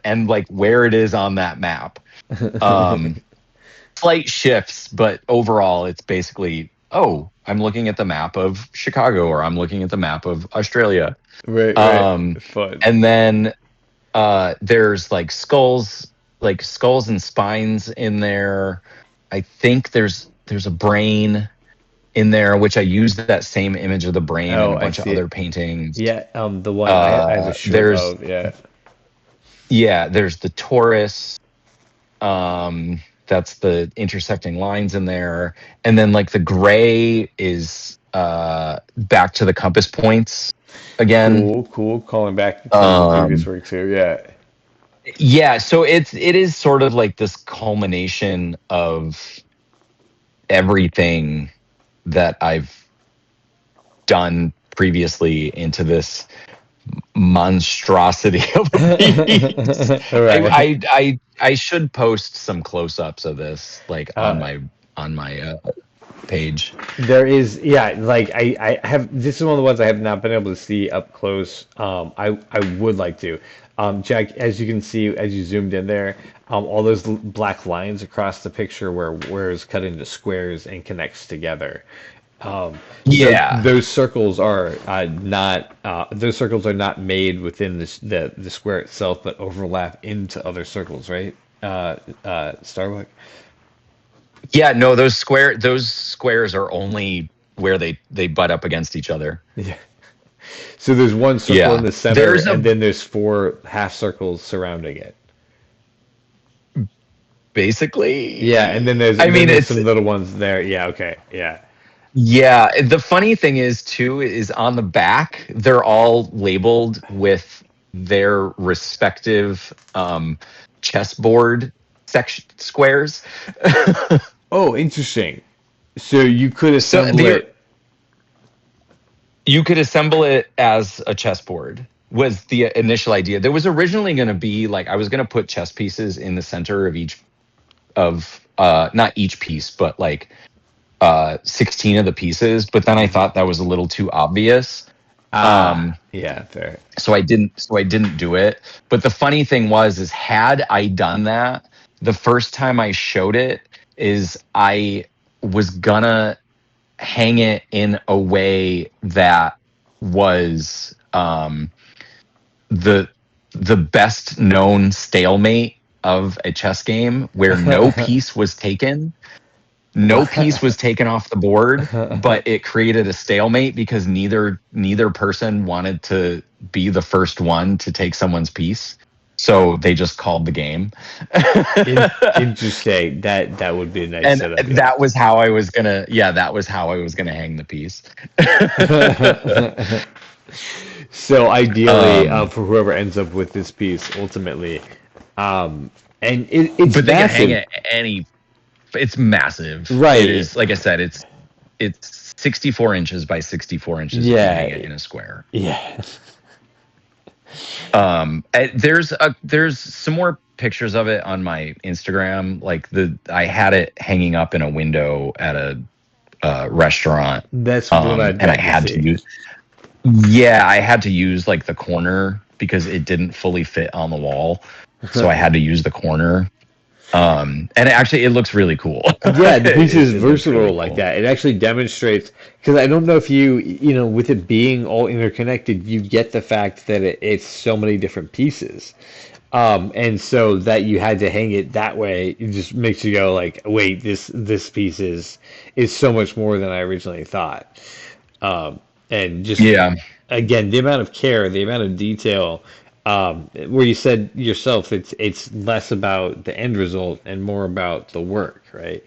[SPEAKER 2] and like where it is on that map. Slight shifts, but overall it's basically, I'm looking at the map of Chicago, or I'm looking at the map of Australia.
[SPEAKER 1] Right. Fun.
[SPEAKER 2] And then there's like skulls and spines in there. I think there's a brain in there, which I used that same image of the brain in a bunch of other paintings.
[SPEAKER 1] Yeah, the one I have a short of, yeah.
[SPEAKER 2] Yeah, there's the torus. That's the intersecting lines in there. And then like the gray is back to the compass points again.
[SPEAKER 1] Cool. Calling back to the previous work too, yeah.
[SPEAKER 2] Yeah, so it is sort of like this culmination of everything that I've done previously into this monstrosity of a piece. Right. I should post some close-ups of this, like on my page.
[SPEAKER 1] There is, like I have. This is one of the ones I have not been able to see up close. I would like to. Jack, as you can see, as you zoomed in there, all those black lines across the picture where it's cut into squares and connects together. So those circles are not made within the square itself, but overlap into other circles, right? Starbuck.
[SPEAKER 2] Yeah, no, those squares are only where they butt up against each other.
[SPEAKER 1] Yeah. So there's one circle in the center, and then there's 4 half circles surrounding it.
[SPEAKER 2] Basically.
[SPEAKER 1] Yeah, and then there's some little ones there. Yeah, okay, yeah.
[SPEAKER 2] Yeah, the funny thing is too is on the back they're all labeled with their respective chessboard section squares.
[SPEAKER 1] Oh, interesting. So you could
[SPEAKER 2] So
[SPEAKER 1] assemble it.
[SPEAKER 2] you could assemble it as a chessboard was the initial idea. There was originally going to be like I was going to put chess pieces in the center of each of not each piece, but like 16 of the pieces, but then I thought that was a little too obvious.
[SPEAKER 1] Yeah, fair.
[SPEAKER 2] So I didn't do it. But the funny thing was is had I done that, the first time I showed it is I was gonna hang it in a way that was the the best known stalemate of a chess game where no piece was taken. No piece was taken off the board, but it created a stalemate because neither person wanted to be the first one to take someone's piece. So they just called the game.
[SPEAKER 1] Interesting. That would be a nice
[SPEAKER 2] And
[SPEAKER 1] setup. Yeah.
[SPEAKER 2] that was how I was gonna hang the piece.
[SPEAKER 1] So ideally, for whoever ends up with this piece, ultimately, and it's
[SPEAKER 2] But they can
[SPEAKER 1] massive.
[SPEAKER 2] hang it any. It's massive,
[SPEAKER 1] Right.
[SPEAKER 2] It is, like I said, it's 64 inches by 64 inches.
[SPEAKER 1] Yeah.
[SPEAKER 2] You can hang it in a square.
[SPEAKER 1] Yeah.
[SPEAKER 2] There's some more pictures of it on my Instagram. Like I had it hanging up in a window at a restaurant.
[SPEAKER 1] That's what
[SPEAKER 2] and I had to use. Yeah, I had to use like the corner because it didn't fully fit on the wall, so I had to use the corner. And it looks really cool.
[SPEAKER 1] Yeah, the piece is versatile
[SPEAKER 2] really
[SPEAKER 1] like
[SPEAKER 2] cool.
[SPEAKER 1] that. It actually demonstrates, because I don't know if you know, with it being all interconnected, you get the fact that it's so many different pieces. And so that you had to hang it that way, it just makes you go like, wait, this piece is so much more than I originally thought. And just
[SPEAKER 2] Yeah.
[SPEAKER 1] again, the amount of care, the amount of detail, where you said yourself, it's less about the end result and more about the work, right?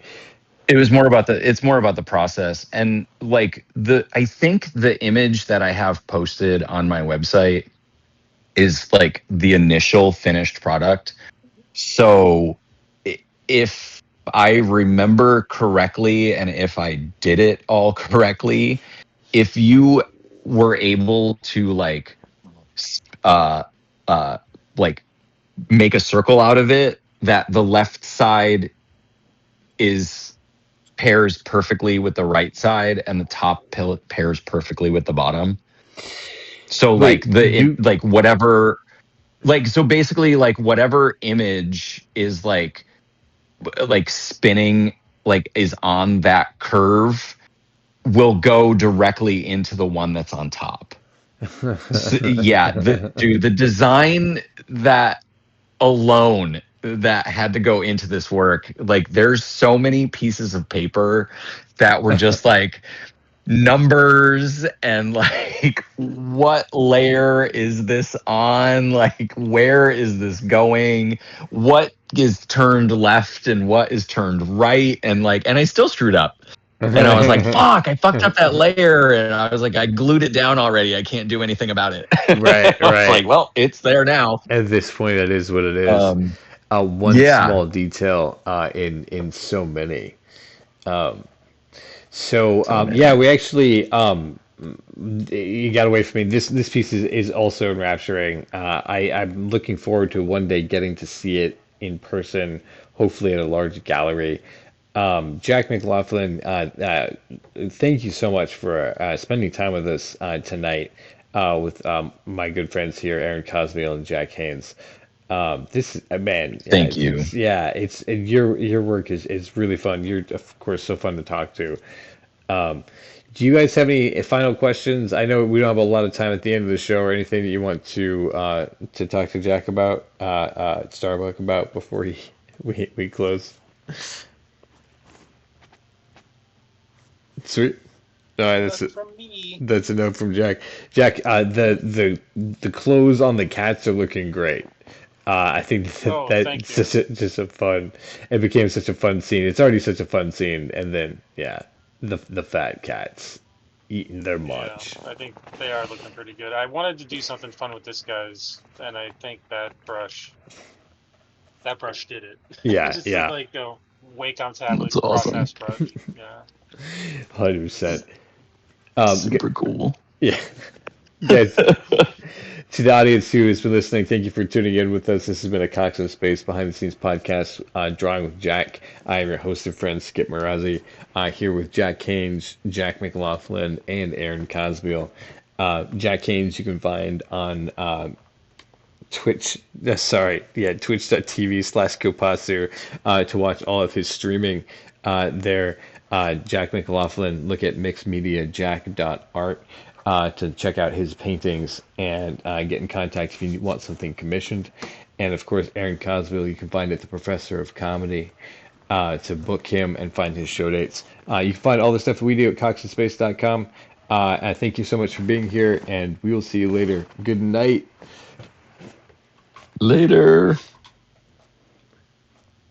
[SPEAKER 2] It's more about the process. And like I think the image that I have posted on my website is like the initial finished product. So if I remember correctly and if I did it all correctly, if you were able to like like make a circle out of it, that the left side pairs perfectly with the right side and the top pairs perfectly with the bottom. So
[SPEAKER 1] Wait,
[SPEAKER 2] so basically like whatever image is like spinning, like is on that curve, will go directly into the one that's on top. So, yeah, the design that alone that had to go into this work, like there's so many pieces of paper that were just like numbers and like what layer is this on, like where is this going, what is turned left and what is turned right, and I still screwed up. And I was like, fuck, I fucked up that layer. And I was like, I glued it down already. I can't do anything about it.
[SPEAKER 1] Right,
[SPEAKER 2] I was
[SPEAKER 1] right.
[SPEAKER 2] like, well, it's there now.
[SPEAKER 1] At this point, it is what it is. One
[SPEAKER 2] yeah.
[SPEAKER 1] small detail in so many. Yeah, we actually you got away from me. This piece is also enrapturing. I'm looking forward to one day getting to see it in person, hopefully at a large gallery. Jack McLaughlin, thank you so much for spending time with us tonight with my good friends here, Aaron Cosmiel and Jack Haynes. This man,
[SPEAKER 2] Thank you.
[SPEAKER 1] It's your work is really fun. You're of course so fun to talk to. Do you guys have any final questions? I know we don't have a lot of time at the end of the show, or anything that you want to talk to Jack about, Starbuck about before we close. Sweet. All right,
[SPEAKER 3] From me.
[SPEAKER 1] that's a note from Jack. Jack, the clothes on the cats are looking great. I think
[SPEAKER 3] Thank you.
[SPEAKER 1] just a fun. It became such a fun scene. It's already such a fun scene, and then yeah, the fat cats eating their
[SPEAKER 3] Yeah,
[SPEAKER 1] munch.
[SPEAKER 3] I think they are looking pretty good. I wanted to do something fun with this guy's, and I think that brush did it.
[SPEAKER 1] Yeah,
[SPEAKER 3] Just
[SPEAKER 1] yeah,
[SPEAKER 3] like a wake on
[SPEAKER 2] That's
[SPEAKER 3] tablet
[SPEAKER 2] awesome.
[SPEAKER 3] cross brush. Yeah.
[SPEAKER 1] 100%. G-
[SPEAKER 2] Super cool.
[SPEAKER 1] yeah, guys. To the audience who has been listening, thank you for tuning in with us. This has been a Cox in Space behind the scenes podcast, Drawing with Jack. I am your host and friend, Skip Marazzi, here with Jack Canes, Jack McLaughlin, and Aaron Cosbiel. Jack Canes you can find on Twitch, twitch.tv/Kopasu to watch all of his streaming there. Jack McLaughlin, look at mixedmediajack.art to check out his paintings and get in contact if you want something commissioned. And of course, Aaron Cosville, you can find at the Professor of Comedy to book him and find his show dates. You can find all the stuff we do at coxinspace.com. I thank you so much for being here, and we will see you later. Good night.
[SPEAKER 2] Later.